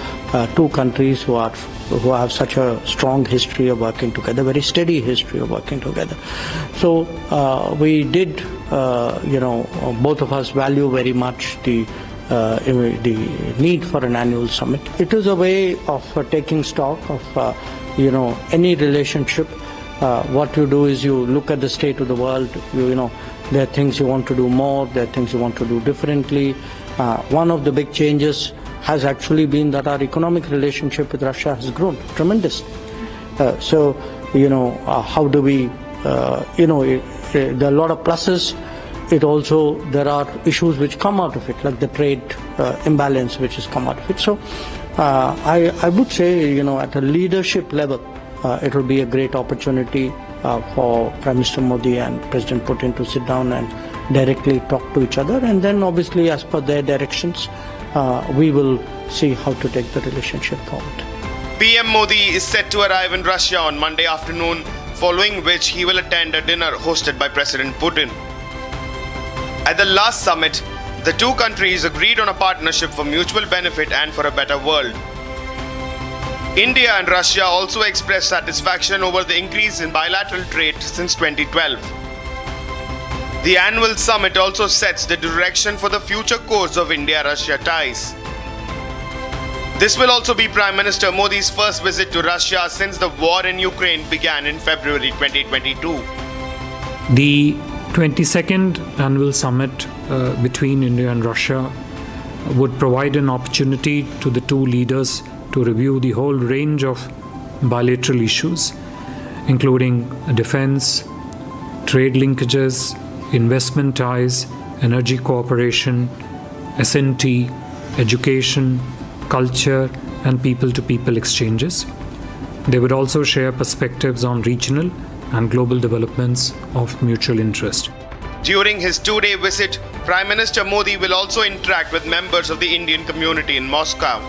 two countries who have such a strong history of working together, very steady history of working together. So we did, both of us value very much the need for an annual summit. It is a way of taking stock of, any relationship. What you do is you look at the state of the world. There are things you want to do more. There are things you want to do differently. One of the big changes has actually been that our economic relationship with Russia has grown tremendously. How do we, there are a lot of pluses. There are issues which come out of it, like the trade imbalance which has come out of it. So I would say, at a leadership level, it will be a great opportunity for Prime Minister Modi and President Putin to sit down and directly talk to each other. And then obviously, as per their directions, we will see how to take the relationship forward. PM Modi is set to arrive in Russia on Monday afternoon, following which he will attend a dinner hosted by President Putin. At the last summit, the two countries agreed on a partnership for mutual benefit and for a better world. India and Russia also expressed satisfaction over the increase in bilateral trade since 2012. The annual summit also sets the direction for the future course of India-Russia ties. This will also be Prime Minister Modi's first visit to Russia since the war in Ukraine began in February 2022. The 22nd annual summit between India and Russia would provide an opportunity to the two leaders to review the whole range of bilateral issues, including defense, trade linkages, investment ties, energy cooperation, S&T, education, culture, and people-to-people exchanges. They would also share perspectives on regional and global developments of mutual interest. During his two-day visit, Prime Minister Modi will also interact with members of the Indian community in Moscow.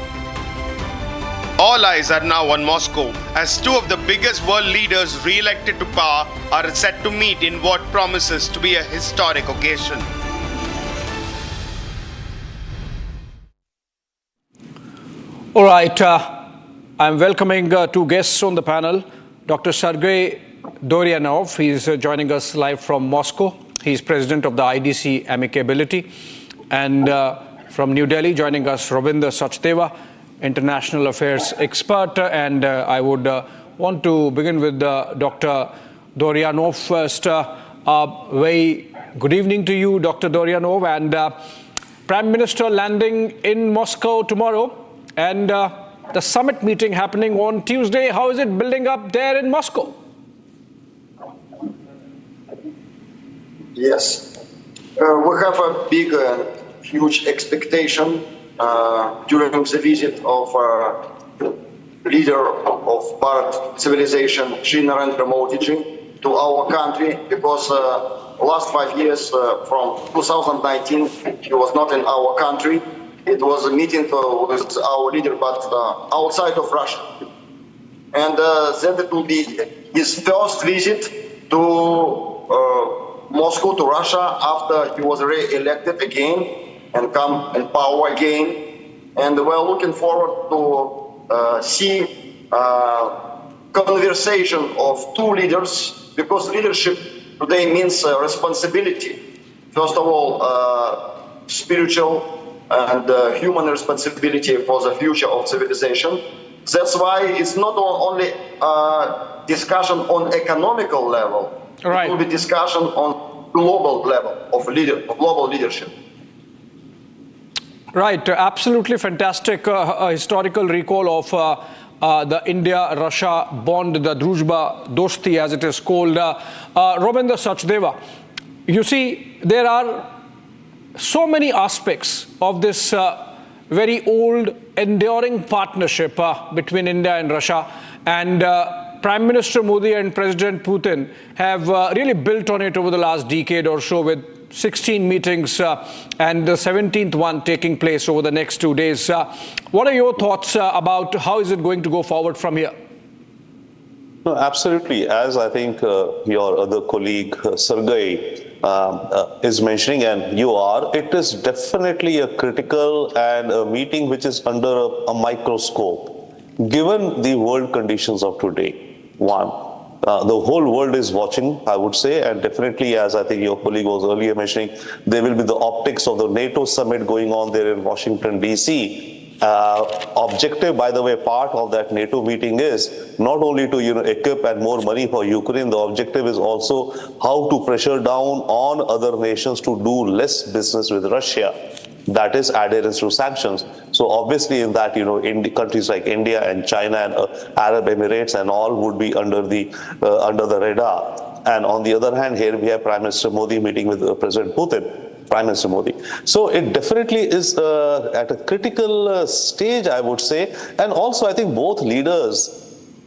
All eyes are now on Moscow, as two of the biggest world leaders re-elected to power are set to meet in what promises to be a historic occasion. All right, I'm welcoming two guests on the panel. Dr. Sergei Doryanov, he's joining us live from Moscow. He's president of the IDC Amicability. And from New Delhi, joining us, Ravinder Sachdeva, international affairs expert. And I would want to begin with Dr. Doryanov first. Very good evening to you, Dr. Doryanov. And Prime Minister landing in Moscow tomorrow. And the summit meeting happening on Tuesday. How is it building up there in Moscow? Yes, we have a big and huge expectation during the visit of leader of Bharat civilization, Kiren Rijiju, to our country, because last 5 years, from 2019, he was not in our country. It was a meeting with our leader, but outside of Russia. And then it will be his first visit to Moscow, to Russia, after he was re-elected again and come in power again. And we're looking forward to see conversation of two leaders, because leadership today means responsibility. First of all, spiritual and human responsibility for the future of civilization. That's why it's not only discussion on economical level, right. It will be discussion on global level of global leadership. Right, absolutely fantastic historical recall of the India-Russia bond, the Druzhba Dosti as it is called. Ravinder Sachdeva, you see, there are so many aspects of this very old, enduring partnership between India and Russia, and Prime Minister Modi and President Putin have really built on it over the last decade or so, with 16 meetings and the 17th one taking place over the next 2 days. What are your thoughts about how is it going to go forward from here? No, absolutely. As I think your other colleague, Sergei, is mentioning, and you are, it is definitely a critical and a meeting which is under a microscope. Given the world conditions of today, the whole world is watching, I would say, and definitely, as I think your colleague was earlier mentioning, there will be the optics of the NATO summit going on there in Washington, D.C. Objective, by the way, part of that NATO meeting is not only to equip and more money for Ukraine. The objective is also how to pressure down on other nations to do less business with Russia. That is adherence to sanctions. So obviously, in that in countries like India and China and Arab Emirates and all would be under the radar. And on the other hand, here we have Prime Minister Modi meeting with President Putin. Prime Minister Modi. So it definitely is at a critical stage, I would say. And also, I think both leaders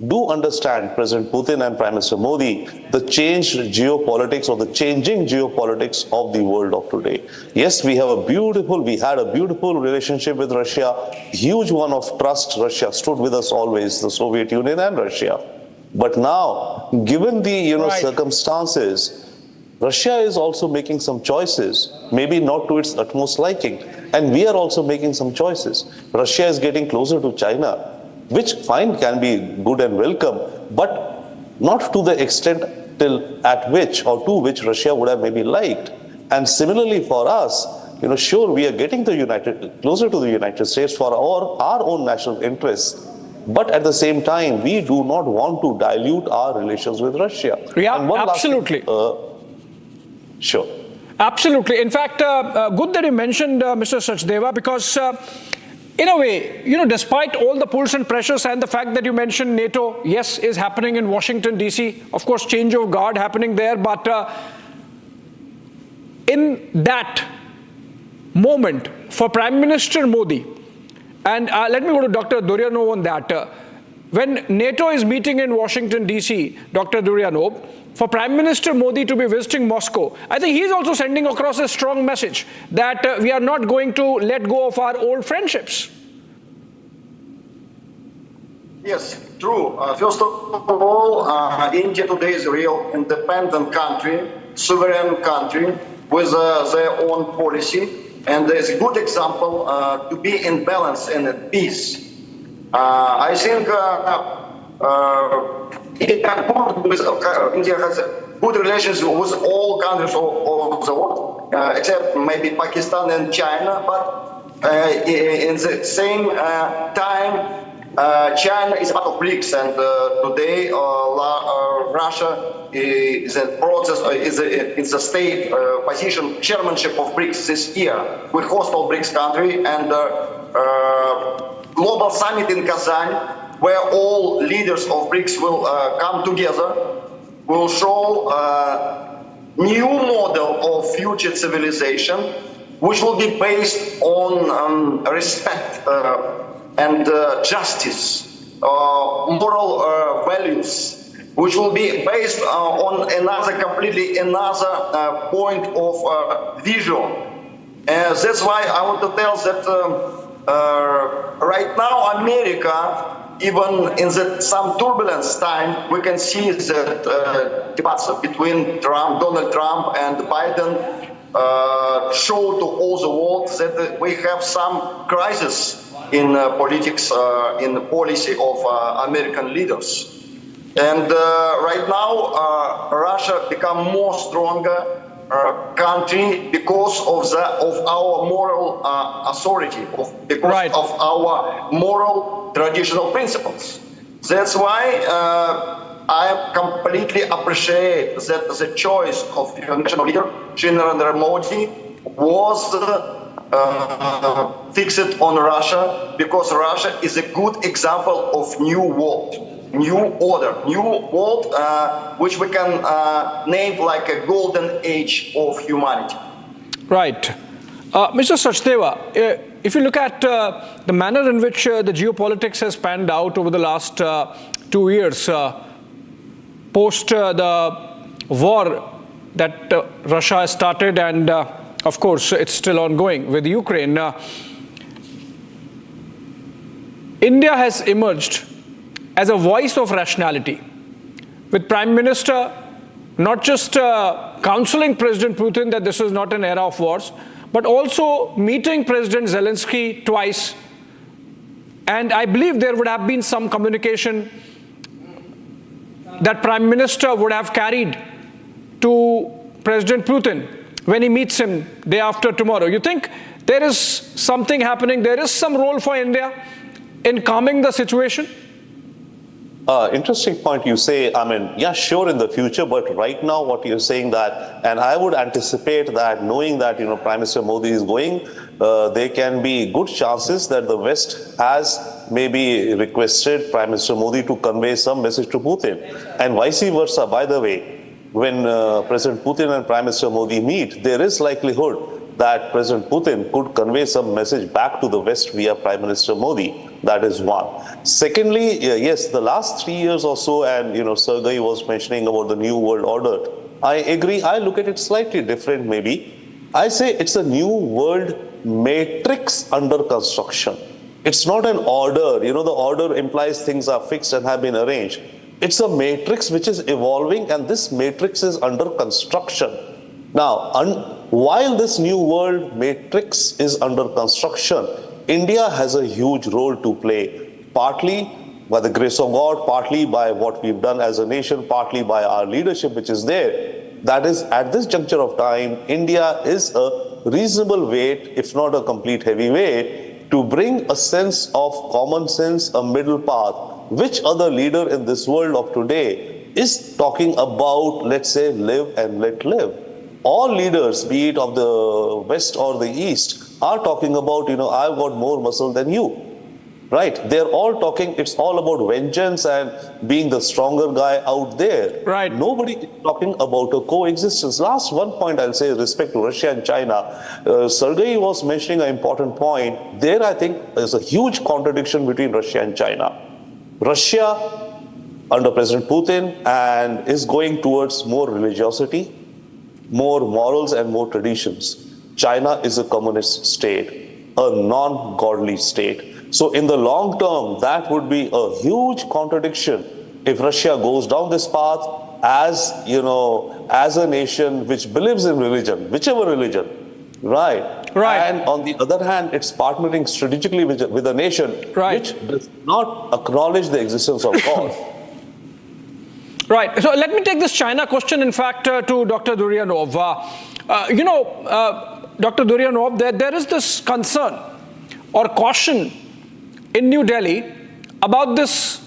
do understand, President Putin and Prime Minister Modi, the changed geopolitics or the changing geopolitics of the world of today. Yes, we had a beautiful relationship with Russia, huge one of trust. Russia stood with us always, the Soviet Union and Russia. But now, given the circumstances, Russia is also making some choices, maybe not to its utmost liking. And we are also making some choices. Russia is getting closer to China. which fine can be good and welcome, but not to the extent at which or to which Russia would have maybe liked. And similarly for us, sure, we are getting closer to the United States for our own national interests. But at the same time, we do not want to dilute our relations with Russia. Yeah, absolutely. Sure. Absolutely. In fact, good that you mentioned Mr. Sachdeva, because in a way, despite all the pulls and pressures and the fact that you mentioned NATO, yes, is happening in Washington, D.C., of course, change of guard happening there, but in that moment for Prime Minister Modi, and let me go to Dr. Duryanov on that. When NATO is meeting in Washington, D.C., Dr. Duryanov, for Prime Minister Modi to be visiting Moscow, I think he's also sending across a strong message that we are not going to let go of our old friendships. Yes, true. First of all, India today is a real independent country, sovereign country with their own policy. And there's a good example to be in balance and at peace. I think India has good relations with all countries of the world, except maybe Pakistan and China. But in the same time, China is part of BRICS, and today Russia is in process, is a state position chairmanship of BRICS this year. We host all BRICS country and global summit in Kazan, where all leaders of BRICS will come together, will show new model of future civilization, which will be based on respect and justice, moral values, which will be based on completely another point of vision. That's why I want to tell that right now America, even in some turbulence time, we can see that debates between Donald Trump and Biden show to all the world that we have some crisis in politics, in the policy of American leaders. And right now, Russia become more stronger country because of our moral authority, because of our moral traditional principles. That's why I completely appreciate that the choice of the national leader, Narendra Modi, was fixed on Russia, because Russia is a good example of new world. New order, new world, which we can name like a golden age of humanity. Right. Mr. Sachdeva, if you look at the manner in which the geopolitics has panned out over the last 2 years, post the war that Russia has started, and of course it's still ongoing with Ukraine, India has emerged as a voice of rationality, with Prime Minister not just counseling President Putin that this is not an era of wars, but also meeting President Zelensky twice. And I believe there would have been some communication that Prime Minister would have carried to President Putin when he meets him day after tomorrow. You think there is something happening, there is some role for India in calming the situation? Interesting point you say. I mean, yeah, sure, in the future, but right now what you're saying that, and I would anticipate that, knowing that, Prime Minister Modi is going, there can be good chances that the West has maybe requested Prime Minister Modi to convey some message to Putin, and vice versa. By the way, when President Putin and Prime Minister Modi meet, there is likelihood that President Putin could convey some message back to the West via Prime Minister Modi. That is one. Secondly, yes, the last 3 years or so, and Sergei was mentioning about the New World Order. I agree. I look at it slightly different, maybe. I say it's a new world matrix under construction. It's not an order. The order implies things are fixed and have been arranged. It's a matrix which is evolving, and this matrix is under construction. Now, while this new world matrix is under construction, India has a huge role to play. partly by the grace of God, partly by what we've done as a nation, partly by our leadership which is there. That is, at this juncture of time, India is a reasonable weight, if not a complete heavyweight, to bring a sense of common sense, a middle path. Which other leader in this world of today is talking about, let's say, live and let live? All leaders, be it of the West or the East, are talking about, I've got more muscle than you. Right? They're all talking, it's all about vengeance and being the stronger guy out there. Right. Nobody is talking about a coexistence. Last one point I'll say with respect to Russia and China. Sergei was mentioning an important point. There I think there's a huge contradiction between Russia and China. Russia under President Putin and is going towards more religiosity, more morals and more traditions. China is a communist state, a non-godly state. So in the long term, that would be a huge contradiction if Russia goes down this path as, as a nation which believes in religion, whichever religion, right? And on the other hand, it's partnering strategically with a nation which does not acknowledge the existence of God. Right. So let me take this China question, in fact, to Dr. Duryanov. Dr. Duryanov, there is this concern or caution in New Delhi about this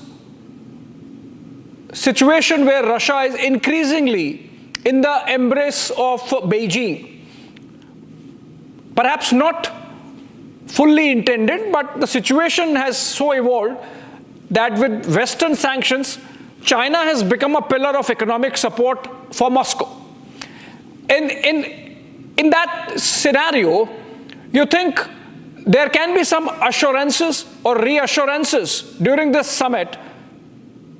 situation where Russia is increasingly in the embrace of Beijing. Perhaps not fully intended, but the situation has so evolved that with Western sanctions, China has become a pillar of economic support for Moscow. In that scenario, you think there can be some assurances or reassurances during this summit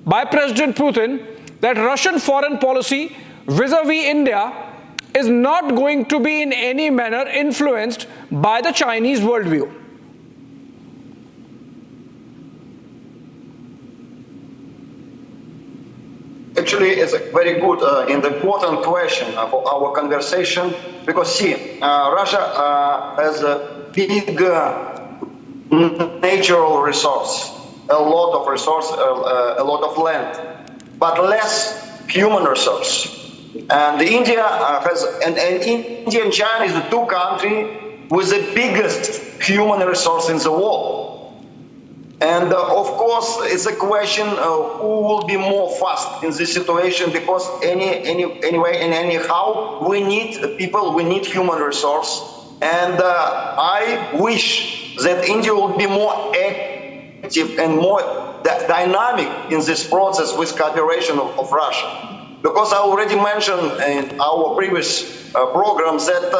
by President Putin that Russian foreign policy vis-a-vis India is not going to be in any manner influenced by the Chinese worldview. Actually, it's a very good and important question for our conversation, because see, Russia has a big natural resource, a lot of resource, a lot of land, but less human resource. And India has, and India and China is the two countries with the biggest human resource in the world. And of course, it's a question who will be more fast in this situation, because anyway and anyhow, we need people, we need human resource. And I wish that India will be more active and more dynamic in this process with cooperation of Russia. Because I already mentioned in our previous programs that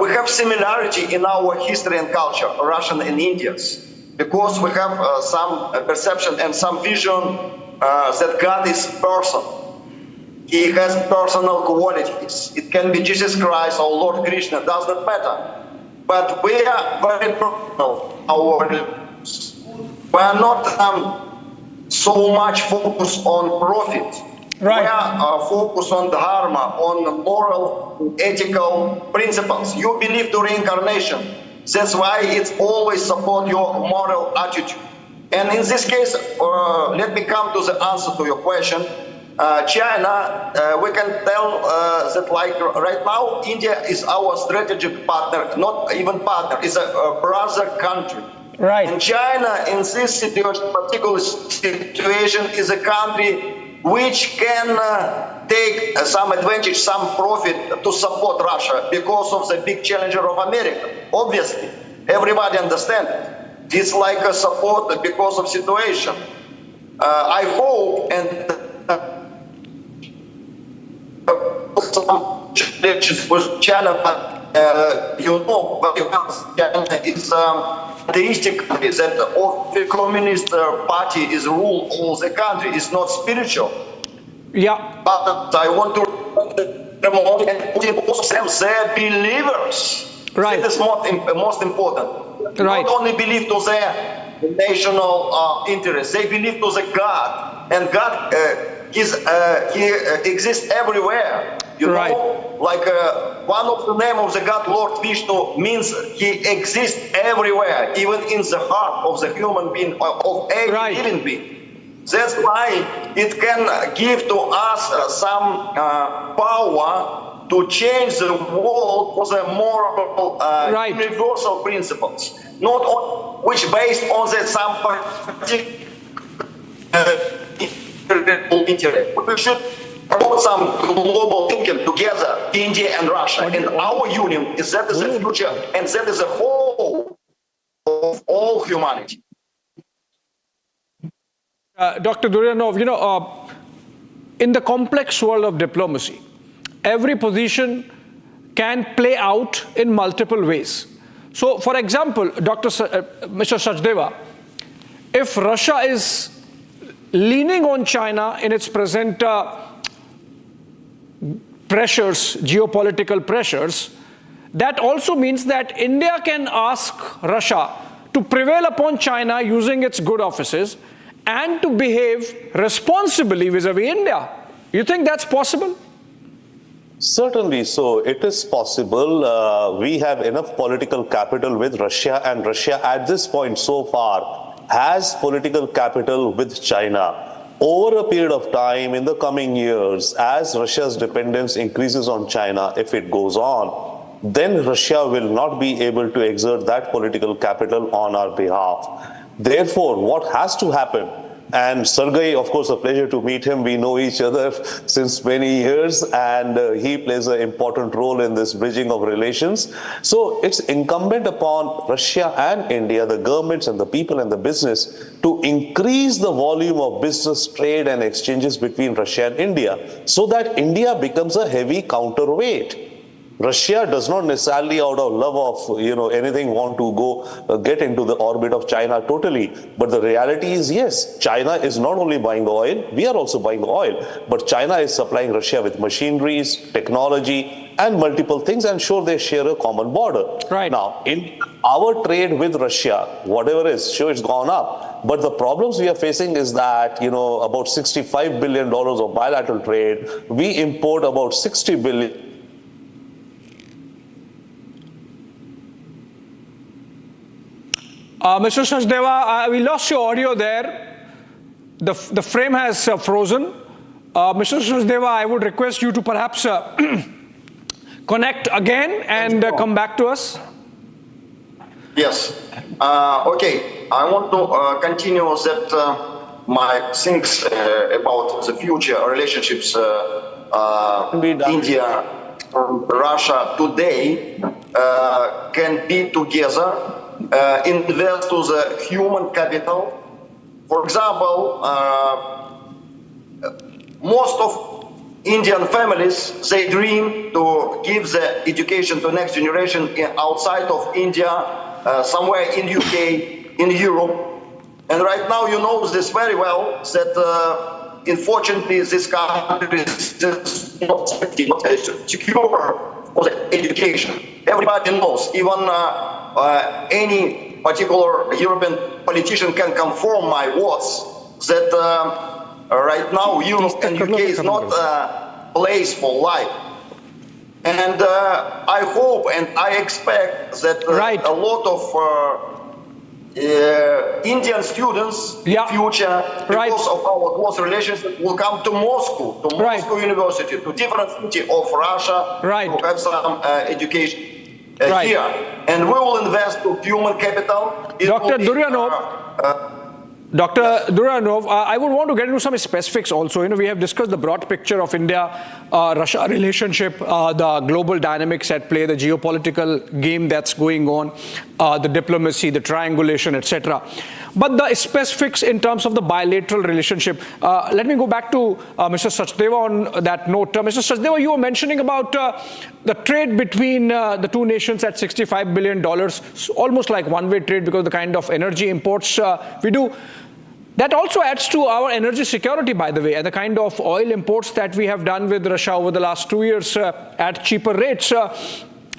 we have similarity in our history and culture, Russian and Indians. Because we have some perception and some vision that God is person. He has personal qualities. It can be Jesus Christ or Lord Krishna, does not matter. But we are very personal, our religions. We are not so much focused on profit. Right. We are focused on dharma, on moral, ethical principles. You believe to reincarnation. That's why it's always support your moral attitude. And in this case, let me come to the answer to your question. China, we can tell that like right now, India is our strategic partner, not even partner, it's a brother country. Right. And China in this situation, particular situation, is a country which can take some advantage, some profit to support Russia because of the big challenger of America. Obviously, everybody understands it. It's like a support because of situation. I hope and some challenges with China, China is theistic country, that the Communist Party is rule all the country, is not spiritual. Yeah. But I want to promote and put in also them, they're believers. Right. That is most important. Right. Not only believe to their national interests, they believe to the God. And God he exists everywhere. You know? like one of the name of the God, Lord Vishnu, means he exists everywhere, even in the heart of the human being, of every living being. That's why it can give to us some power to change the world for the moral universal principles, not on, which based on the some particular interest. We should promote some global thinking together, India and Russia, and our union is that is the future, and that is the whole of all humanity. Dr. Duryanov, you know, in the complex world of diplomacy, every position can play out in multiple ways. So, for example, Mr. Sachdeva, if Russia is leaning on China in its present pressures, geopolitical pressures, that also means that India can ask Russia to prevail upon China using its good offices and to behave responsibly vis-a-vis India. You think that's possible? Certainly so. It is possible. We have enough political capital with Russia, and Russia at this point so far has political capital with China. Over a period of time in the coming years, as Russia's dependence increases on China, if it goes on, then Russia will not be able to exert that political capital on our behalf. Therefore, what has to happen, and Sergei, of course, a pleasure to meet him. We know each other since many years, and he plays an important role in this bridging of relations. So it's incumbent upon Russia and India, the governments and the people and the business, to increase the volume of business, trade and exchanges between Russia and India, so that India becomes a heavy counterweight. Russia does not necessarily out of love of, anything want to go get into the orbit of China totally. But the reality is, yes, China is not only buying the oil, we are also buying the oil. But China is supplying Russia with machineries, technology, and multiple things, and sure, they share a common border. Right. Now, in our trade with Russia, whatever is, sure, it's gone up. But the problems we are facing is that, about $65 billion of bilateral trade, we import about $60 billion. Mr. Sachdeva, we lost your audio there. The frame has frozen. Mr. Sachdeva, I would request you to perhaps connect again and come back to us. Yes. Okay. I want to continue that my things about the future relationships India and Russia today can be together. Invest to the human capital. For example, most of Indian families, they dream to give the education to next generation outside of India, somewhere in UK, in Europe. And right now you know this very well, that unfortunately this country is not secure for the education. Everybody knows, even any particular European politician can confirm my words that right now Europe and UK is not a place for life. And I hope and I expect that a lot of Indian students in future, because of our close relationship, will come to Moscow, to Moscow University, to different city of Russia, to have some education. Here, and we will invest to human capital. Dr. Duryanov, I would want to get into some specifics also. We have discussed the broad picture of India-Russia relationship, the global dynamics at play, the geopolitical game that's going on, the diplomacy, the triangulation, etc. But the specifics in terms of the bilateral relationship, let me go back to Mr. Sachdeva on that note. Mr. Sachdeva, you were mentioning about the trade between the two nations at $65 billion, almost like one-way trade because of the kind of energy imports we do. That also adds to our energy security, by the way, and the kind of oil imports that we have done with Russia over the last 2 years at cheaper rates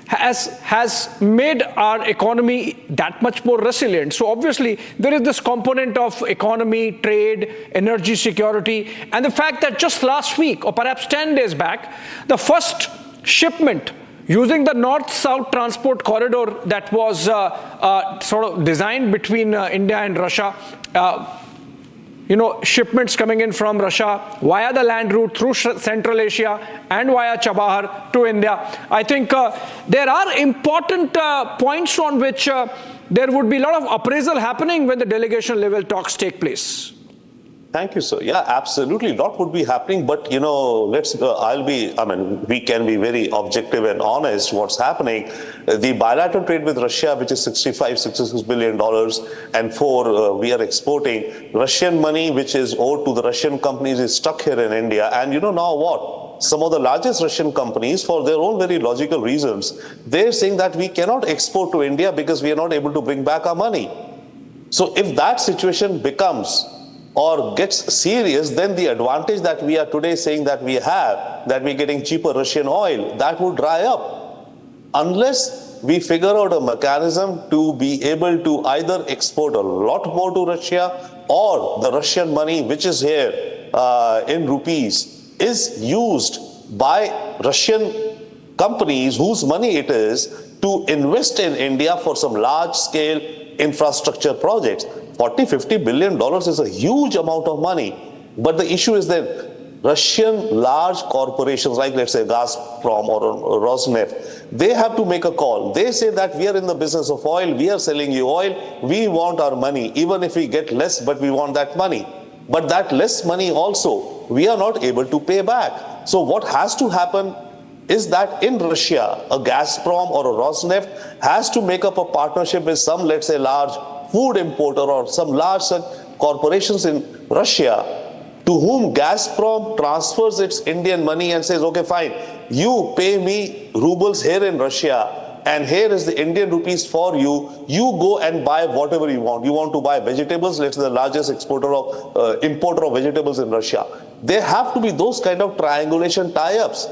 has made our economy that much more resilient. So obviously, there is this component of economy, trade, energy security, and the fact that just last week, or perhaps 10 days back, the first shipment using the north-south transport corridor that was sort of designed between India and Russia. Shipments coming in from Russia via the land route through Central Asia and via Chabahar to India. I think there are important points on which there would be a lot of appraisal happening when the delegation level talks take place. Thank you, sir. Yeah, absolutely. A lot would be happening, but we can be very objective and honest what's happening. The bilateral trade with Russia, which is $66 billion, and we are exporting Russian money, which is owed to the Russian companies, is stuck here in India. And now what? Some of the largest Russian companies, for their own very logical reasons, they're saying that we cannot export to India because we are not able to bring back our money. So if that situation becomes or gets serious, then the advantage that we are today saying that we have, that we're getting cheaper Russian oil, that will dry up. Unless we figure out a mechanism to be able to either export a lot more to Russia, or the Russian money, which is here in rupees, is used by Russian companies whose money it is to invest in India for some large-scale infrastructure projects. $40-50 billion is a huge amount of money. But the issue is that Russian large corporations like, let's say, Gazprom or Rosneft, they have to make a call. They say that we are in the business of oil, we are selling you oil, we want our money, even if we get less, but we want that money. But that less money also, we are not able to pay back. So what has to happen is that in Russia, a Gazprom or a Rosneft has to make up a partnership with some, let's say, large food importer or some large corporations in Russia, to whom Gazprom transfers its Indian money and says, okay, fine, you pay me rubles here in Russia, and here is the Indian rupees for you. You go and buy whatever you want. You want to buy vegetables, let's say the largest importer of vegetables in Russia. There have to be those kind of triangulation tie-ups.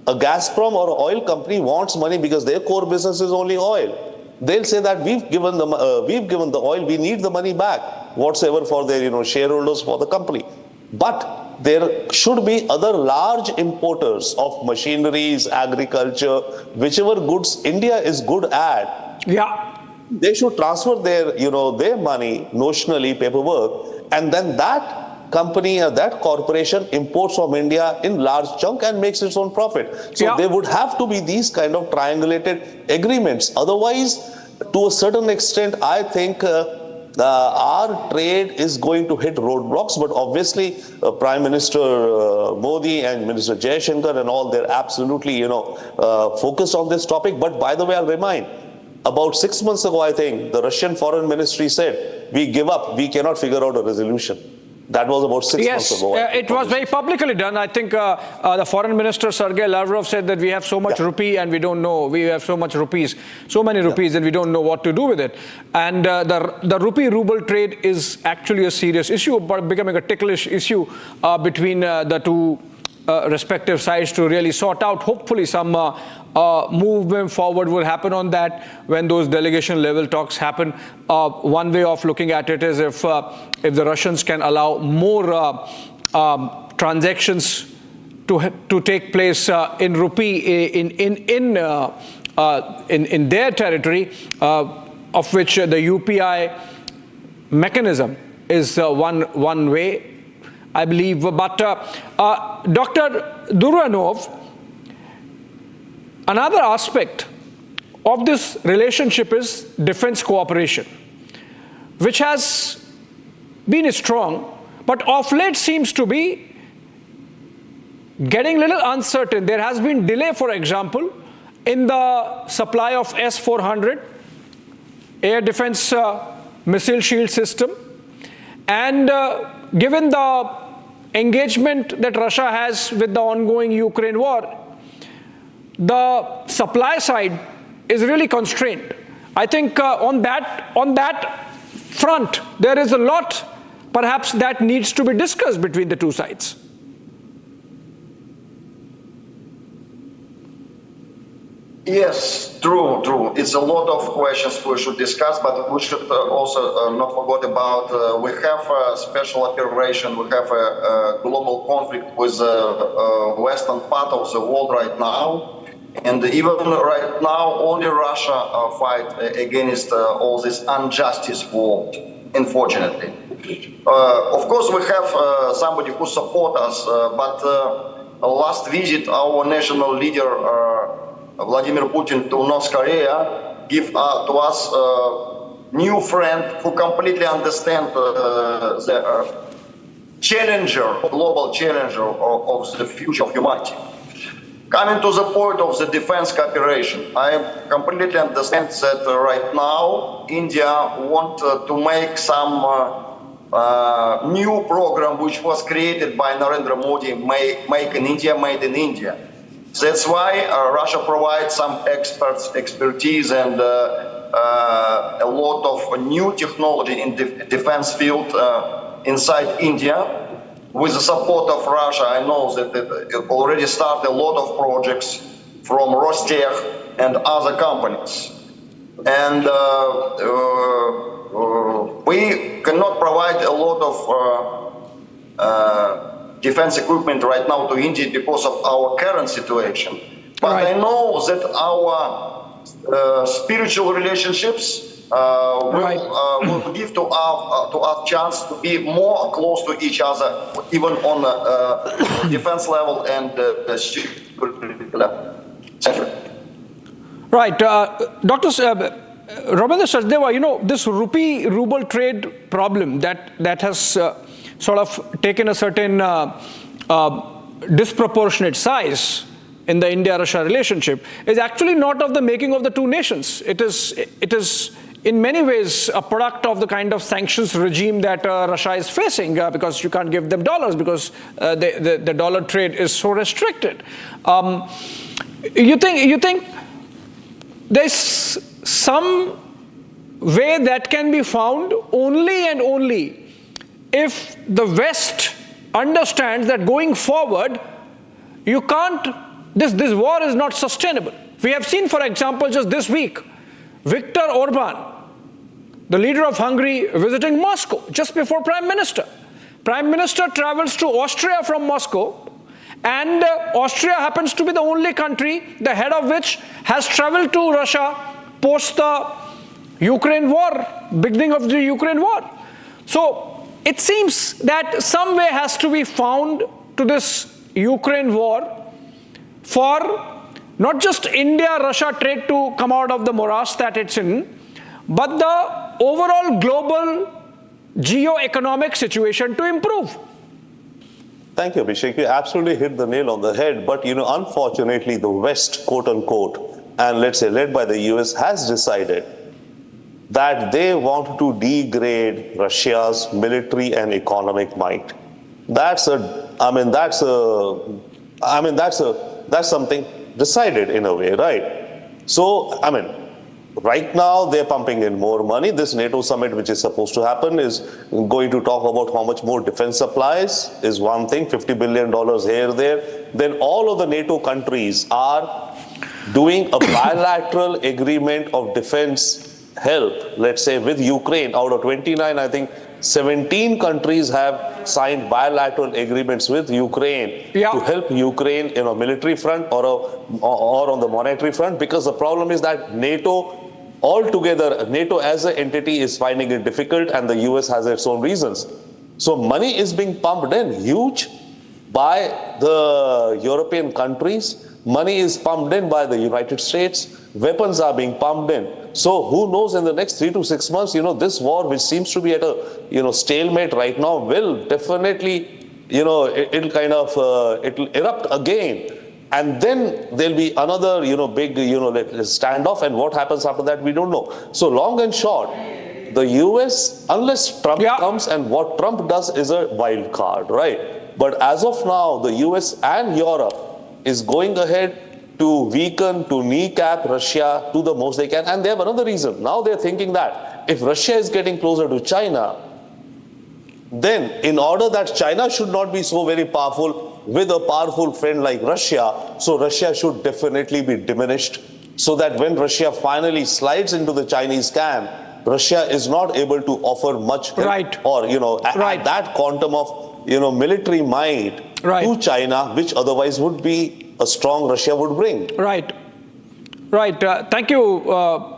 A Gazprom or an oil company wants money because their core business is only oil. They'll say that we've given the oil, we need the money back, whatsoever for their shareholders for the company. But there should be other large importers of machineries, agriculture, whichever goods India is good at. Yeah, they should transfer their money, notionally paperwork, and then that company or that corporation imports from India in large chunk and makes its own profit. So there would have to be these kind of triangulated agreements. Otherwise, to a certain extent, I think our trade is going to hit roadblocks. But obviously, Prime Minister Modi and Minister Jaishankar and all, they're absolutely focused on this topic. But by the way, I'll remind, about 6 months ago, I think, the Russian Foreign Ministry said, we give up, we cannot figure out a resolution. That was about 6 months ago. It was very publicly done. I think the Foreign Minister Sergei Lavrov said that we have so much rupee and we don't know. We have so much rupees, so many rupees, and we don't know what to do with it. And the rupee-ruble trade is actually a serious issue, but becoming a ticklish issue between the two respective sides to really sort out. Hopefully some movement forward will happen on that when those delegation level talks happen. One way of looking at it is if the Russians can allow more transactions to take place in rupee in their territory, of which the UPI mechanism is one way, I believe. But Dr. Duranov, another aspect of this relationship is defense cooperation, which has been strong, but of late seems to be getting a little uncertain. There has been delay, for example, in the supply of S-400 air defense missile shield system. And given the engagement that Russia has with the ongoing Ukraine war, the supply side is really constrained. I think on that front, there is a lot perhaps that needs to be discussed between the two sides. Yes, true. It's a lot of questions we should discuss, but we should also not forget about we have a special operation, we have a global conflict with the western part of the world right now, And even right now, only Russia fight against all this injustice world, unfortunately. Of course, we have somebody who support us, but last visit, our national leader, Vladimir Putin, to North Korea, give to us new friend who completely understand the challenger, global challenger of the future of humanity. Coming to the point of the defense cooperation, I completely understand that right now India want to make some new program which was created by Narendra Modi, Make in India, Made in India. That's why Russia provides some expertise and a lot of new technology in the defense field inside India. With the support of Russia, I know that it already started a lot of projects from Rostech and other companies. And we cannot provide a lot of defense equipment right now to India because of our current situation. But I know that our spiritual relationships will give to our chance to be more close to each other, even on defense level and security level. Thank you. Right. Dr. Rabindra Sachdeva, this rupee-ruble trade problem that has sort of taken a certain disproportionate size in the India-Russia relationship is actually not of the making of the two nations. It is in many ways a product of the kind of sanctions regime that Russia is facing because you can't give them dollars because the dollar trade is so restricted. You think there's some way that can be found only and only if the West understands that going forward you can't, this war is not sustainable. We have seen, for example, just this week, Viktor Orban, the leader of Hungary, visiting Moscow just before Prime Minister. Prime Minister travels to Austria from Moscow, and Austria happens to be the only country, the head of which has traveled to Russia post the Ukraine war, beginning of the Ukraine war. So it seems that some way has to be found to this Ukraine war for not just India-Russia trade to come out of the morass that it's in, but the overall global geo-economic situation to improve. Thank you, Abhishek. You absolutely hit the nail on the head. But, unfortunately, the West, quote unquote, and let's say led by the US, has decided that they want to degrade Russia's military and economic might. That's something decided in a way, right? So, right now, they're pumping in more money. This NATO summit, which is supposed to happen, is going to talk about how much more defense supplies is one thing, $50 billion here, there. Then all of the NATO countries are doing a bilateral agreement of defense help, let's say, with Ukraine. Out of 29, I think 17 countries have signed bilateral agreements with Ukraine to help Ukraine in a military front or on the monetary front, because the problem is that NATO altogether, NATO as an entity is finding it difficult, and the US has its own reasons. So money is being pumped in huge by the European countries. Money is pumped in by the United States. Weapons are being pumped in. So who knows, in the next 3 to 6 months, this war, which seems to be at a, stalemate right now, will definitely, it'll erupt again. And then there'll be another, big, standoff. And what happens after that, we don't know. So long and short, the US, unless Trump comes, and what Trump does is a wild card, right? But as of now, the US and Europe is going ahead to weaken, to kneecap Russia to the most they can. And they have another reason. Now they're thinking that if Russia is getting closer to China, then in order that China should not be so very powerful with a powerful friend like Russia, so Russia should definitely be diminished, so that when Russia finally slides into the Chinese camp, Russia is not able to offer much help or, add that quantum of, military might to China, which otherwise would be a strong Russia would bring. Right. Right. Thank you,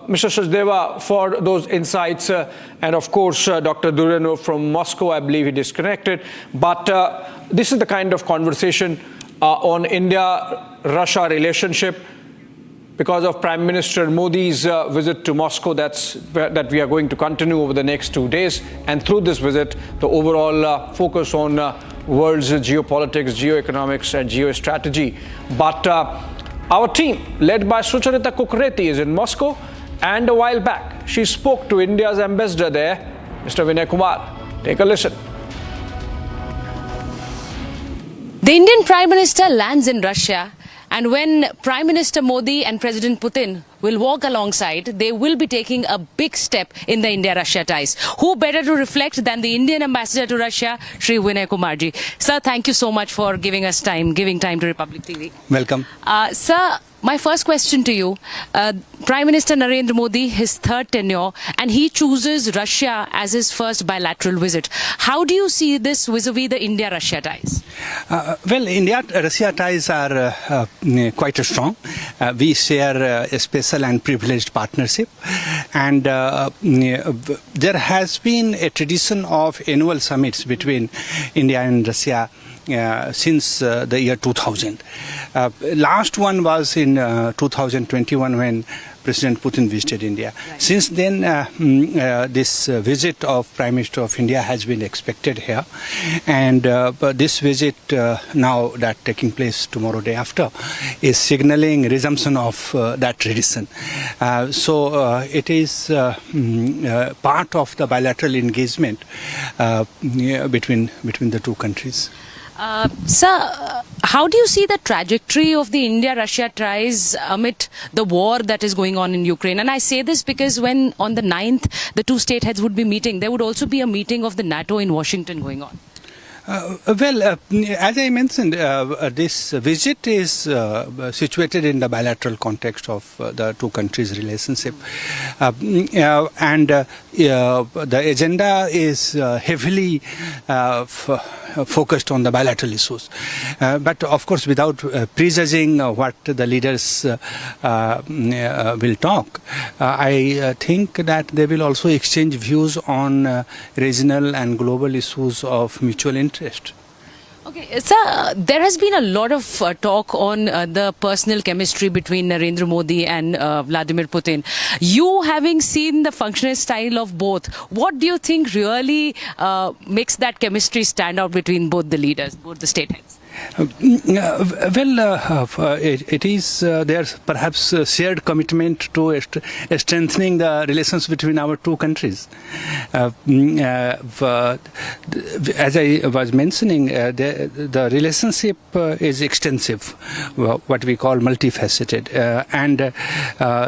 Mr. Sachdeva, for those insights. And of course, Dr. Durenov from Moscow, I believe he disconnected. But this is the kind of conversation on India-Russia relationship because of Prime Minister Modi's visit to Moscow that we are going to continue over the next 2 days. And through this visit, the overall focus on world's geopolitics, geoeconomics, and geostrategy. But our team, led by Sucharita Kukreti, is in Moscow, and a while back, she spoke to India's ambassador there, Mr. Vinay Kumar. Take a listen. The Indian Prime Minister lands in Russia, and when Prime Minister Modi and President Putin will walk alongside, they will be taking a big step in the India-Russia ties. Who better to reflect than the Indian ambassador to Russia, Shri Vinay Kumarji. Sir, thank you so much for giving time to Republic TV. Welcome. Sir, my first question to you, Prime Minister Narendra Modi, his third tenure, and he chooses Russia as his first bilateral visit. How do you see this vis-a-vis the India-Russia ties? Well, India-Russia ties are quite strong. We share a special and privileged partnership, and there has been a tradition of annual summits between India and Russia since the year 2000. Last one was in 2021 when President Putin visited India. Right. Since then, this visit of Prime Minister of India has been expected here, and this visit now that taking place tomorrow day after is signaling resumption of that tradition. So it is part of the bilateral engagement between the two countries. Sir, how do you see the trajectory of the India-Russia ties amid the war that is going on in Ukraine? And I say this because when on the 9th the two state heads would be meeting, there would also be a meeting of the NATO in Washington going on. As I mentioned, this visit is situated in the bilateral context of the two countries' relationship. And the agenda is heavily focused on the bilateral issues. But of course, without prejudging what the leaders will talk, I think that they will also exchange views on regional and global issues of mutual interest. Okay, sir, there has been a lot of talk on the personal chemistry between Narendra Modi and Vladimir Putin. You having seen the functional style of both, what do you think really makes that chemistry stand out between both the leaders, both the state heads? It is there's perhaps a shared commitment to strengthening the relations between our two countries. As I was mentioning, the relationship is extensive, what we call multifaceted, and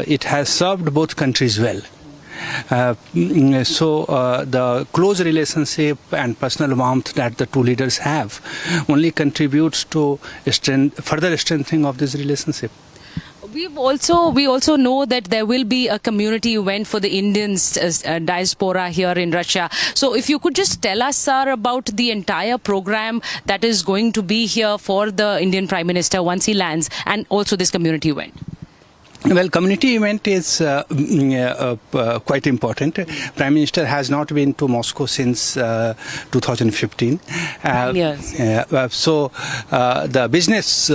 it has served both countries well. So the close relationship and personal warmth that the two leaders have only contributes to further strengthening of this relationship. We also know that there will be a community event for the Indians diaspora here in Russia. So if you could just tell us, sir, about the entire program that is going to be here for the Indian Prime Minister once he lands, and also this community event. Well, community event is quite important. Prime Minister has not been to Moscow since 2015. Yes. So the business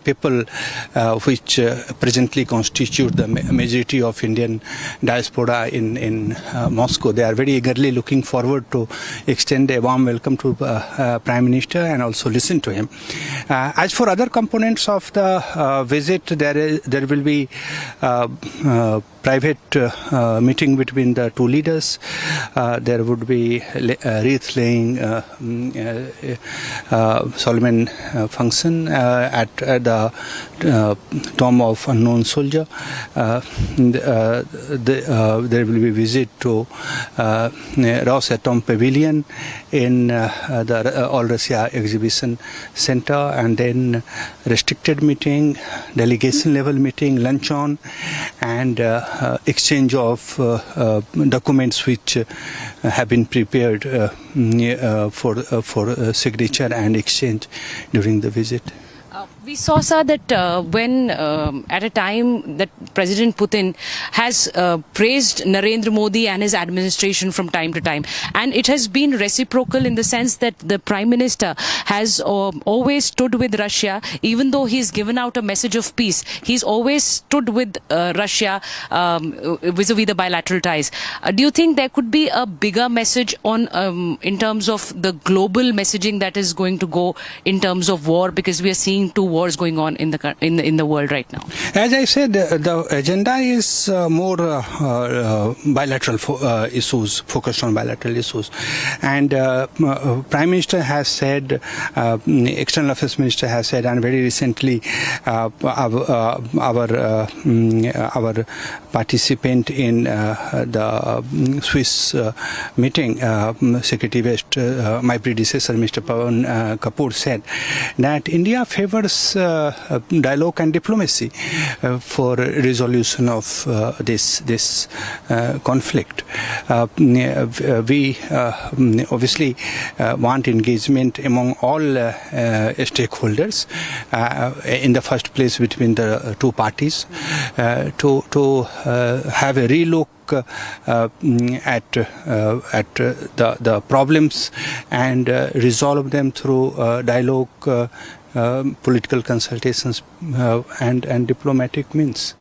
people which presently constitute the majority of Indian diaspora in Moscow, they are very eagerly looking forward to extend a warm welcome to Prime Minister and also listen to him. As for other components of the visit, there will be private meeting between the two leaders. There would be wreath laying solemn function at the tomb of unknown soldier. There will be visit to Rosatom Pavilion in the All Russia Exhibition Center, and then restricted meeting, delegation level meeting, luncheon, and exchange of documents which have been prepared for signature and exchange during the visit. We saw, sir, that when at a time that President Putin has praised Narendra Modi and his administration from time to time, and it has been reciprocal in the sense that the Prime Minister has always stood with Russia, even though he's given out a message of peace. He's always stood with Russia vis-a-vis the bilateral ties. Do you think there could be a bigger message on in terms of the global messaging that is going to go in terms of war, because we are seeing two wars going on in the world right now? As I said, the agenda is more bilateral issues, focused on bilateral issues, and Prime Minister has said, External Affairs Minister has said, and very recently our participant in the Swiss meeting, Secretary West, my predecessor, Mr. Pawan Kapoor, said that India favors dialogue and diplomacy for resolution of this conflict. We obviously want engagement among all stakeholders, in the first place between the two parties, to have a relook at the problems and resolve them through dialogue, political consultations, and diplomatic means.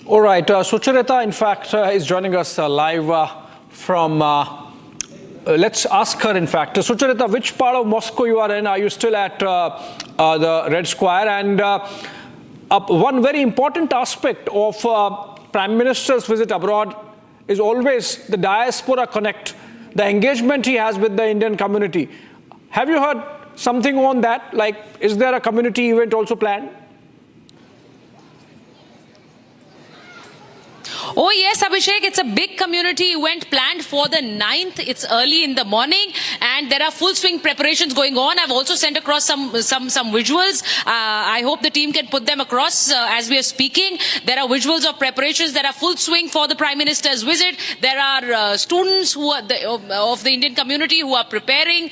All right, Sucharita, in fact, is joining us live from, let's ask her, in fact. Sucharita, which part of Moscow you are in? Are you still at the Red Square? And one very important aspect of Prime Minister's visit abroad is always the Diaspora Connect, the engagement he has with the Indian community. Have you heard something on that? Like, is there a community event also planned? Oh yes, Abhishek, it's a big community event planned for the 9th. It's early in the morning and there are full swing preparations going on. I've also sent across some visuals. I hope the team can put them across as we are speaking. There are visuals of preparations that are full swing for the Prime Minister's visit. There are students who are of the Indian community who are preparing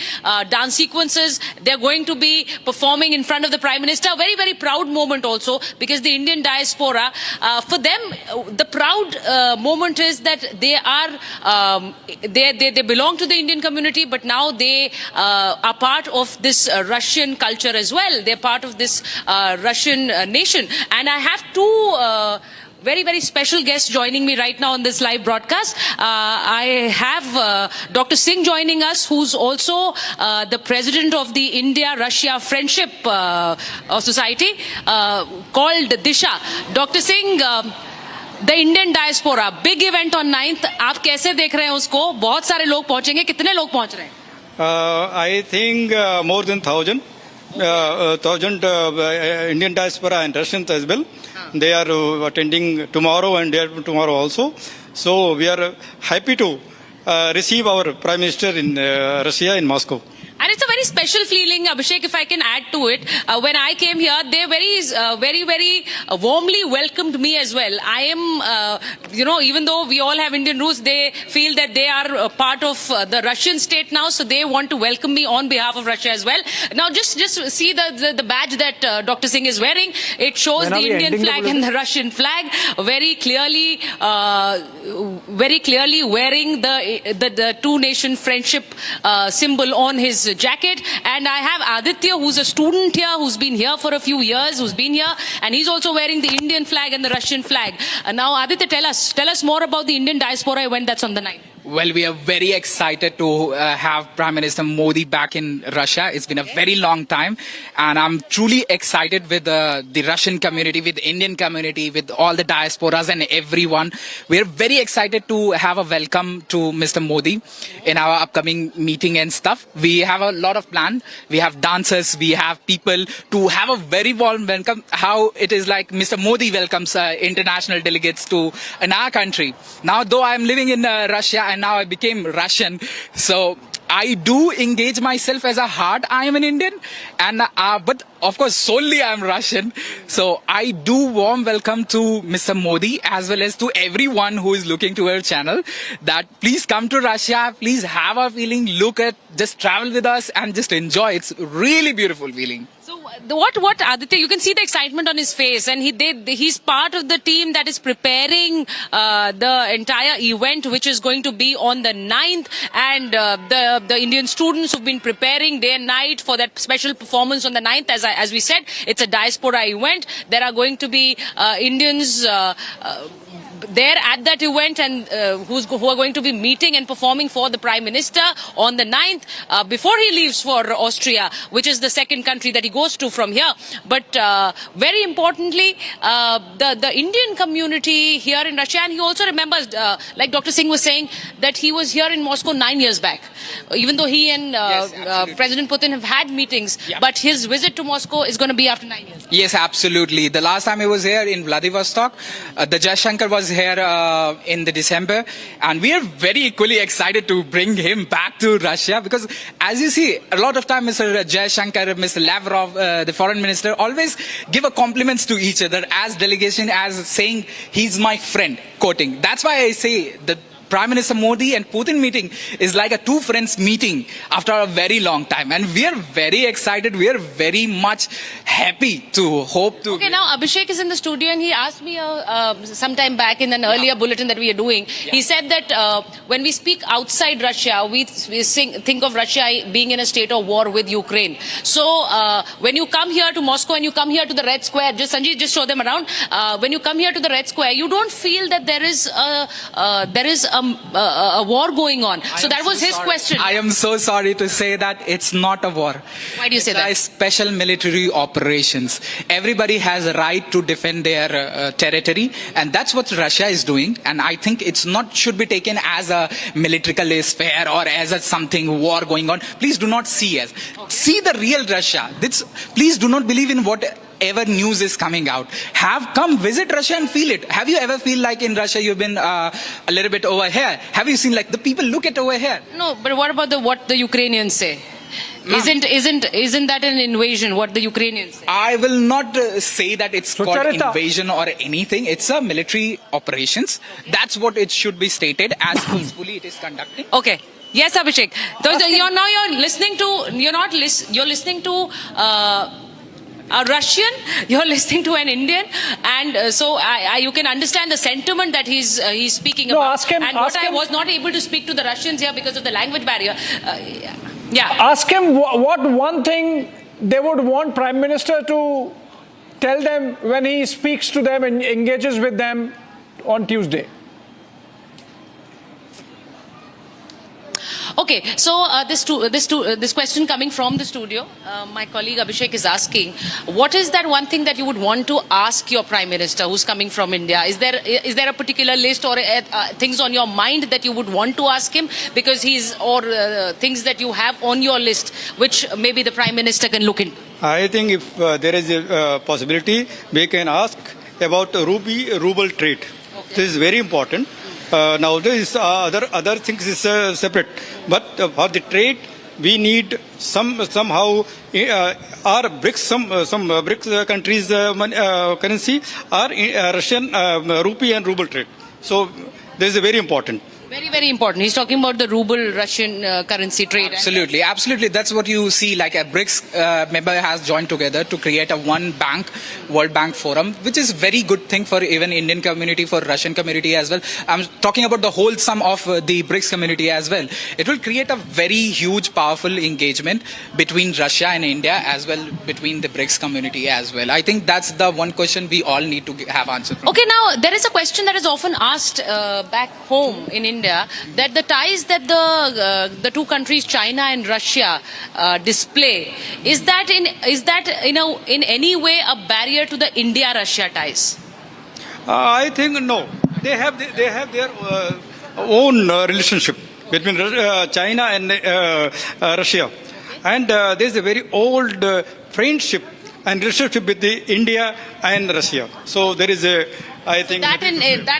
dance sequences. They're going to be performing in front of the Prime Minister. A very, very proud moment also, because the Indian diaspora, for them, the proud moment is that they are they belong to the Indian community, but now they are part of this Russian culture as well. They're part of this Russian nation. And I have two very, very special guests joining me right now on this live broadcast. I have Dr. Singh joining us, who's also the president of the India-Russia Friendship Society called Disha. Dr. Singh, the Indian diaspora, big event on 9th. आप कैसे देख रहे हैं उसको? बहुत सारे लोग पहुंचेंगे. कितने लोग पहुंच रहे हैं? I think more than 1,000 Indian diaspora and Russians as well. They are attending tomorrow and day tomorrow also. So we are happy to receive our Prime Minister in Russia, in Moscow. And it's a very special feeling, Abhishek, if I can add to it. When I came here, they very warmly welcomed me as well. I am, even though we all have Indian roots, they feel that they are part of the Russian state now, so they want to welcome me on behalf of Russia as well. Now, just see the badge that Dr. Singh is wearing. It shows the Indian flag and the Russian flag, very clearly wearing the two-nation friendship symbol on his jacket. And I have Aditya, who's a student here, who's been here for a few years, and he's also wearing the Indian flag and the Russian flag. Now, Aditya, tell us more about the Indian diaspora event that's on the 9th. Well, we are very excited to have Prime Minister Modi back in Russia. It's been a very long time, and I'm truly excited with the Russian community, with the Indian community, with all the diasporas and everyone. We're very excited to have a welcome to Mr. Modi in our upcoming meeting and stuff. We have a lot of plans. We have dancers, we have people to have a very warm welcome. How it is like Mr. Modi welcomes international delegates to in our country. Now, though I'm living in Russia, and now I became Russian, so I do engage myself as a heart. I am an Indian, and but of course solely I am Russian. So I do warm welcome to Mr. Modi as well as to everyone who is looking to our channel. That please come to Russia. Please have a feeling. Look at, just travel with us and just enjoy. It's really beautiful feeling. So what Aditya, you can see the excitement on his face, and he's part of the team that is preparing the entire event, which is going to be on the 9th, and the Indian students who've been preparing day and night for that special performance on the 9th. As we said, it's a diaspora event. There are going to be Indians there at that event, and who are going to be meeting and performing for the Prime Minister on the 9th before he leaves for Austria, which is the second country that he goes to from here. But very importantly, the Indian community here in Russia, and he also remembers, like Dr. Singh was saying, that he was here in Moscow 9 years back, even though he and President Putin have had meetings, but his visit to Moscow is going to be after 9 years. Yes, absolutely. The last time he was here in Vladivostok, the Jaishankar was here in the December, and we are very equally excited to bring him back to Russia, because as you see, a lot of time Mr. Jaishankar, Mr. Lavrov, the foreign minister, always give a compliments to each other as delegation, as saying he's my friend, quoting. That's why I say the Prime Minister Modi and Putin meeting is like a two friends meeting after a very long time, and we are very excited. We are very much happy to hope to. Okay, now Abhishek is in the studio, and he asked me some time back in an earlier bulletin that we are doing. He said that when we speak outside Russia, we think of Russia being in a state of war with Ukraine. So when you come here to Moscow and you come here to the Red Square, just Sanjeev, just show them around. When you come here to the Red Square, you don't feel that there is a war going on. So that was his question. I am so sorry to say that it's not a war. Why do you say that? It's special military operations. Everybody has a right to defend their territory, and that's what Russia is doing. And I think it's not should be taken as a military affair or as a something war going on. Please do not see as. See the real Russia. Please do not believe in whatever news is coming out. Come visit Russia and feel it. Have you ever feel like in Russia you've been a little bit over here? Have you seen like the people look at over here? No, but what about what the Ukrainians say? Isn't that an invasion? What the Ukrainians say? I will not say that it's called invasion or anything. It's a military operations. That's what it should be stated as peacefully it is conducting. Okay. Yes, Abhishek. You're listening to a Russian, you're listening to an Indian, and so you can understand the sentiment that he's speaking about. I was not able to speak to the Russians here because of the language barrier. Ask him what one thing they would want Prime Minister to tell them when he speaks to them and engages with them on Tuesday. Okay, so this question coming from the studio, my colleague Abhishek is asking, what is that one thing that you would want to ask your Prime Minister who's coming from India? Is there a particular list or things on your mind that you would want to ask him, because things that you have on your list which maybe the Prime Minister can look into? I think if there is a possibility, we can ask about ruble trade. Okay. This is very important. Now there is other things is separate, but for the trade we need somehow our BRICS some BRICS countries currency are Russian rupee and ruble trade. So this is very important. Very, very important. He's talking about the ruble-Russian currency trade. Absolutely, absolutely. That's what you see, like a BRICS member has joined together to create a one bank, World Bank Forum, which is very good thing for even Indian community, for Russian community as well. I'm talking about the whole sum of the BRICS community as well. It will create a very huge, powerful engagement between Russia and India, as well between the BRICS community as well. I think that's the one question we all need to have answered from. Okay, now there is a question that is often asked back home in India, that the ties that the two countries, China and Russia, display, is that in any way a barrier to the India-Russia ties? I think no. They have their own relationship between China and Russia, and there is a very old friendship and relationship with India and Russia. So there is I think that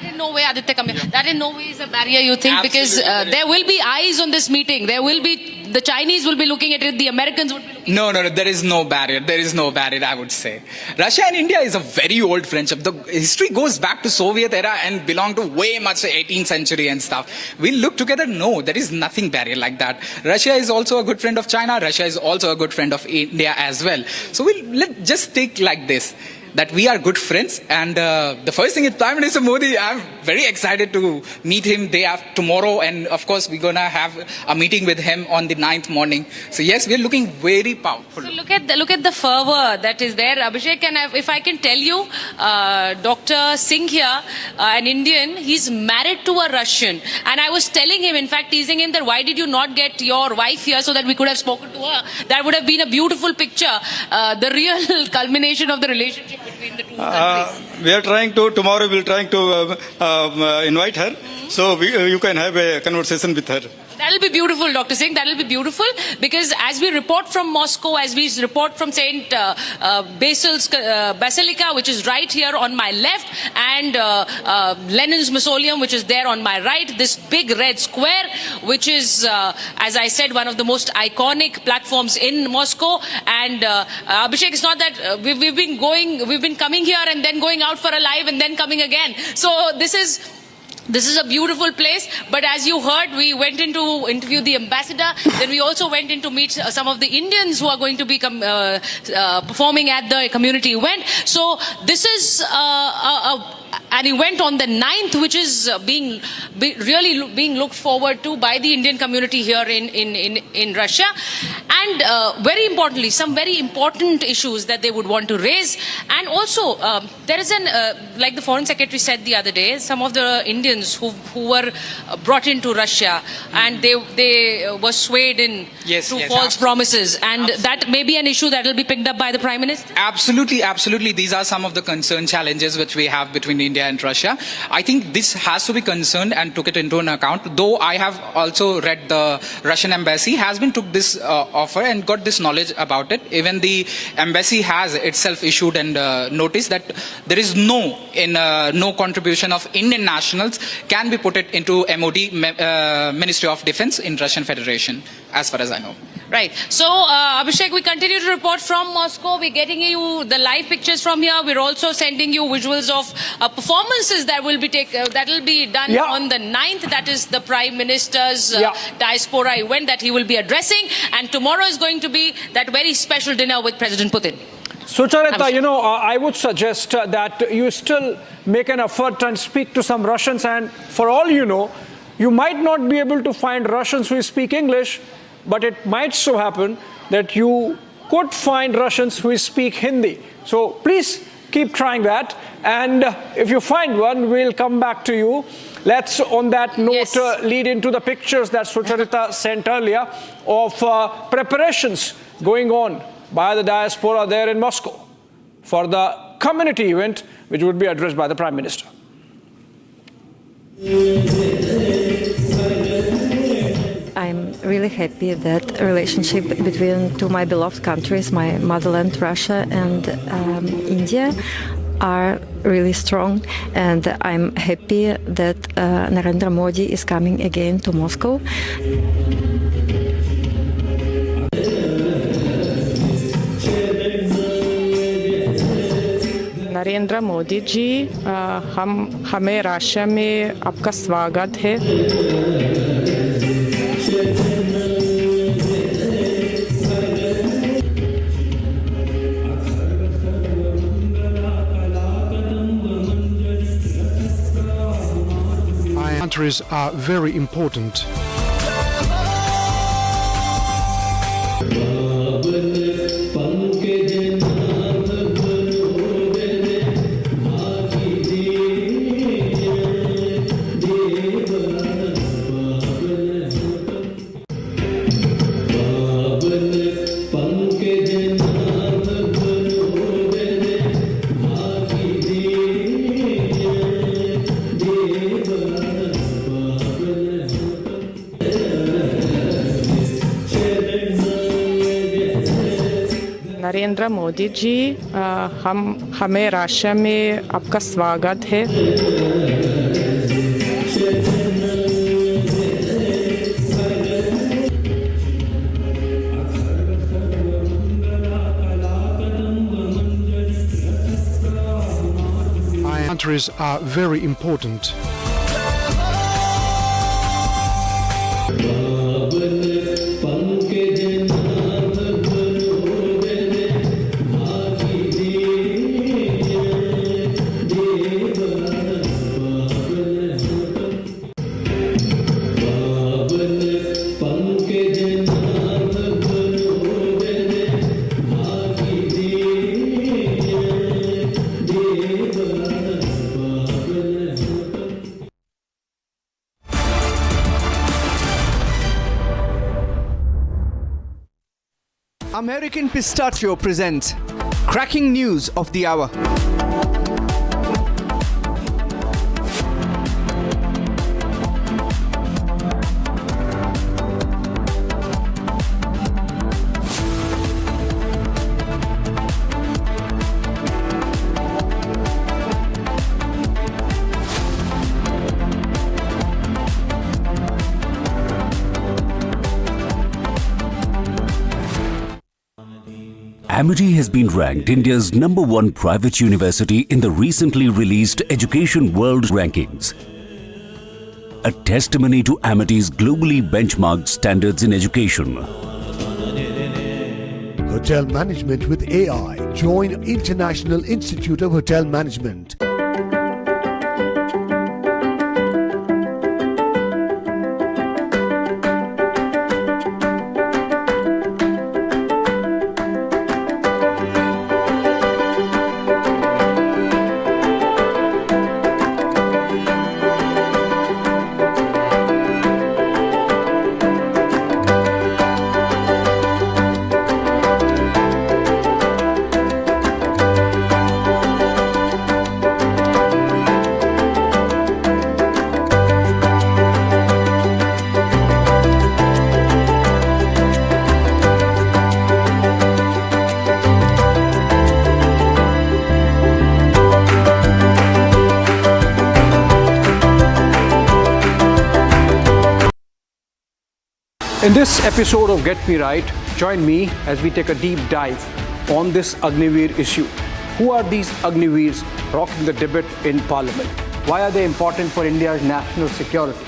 in no way, Aditya, that in no way is a barrier, you think? Absolutely. Because there will be eyes on this meeting. There will be The Chinese will be looking at it. The Americans would be looking No, there is no barrier. There is no barrier, I would say. Russia and India is a very old friendship. The history goes back to Soviet era and belong to way much 18th century and stuff. We look together. No, there is nothing barrier like that. Russia is also a good friend of China. Russia is also a good friend of India as well. So let's just take like this, that we are good friends. And the first thing is Prime Minister Modi. I'm very excited to meet him day after tomorrow. And of course, we're going to have a meeting with him on the 9th morning. So yes, we're looking very powerful. So look at the fervor that is there, Abhishek. And if I can tell you, Dr. Singh here, an Indian, he's married to a Russian. And I was telling him, in fact, teasing him that why did you not get your wife here so that we could have spoken to her? That would have been a beautiful picture, the real culmination of the relationship between the two countries. We are trying to, tomorrow we'll trying to invite her. So you can have a conversation with her. That'll be beautiful, Dr. Singh. That'll be beautiful because as we report from Moscow, as we report from St. Basil's Basilica, which is right here on my left, and Lenin's Mausoleum, which is there on my right, this big red square, which is, as I said, one of the most iconic platforms in Moscow. And Abhishek, it's not that we've been coming here and then going out for a live and then coming again. So this is a beautiful place, but as you heard, we went in to interview the ambassador. Then we also went in to meet some of the Indians who are going to be performing at the community event. So this is an event on the 9th, which is really being looked forward to by the Indian community here in Russia. And very importantly, some very important issues that they would want to raise. And also, there is like the Foreign Secretary said the other day, some of the Indians who were brought into Russia and they were swayed in through false promises. And that may be an issue that will be picked up by the Prime Minister? Absolutely. These are some of the concern challenges which we have between India and Russia. I think this has to be concerned and took it into an account. Though I have also read the Russian embassy has been took this offer and got this knowledge about it. Even the embassy has itself issued and noticed that there is no contribution of Indian nationals can be put it into MOD, Ministry of Defense in Russian Federation, as far as I know. Right. So, Abhishek, we continue to report from Moscow. We're getting you the live pictures from here. We're also sending you visuals of performances that will be done on the 9th. That is the Prime Minister's Diaspora event that he will be addressing. And tomorrow is going to be that very special dinner with President Putin. Sucharita, I would suggest that you still make an effort and speak to some Russians, and for all you know, you might not be able to find Russians who speak English, but it might so happen that you could find Russians who speak Hindi. So please keep trying that, and if you find one, we'll come back to you. Let's, on that note, lead into the pictures that Sucharita sent earlier of preparations going on by the diaspora there in Moscow for the community event, which would be addressed by the Prime Minister. I'm really happy that relationship between two my beloved countries, my motherland Russia and India, are really strong, and I'm happy that Narendra Modi is coming again to Moscow. Narendra Modi ji, हमें Russia में आपका स्वागत है। Countries are very important. Narendra Modi ji, हमें Russia में आपका स्वागत है। countries are very important. American Pistachio presents Cracking News of the Hour. Amity has been ranked India's #1 private university in the recently released Education World Rankings. A testimony to Amity's globally benchmarked standards in education. Hotel Management with AI. Join International Institute of Hotel Management. In this episode of Get Me Right, join me as we take a deep dive on this Agniveer issue. Who are these Agniveers rocking the debate in Parliament? Why are they important for India's national security?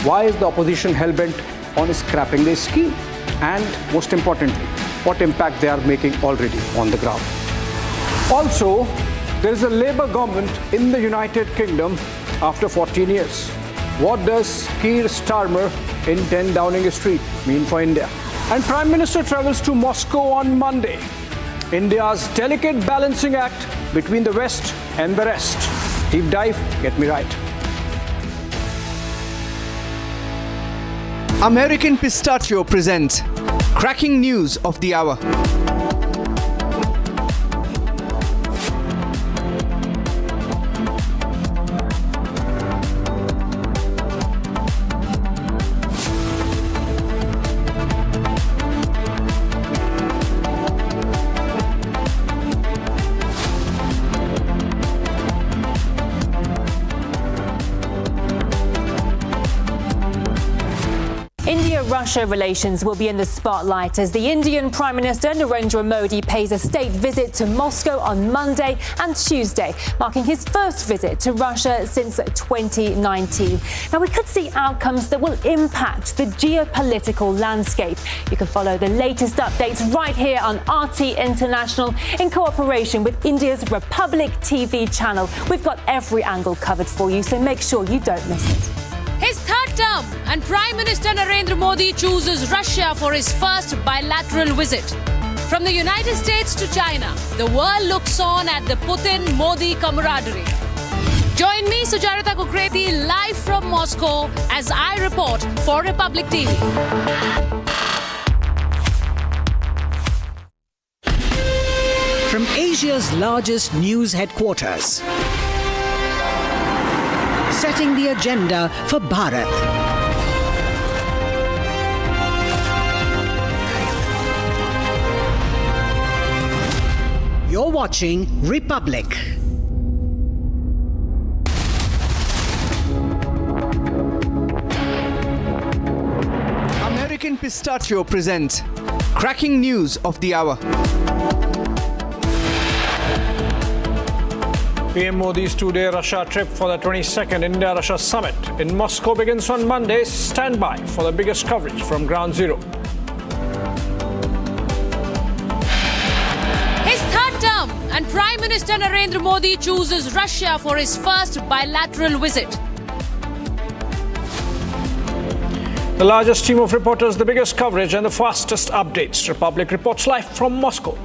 Why is the opposition hell-bent on scrapping their scheme? And most importantly, what impact they are making already on the ground? Also, there is a Labour government in the United Kingdom after 14 years. What does Keir Starmer in 10 Downing Street mean for India? And Prime Minister travels to Moscow on Monday. India's delicate balancing act between the West and the rest. Deep dive, Get Me Right. American Pistachio presents Cracking News of the Hour. India-Russia relations will be in the spotlight as the Indian Prime Minister Narendra Modi pays a state visit to Moscow on Monday and Tuesday, marking his first visit to Russia since 2019. Now, we could see outcomes that will impact the geopolitical landscape. You can follow the latest updates right here on RT International in cooperation with India's Republic TV channel. We've got every angle covered for you, so make sure you don't miss it. His third term, and Prime Minister Narendra Modi chooses Russia for his first bilateral visit. From the United States to China, the world looks on at the Putin-Modi camaraderie. Join me, Sujarita Kukreti, live from Moscow as I report for Republic TV. From Asia's largest news headquarters, setting the agenda for Bharat. You're watching Republic. American Pistachio presents Cracking News of the Hour. PM Modi's two-day Russia trip for the 22nd India-Russia summit in Moscow begins on Monday. Stand by for the biggest coverage from Ground Zero. His third term and Prime Minister Narendra Modi chooses Russia for his first bilateral visit. The largest team of reporters, the biggest coverage and the fastest updates. Republic reports live from Moscow.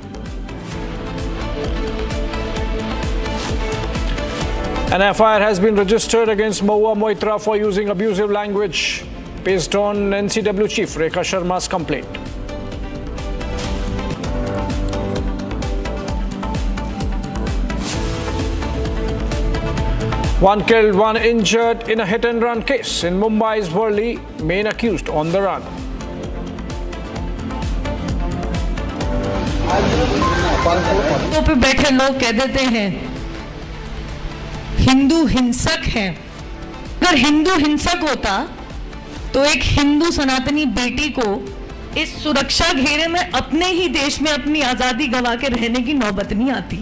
An FIR has been registered against Mahua Moitra for using abusive language based on NCW chief Rekha Sharma's complaint. One killed, one injured in a hit-and-run case in Mumbai's Worli, main accused on the run. पे बैठे लोग कह देते हैं हिंदू हिंसक हैं। अगर हिंदू हिंसक होता तो एक हिंदू सनातनी बेटी को इस सुरक्षा घेरे में अपने ही देश में अपनी आजादी गवा के रहने की नौबत नहीं आती।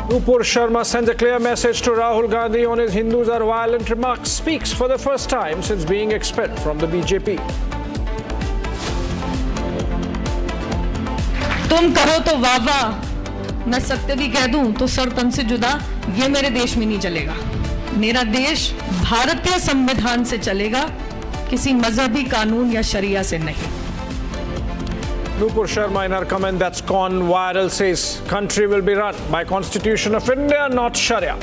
Nupur Sharma sends a clear message to Rahul Gandhi on his Hindus are violent remarks, speaks for the first time since being expelled from the BJP. तुम करो तो वाह वाह, मैं सत्य भी कह दूं तो सर तन से जुदा, ये मेरे देश में नहीं चलेगा। मेरा देश भारतीय संविधान से चलेगा, किसी मजहबी कानून या शरिया से नहीं। Nupur Sharma in her comment that's gone viral says country will be run by Constitution of India, not Sharia.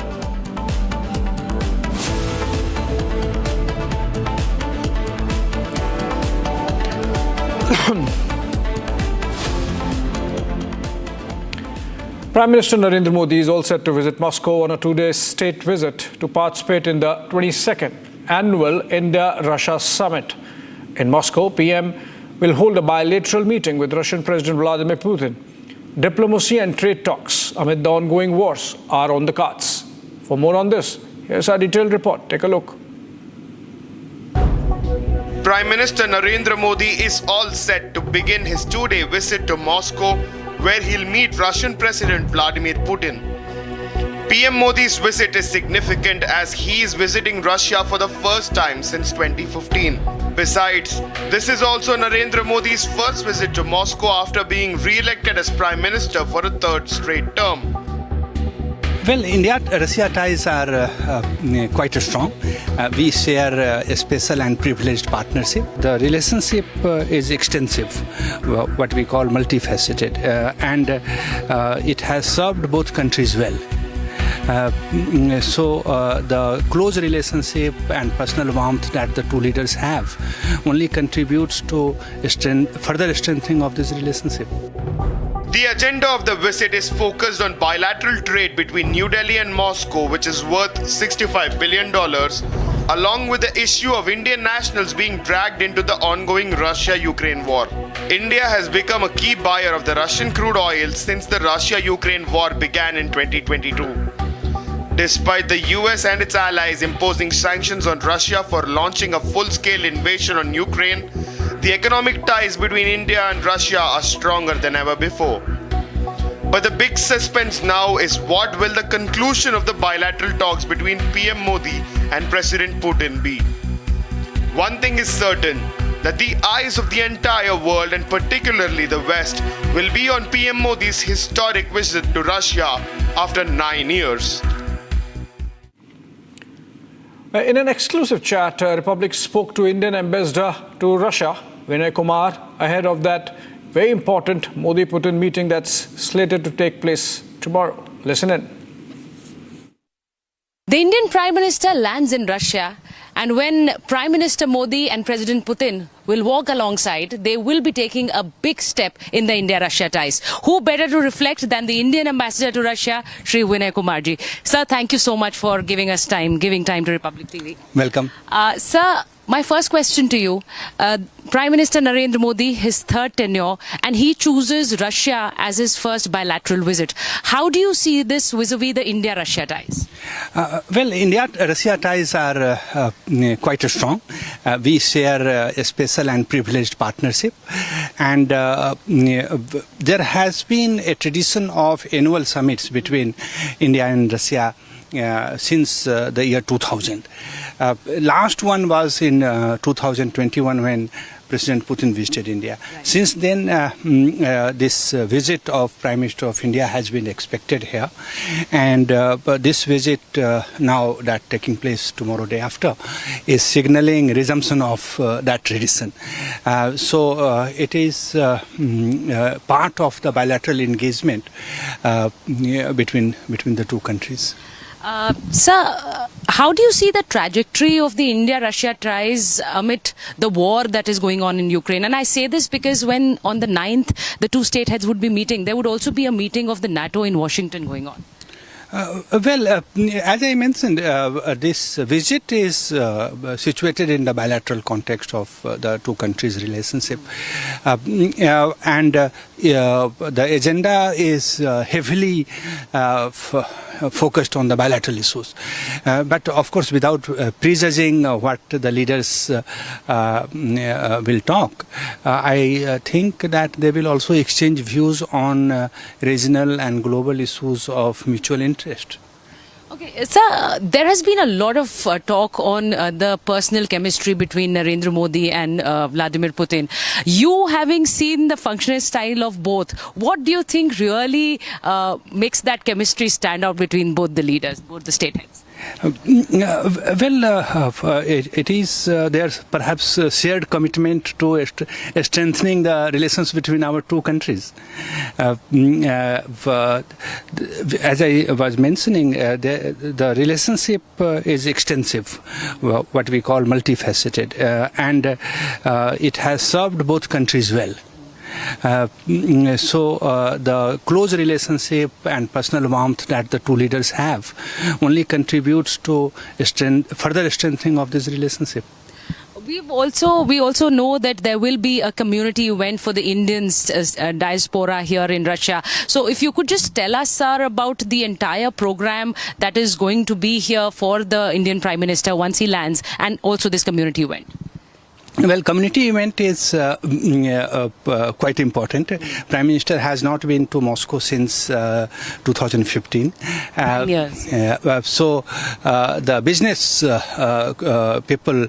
Prime Minister Narendra Modi is all set to visit Moscow on a two-day state visit to participate in the 22nd annual India-Russia summit. In Moscow, PM will hold a bilateral meeting with Russian President Vladimir Putin. Diplomacy and trade talks amid the ongoing wars are on the cards. For more on this, here's our detailed report. Take a look. Prime Minister Narendra Modi is all set to begin his two-day visit to Moscow, where he'll meet Russian President Vladimir Putin. PM Modi's visit is significant as he is visiting Russia for the first time since 2015. Besides, this is also Narendra Modi's first visit to Moscow after being re-elected as Prime Minister for a third straight term. Well, India-Russia ties are quite strong. We share a special and privileged partnership. The relationship is extensive, what we call multifaceted, and it has served both countries well. So the close relationship and personal warmth that the two leaders have only contributes to further strengthening of this relationship. The agenda of the visit is focused on bilateral trade between New Delhi and Moscow, which is worth $65 billion, along with the issue of Indian nationals being dragged into the ongoing Russia-Ukraine war. India has become a key buyer of the Russian crude oil since the Russia-Ukraine war began in 2022. Despite the US and its allies imposing sanctions on Russia for launching a full-scale invasion on Ukraine, the economic ties between India and Russia are stronger than ever before. But the big suspense now is what will the conclusion of the bilateral talks between PM Modi and President Putin be? One thing is certain, that the eyes of the entire world and particularly the West will be on PM Modi's historic visit to Russia after 9 years. In an exclusive chat, Republic spoke to Indian ambassador to Russia, Vinay Kumar, ahead of that very important Modi-Putin meeting that's slated to take place tomorrow. Listen in. The Indian Prime Minister lands in Russia, and when Prime Minister Modi and President Putin will walk alongside, they will be taking a big step in the India-Russia ties. Who better to reflect than the Indian ambassador to Russia, Shri Vinay Kumarji. Sir, thank you so much for giving time to Republic TV. Welcome. Sir, my first question to you, Prime Minister Narendra Modi, his third tenure, and he chooses Russia as his first bilateral visit. How do you see this vis-a-vis the India-Russia ties? Well, India-Russia ties are quite strong. We share a special and privileged partnership, and there has been a tradition of annual summits between India and Russia since the year 2000. Last one was in 2021 when President Putin visited India. Right. Since then, this visit of Prime Minister of India has been expected here, and this visit now that taking place tomorrow day after is signaling resumption of that tradition. So it is part of the bilateral engagement between the two countries. Sir, how do you see the trajectory of the India-Russia ties amid the war that is going on in Ukraine? And I say this because when on the 9th the two state heads would be meeting, there would also be a meeting of the NATO in Washington going on. As I mentioned, this visit is situated in the bilateral context of the two countries' relationship. And the agenda is heavily focused on the bilateral issues. But of course, without prejudging what the leaders will talk, I think that they will also exchange views on regional and global issues of mutual interest. Okay, sir, there has been a lot of talk on the personal chemistry between Narendra Modi and Vladimir Putin. You having seen the functional style of both, what do you think really makes that chemistry stand out between both the leaders, both the state heads? It is there's perhaps a shared commitment to strengthening the relations between our two countries. As I was mentioning, the relationship is extensive, what we call multifaceted, and it has served both countries well. So the close relationship and personal warmth that the two leaders have only contributes to further strengthening of this relationship. We also know that there will be a community event for the Indians diaspora here in Russia. So if you could just tell us, sir, about the entire program that is going to be here for the Indian Prime Minister once he lands, and also this community event. Well, community event is quite important. Prime Minister has not been to Moscow since 2015. Yes. So the business people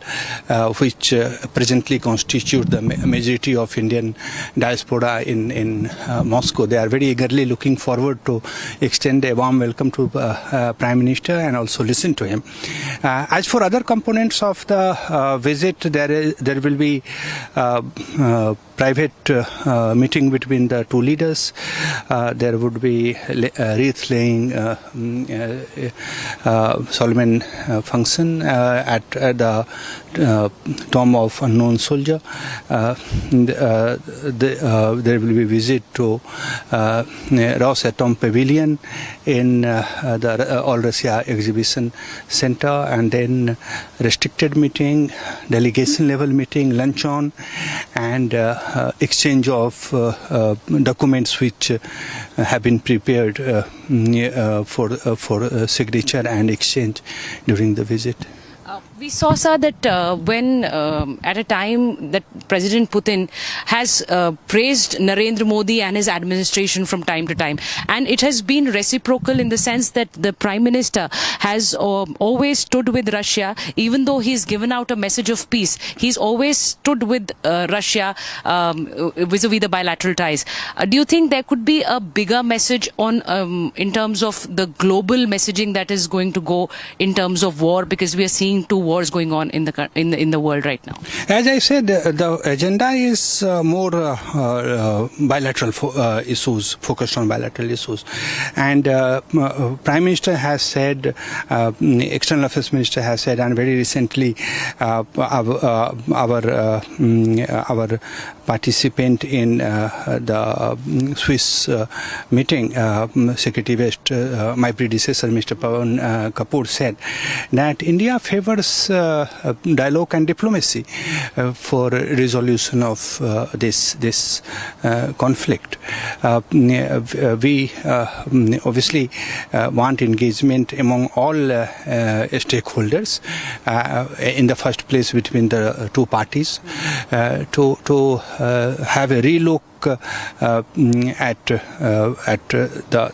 which presently constitute the majority of Indian diaspora in Moscow, they are very eagerly looking forward to extend a warm welcome to Prime Minister and also listen to him. As for other components of the visit, there will be private meeting between the two leaders. There would be wreath laying solemn function at the tomb of unknown soldier. There will be visit to Rosatom Pavilion in the All Russia Exhibition Center, and then restricted meeting, delegation level meeting, luncheon, and exchange of documents which have been prepared for signature and exchange during the visit. We saw, sir, that when at a time that President Putin has praised Narendra Modi and his administration from time to time, and it has been reciprocal in the sense that the Prime Minister has always stood with Russia, even though he's given out a message of peace. He's always stood with Russia vis-a-vis the bilateral ties. Do you think there could be a bigger message on in terms of the global messaging that is going to go in terms of war, because we are seeing two wars going on in the world right now? As I said, the agenda is more bilateral issues, focused on bilateral issues, and Prime Minister has said, External Affairs Minister has said, and very recently our participant in the Swiss meeting, Secretary West, my predecessor, Mr. Pawan Kapoor, said that India favors continuous dialogue and diplomacy for resolution of this conflict. We obviously want engagement among all stakeholders, in the first place between the two parties, to have a relook at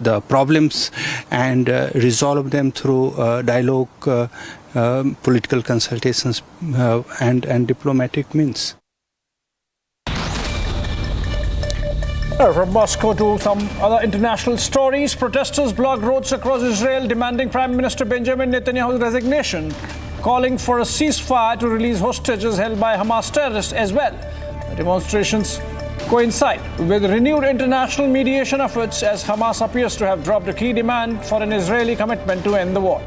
the problems and resolve them through dialogue, political consultations, and diplomatic means. From Moscow to some other international stories, protesters blocked roads across Israel demanding Prime Minister Benjamin Netanyahu's resignation, calling for a ceasefire to release hostages held by Hamas terrorists as well. The demonstrations coincide with renewed international mediation efforts as Hamas appears to have dropped a key demand for an Israeli commitment to end the war.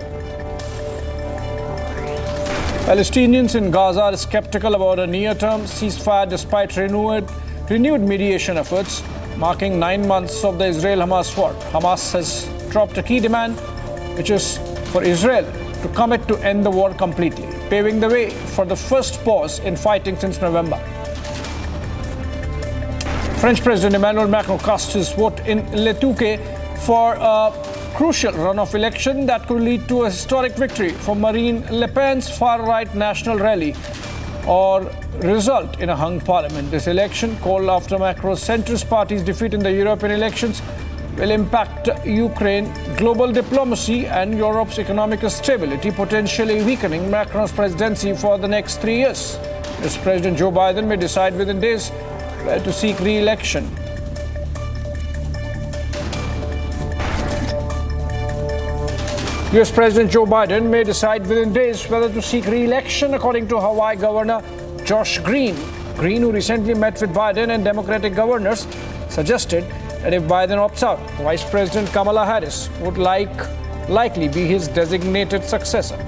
Palestinians in Gaza are skeptical about a near-term ceasefire despite renewed mediation efforts, marking 9 months of the Israel-Hamas war. Hamas has dropped a key demand, which is for Israel to commit to end the war completely, paving the way for the first pause in fighting since November. French President Emmanuel Macron cast his vote in Le Touquet for a crucial runoff election that could lead to a historic victory for Marine Le Pen's far-right national rally or result in a hung parliament. This election, called after Macron's centrist party's defeat in the European elections, will impact Ukraine, global diplomacy and Europe's economic stability, potentially weakening Macron's presidency for the next 3 years. US President Joe Biden may decide within days whether to seek re-election. US President Joe Biden may decide within days whether to seek re-election, according to Hawaii Governor Josh Green. Green, who recently met with Biden and Democratic governors, suggested that if Biden opts out, Vice President Kamala Harris would likely be his designated successor.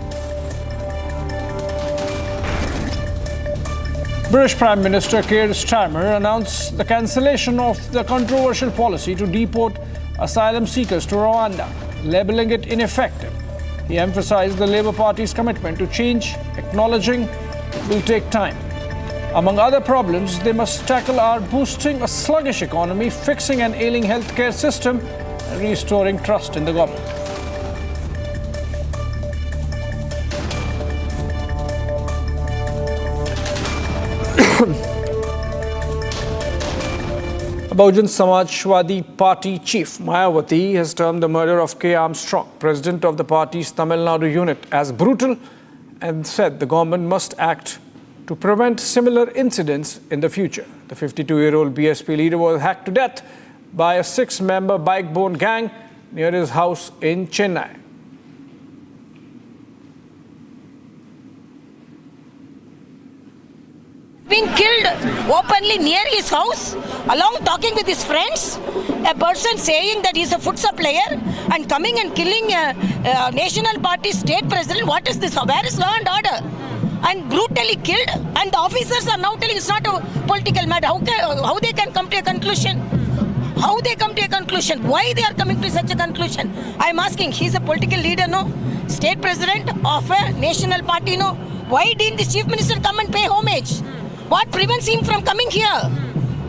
British Prime Minister Keir Starmer announced the cancellation of the controversial policy to deport asylum seekers to Rwanda, labeling it ineffective. He emphasized the Labour Party's commitment to change, acknowledging it will take time. Among other problems they must tackle are boosting a sluggish economy, fixing an ailing healthcare system, and restoring trust in the government. Bahujana Samajwadi Party chief Mayawati has termed the murder of K. Armstrong, president of the party's Tamil Nadu unit, as brutal and said the government must act to prevent similar incidents in the future. The 52-year-old BSP leader was hacked to death by a 6-member bike-borne gang near his house in Chennai. Being killed openly near his house, along talking with his friends, a person saying that he's a food supplier and coming and killing a national party state president. What is this? Where is law and order? And brutally killed, and the officers are now telling it's not a political matter. How they can come to a conclusion? How they come to a conclusion? Why they are coming to such a conclusion? I'm asking, he's a political leader, no? State president of a national party, no? Why didn't the chief minister come and pay homage? What prevents him from coming here?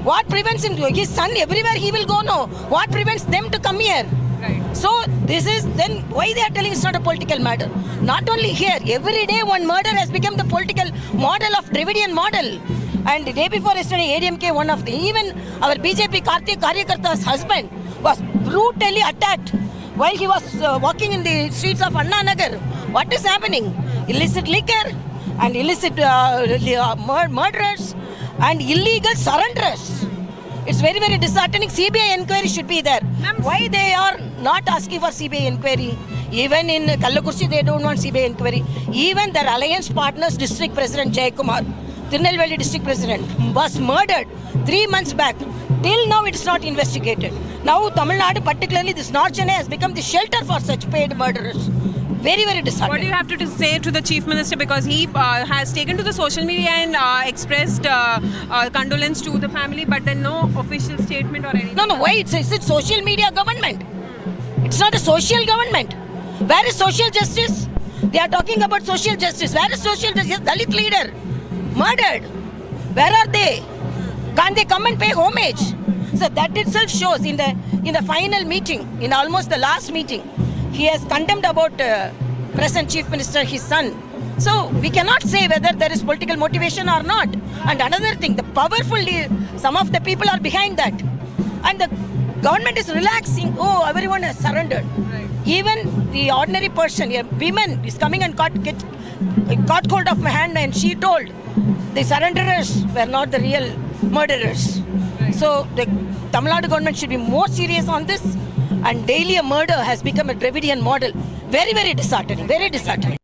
What prevents him? His son, everywhere he will go, no? What prevents them to come here? Right. So this is then why they are telling it's not a political matter. Not only here, every day one murder has become the political model of Dravidian model. And the day before yesterday, ADMK, one of the, even our BJP Karthik Karyakarta's husband was brutally attacked while he was walking in the streets of Anna Nagar. What is happening? Illicit liquor and illicit murderers and illegal surrenders. It's very, very disheartening. CBI inquiry should be there. Why they are not asking for CBI inquiry? Even in Kallakurchi, they don't want CBI inquiry. Even their alliance partners, District President Jayakumar, Tirunelveli District President, was murdered 3 months back. Till now, it's not investigated. Now, Tamil Nadu, particularly this North Chennai, has become the shelter for such paid murderers. Very, very disheartening. What do you have to say to the Chief Minister, because he has taken to the social media and expressed condolence to the family, but then no official statement or anything? No, why? It's social media government. It's not a social government. Where is social justice? They are talking about social justice. Where is social justice? Dalit leader murdered. Where are they? Can't they come and pay homage? So that itself shows in the final meeting, in almost the last meeting, he has condemned about present Chief Minister, his son. So we cannot say whether there is political motivation or not. And another thing, the powerful, some of the people are behind that. And the government is relaxing. Oh, everyone has surrendered. Right. Even the ordinary person, a woman is coming and caught hold of my hand, and she told the surrenderers were not the real murderers. Right. So the Tamil Nadu government should be more serious on this. And daily a murder has become a Dravidian model. Very, very disheartening. Very disheartening.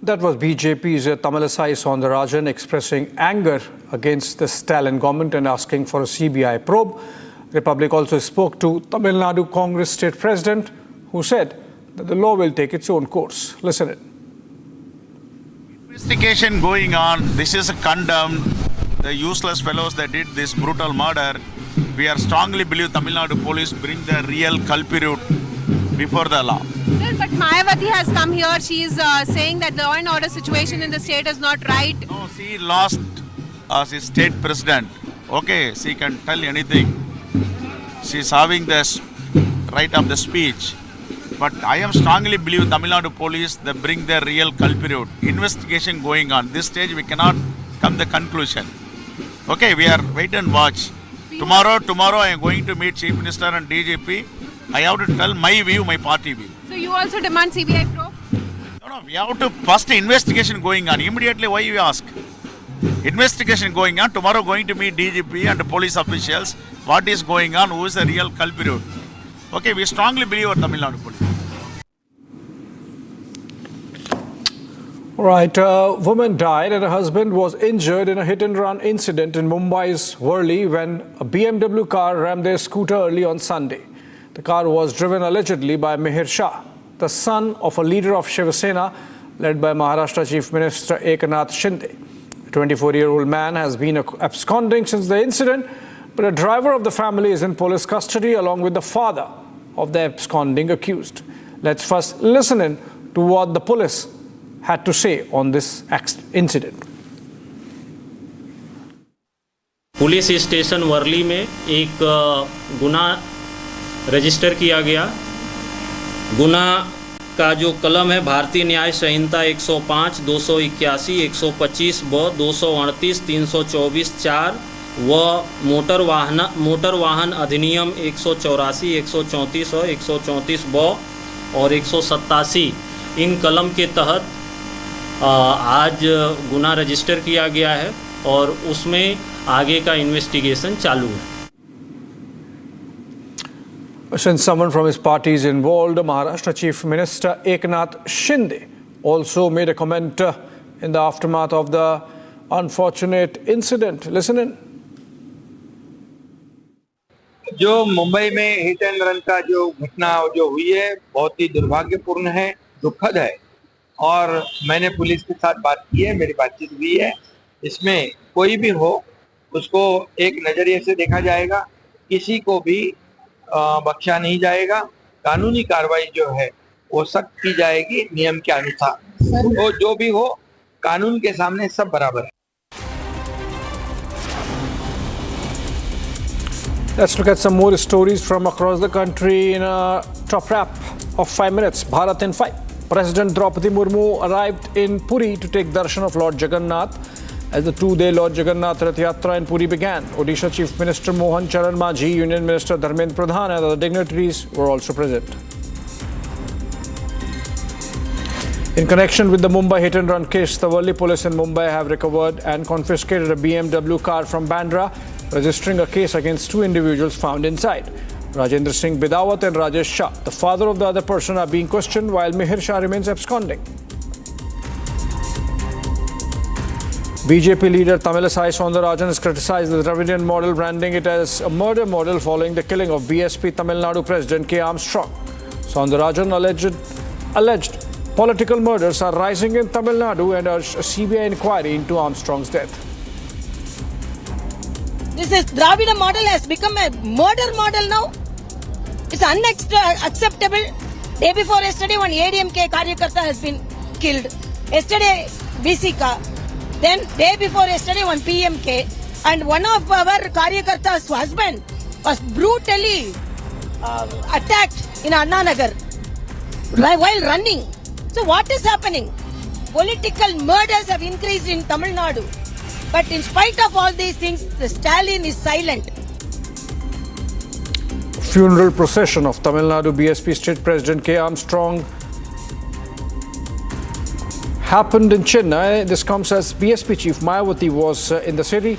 That was BJP's Tamilisai Soundarajan expressing anger against the Stalin government and asking for a CBI probe. Republic also spoke to Tamil Nadu Congress State President, who said that the law will take its own course. Listen in. Investigation going on. This is condemned. The useless fellows that did this brutal murder. We are strongly believe Tamil Nadu police bring the real culprit before the law. Sir, but Mayawati has come here. She is saying that the law and order situation in the state is not right. No, she lost as a state president. Okay, she can tell anything. She is having the right of the speech. But I am strongly believe Tamil Nadu police, they bring the real culprit. Investigation going on. This stage we cannot come to the conclusion. Okay, we are wait and watch. Tomorrow I am going to meet Chief Minister and DGP. I have to tell my view, my party view. So you also demand CBI probe? No, we have to first investigation going on. Immediately, why you ask? Investigation going on. Tomorrow going to meet DGP and the police officials. What is going on? Who is the real culprit? Okay, we strongly believe our Tamil Nadu police. Right, a woman died and her husband was injured in a hit-and-run incident in Mumbai's Worli when a BMW car rammed their scooter early on Sunday. The car was driven allegedly by Mihir Shah, the son of a leader of Shiva Sena led by Maharashtra Chief Minister Eknath Shinde. The 24-year-old man has been absconding since the incident, but a driver of the family is in police custody along with the father of the absconding accused. Let's first listen in to what the police had to say on this incident. Police station Worli में एक गुना register किया गया। गुना का जो कलम है भारतीय न्याय संहिता 105, 281, 125 ब 238, 324 4 व मोटर वाहन अधिनियम 184, 134 और 134 ब और 187 इन कलम के तहत आज गुना रजिस्टर किया गया है और उसमें आगे का इन्वेस्टिगेशन चालू है। Since someone from his party is involved, Maharashtra Chief Minister Eknath Shinde also made a comment in the aftermath of the unfortunate incident. Listen in. जो मुंबई में हिट एंड रन का जो घटना जो हुई है बहुत ही दुर्भाग्यपूर्ण है, दुखद है और मैंने पुलिस के साथ बात की है, मेरी बातचीत हुई है। इसमें कोई भी हो उसको एक नजरिए से देखा जाएगा, किसी को भी बख्शा नहीं जाएगा। कानूनी कार्रवाई जो है वो सख्त की जाएगी नियम के अनुसार। तो जो भी हो कानून के सामने सब बराबर है। Let's look at some more stories from across the country in a top wrap of 5 minutes. Bharat in 5. President Draupadi Murmu arrived in Puri to take darshan of Lord Jagannath as the 2-day Lord Jagannath Rath Yatra in Puri began. Odisha Chief Minister Mohan Charan Majhi, Union Minister Dharmendra Pradhan and other dignitaries were also present. In connection with the Mumbai hit-and-run case, the Worli police in Mumbai have recovered and confiscated a BMW car from Bandra, registering a case against 2 individuals found inside. Rajendra Singh Bidawat and Rajesh Shah, the father of the other person, are being questioned while Mihir Shah remains absconding. BJP leader Tamilisai Soundarajan has criticized the Dravidian model, branding it as a murder model following the killing of BSP Tamil Nadu President K. Armstrong. Soundarajan alleged political murders are rising in Tamil Nadu and urged a CBI inquiry into Armstrong's death. This is Dravida model has become a murder model now. It's unacceptable. Day before yesterday, one ADMK Karyakarta has been killed. Yesterday, BCK. Then day before yesterday, one PMK. And one of our Karyakarta's husband was brutally attacked in Anna Nagar while running. So what is happening? Political murders have increased in Tamil Nadu. But in spite of all these things, the Stalin is silent. Funeral procession of Tamil Nadu BSP State President K. Armstrong happened in Chennai. This comes as BSP Chief Mayawati was in the city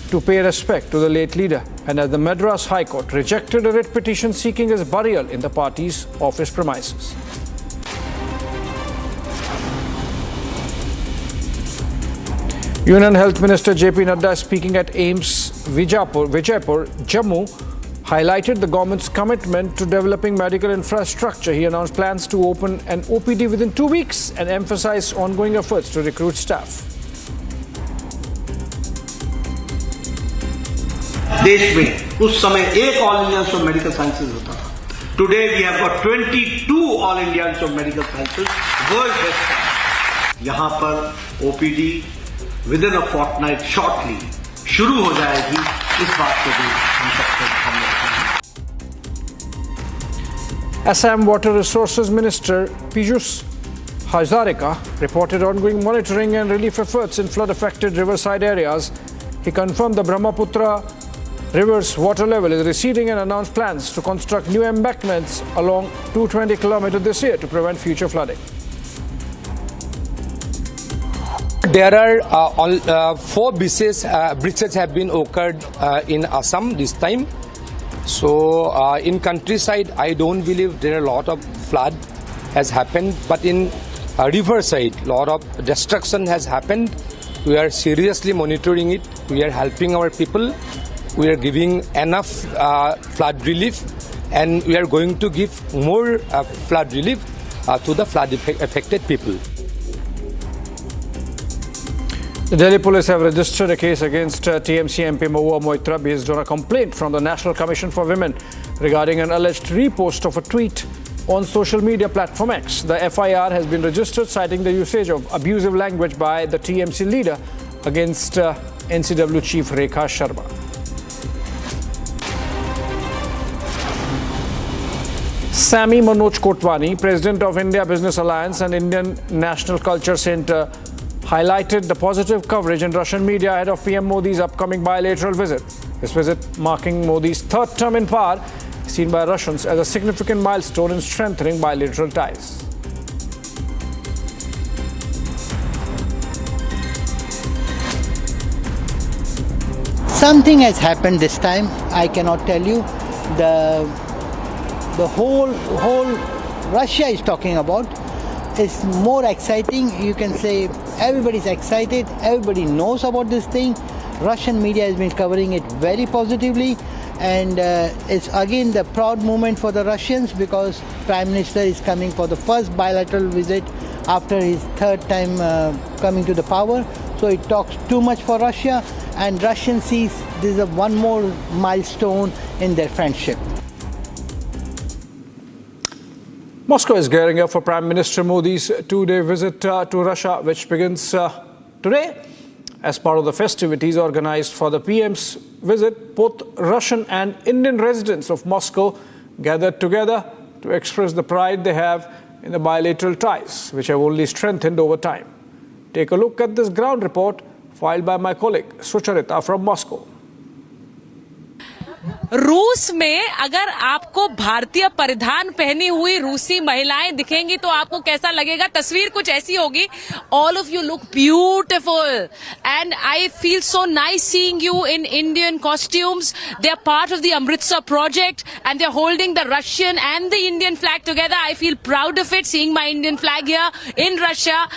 to pay respect to the late leader, and as the Madras High Court rejected a writ petition seeking his burial in the party's office premises. Union Health Minister JP Nadda, speaking at AIIMS Vijaypur, Jammu, highlighted the government's commitment to developing medical infrastructure. He announced plans to open an OPD within 2 weeks and emphasized ongoing efforts to recruit staff. देश में उस समय एक all Indians of medical sciences होता था. Today we have got 22 all Indians of medical sciences world best. यहां पर OPD within a fortnight shortly शुरू हो जाएगी. इस बात को भी हम सबको ध्यान रखना है. Assam Water Resources Minister Piyush Hazarika reported ongoing monitoring and relief efforts in flood-affected riverside areas. He confirmed the Brahmaputra River's water level is receding and announced plans to construct new embankments along 220 kilometers this year to prevent future flooding. There are 4 bridges have been occurred in Assam this time. So in countryside, I don't believe there are a lot of flood has happened, but in riverside, lot of destruction has happened. We are seriously monitoring it. We are helping our people. We are giving enough flood relief, and we are going to give more flood relief to the flood affected people. The Delhi police have registered a case against TMC MP Mahua Moitra based on a complaint from the National Commission for Women regarding an alleged repost of a tweet on social media platform X. The FIR has been registered citing the usage of abusive language by the TMC leader against NCW Chief Rekha Sharma. Sami Manoj Kotwani, President of India Business Alliance and Indian National Culture Centre, highlighted the positive coverage in Russian media ahead of PM Modi's upcoming bilateral visit. This visit, marking Modi's 3rd term in power, is seen by Russians as a significant milestone in strengthening bilateral ties. Something has happened this time. I cannot tell you. The whole Russia is talking about. It's more exciting. You can say everybody's excited. Everybody knows about this thing. Russian media has been covering it very positively, and it's again the proud moment for the Russians because Prime Minister is coming for the first bilateral visit after his 3rd time coming to the power. So it talks too much for Russia, and Russians sees this is one more milestone in their friendship. Moscow is gearing up for Prime Minister Modi's 2-day visit to Russia, which begins today. As part of the festivities organized for the PM's visit, both Russian and Indian residents of Moscow gathered together to express the pride they have in the bilateral ties, which have only strengthened over time. Take a look at this ground report filed by my colleague Sucharita from Moscow. रूस में अगर आपको भारतीय परिधान पहनी हुई रूसी महिलाएं दिखेंगी तो आपको कैसा लगेगा? तस्वीर कुछ ऐसी होगी. All of you look beautiful and I feel so nice seeing you in Indian costumes. They are part of the Amritsar project and they are holding the Russian and the Indian flag together. I feel proud of it, seeing my Indian flag here in Russia.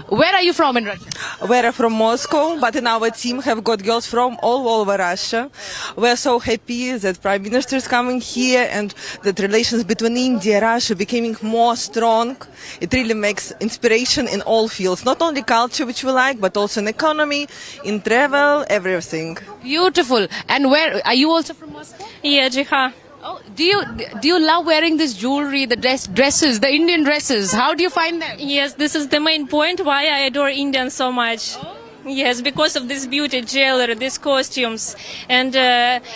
Where are you from in Russia? We're from Moscow, but in our team have got girls from all over Russia. We're so happy that Prime Minister is coming here and that relations between India and Russia becoming more strong. It really makes inspiration in all fields, not only culture, which we like, but also in economy, in travel, everything. Beautiful. And where are you also from Moscow? Jiha. Oh, do you love wearing this jewelry, the dresses, the Indian dresses? How do you find them? Yes, this is the main point why I adore Indians so much. Yes, because of this beauty, jewelry, these costumes, and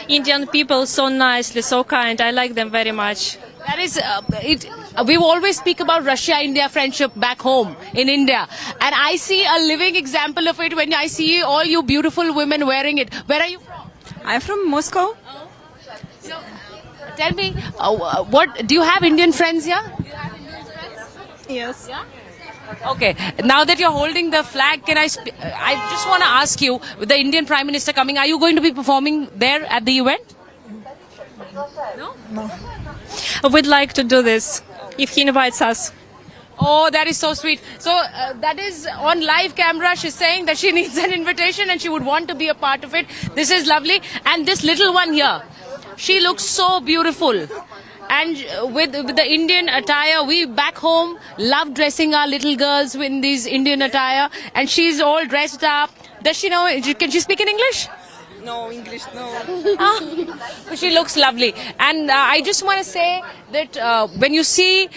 Indian people so nicely, so kind. I like them very much. That is, we always speak about Russia-India friendship back home in India. And I see a living example of it when I see all you beautiful women wearing it. Where are you from? I'm from Moscow. So, tell me, what do you have Indian friends here? Yes. Yeah? Okay, now that you're holding the flag, I just want to ask you, with the Indian Prime Minister coming, are you going to be performing there at the event? No. We'd like to do this if he invites us. Oh, that is so sweet. So that is on live camera. She's saying that she needs an invitation and she would want to be a part of it. This is lovely. And this little one here, she looks so beautiful. And with the Indian attire, we back home love dressing our little girls in these Indian attire. And she's all dressed up. Does she know? Can she speak in English? No, English, no. She looks lovely. And I just want to say that when you see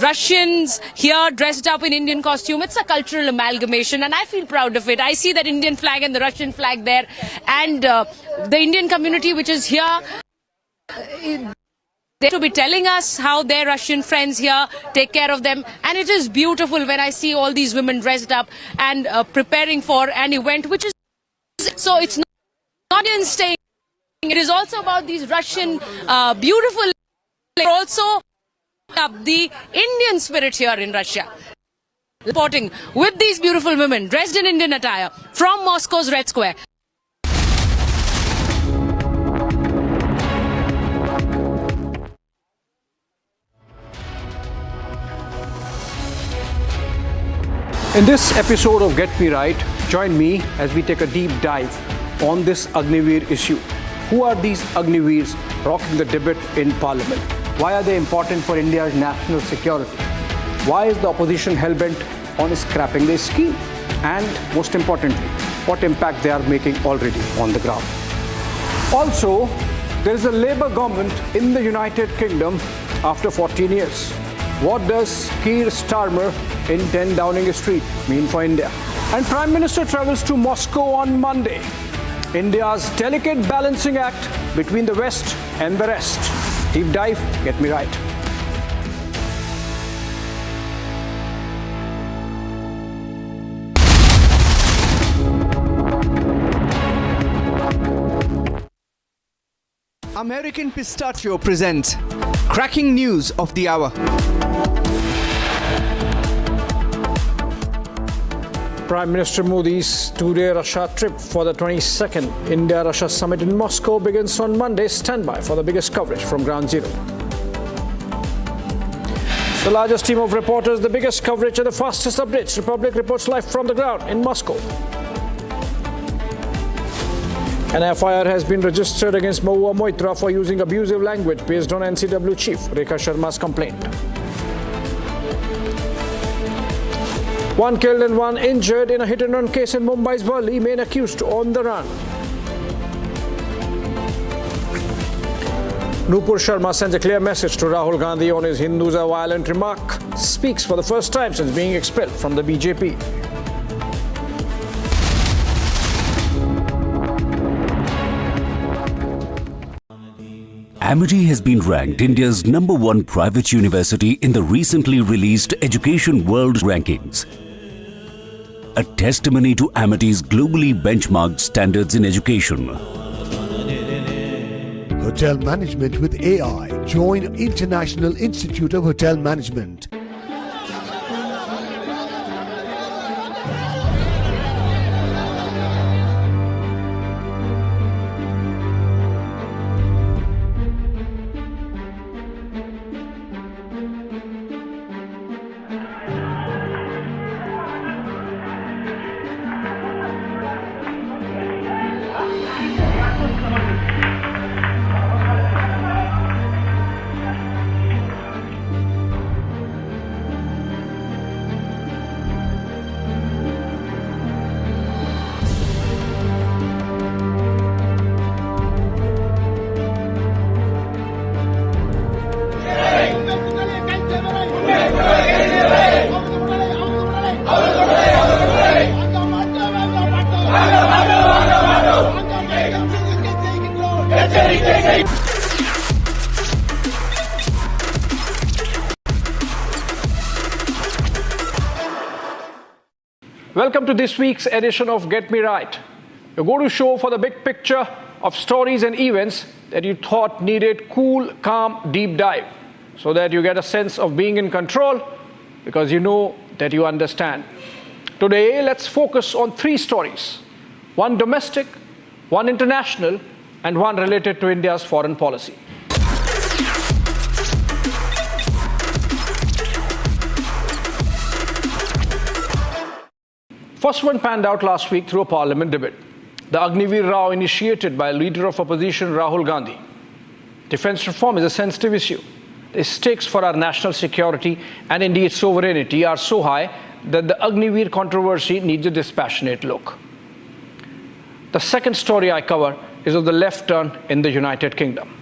Russians here dressed up in Indian costume, it's a cultural amalgamation and I feel proud of it. I see that Indian flag and the Russian flag there. And the Indian community which is here, they to be telling us how their Russian friends here take care of them. And it is beautiful when I see all these women dressed up and preparing for an event which is... So it's not in staying. It is also about these Russian beautiful, also the Indian spirit here in Russia. Reporting with these beautiful women dressed in Indian attire from Moscow's Red Square. In this episode of Get Me Right, join me as we take a deep dive on this Agniveer issue. Who are these Agniveers rocking the debate in Parliament? Why are they important for India's national security? Why is the opposition hell-bent on scrapping the scheme? And most importantly, what impact they are making already on the ground? Also, there is a Labour government in the United Kingdom after 14 years. What does Keir Starmer in 10 Downing Street mean for India? And Prime Minister travels to Moscow on Monday. India's delicate balancing act between the West and the rest. Deep dive, Get Me Right. American Pistachio presents Cracking News of the Hour. Prime Minister Modi's two-day Russia trip for the 22nd India-Russia summit in Moscow begins on Monday. Stand by for the biggest coverage from Ground Zero. The largest team of reporters, the biggest coverage and the fastest updates. Republic reports live from the ground in Moscow. An FIR has been registered against Mahua Moitra for using abusive language based on NCW chief Rekha Sharma's complaint. 1 killed and 1 injured in a hit-and-run case in Mumbai's Worli, main accused on the run. Nupur Sharma sends a clear message to Rahul Gandhi on his Hindus are violent remark. Speaks for the first time since being expelled from the BJP. Amity has been ranked India's #1 private university in the recently released Education World Rankings. A testimony to Amity's globally benchmarked standards in education. Hotel Management with AI. Join International Institute of Hotel Management. Welcome to this week's edition of Get Me Right. Your go-to show for the big picture of stories and events that you thought needed cool, calm, deep dive, so that you get a sense of being in control because you know that you understand. Today, let's focus on 3 stories: one domestic, one international, and one related to India's foreign policy. First one panned out last week through a parliament debate. The Agniveer Rao initiated by leader of opposition Rahul Gandhi. Defense reform is a sensitive issue. The stakes for our national security and indeed sovereignty are so high that the Agniveer controversy needs a dispassionate look. The second story I cover is of the left turn in the United Kingdom.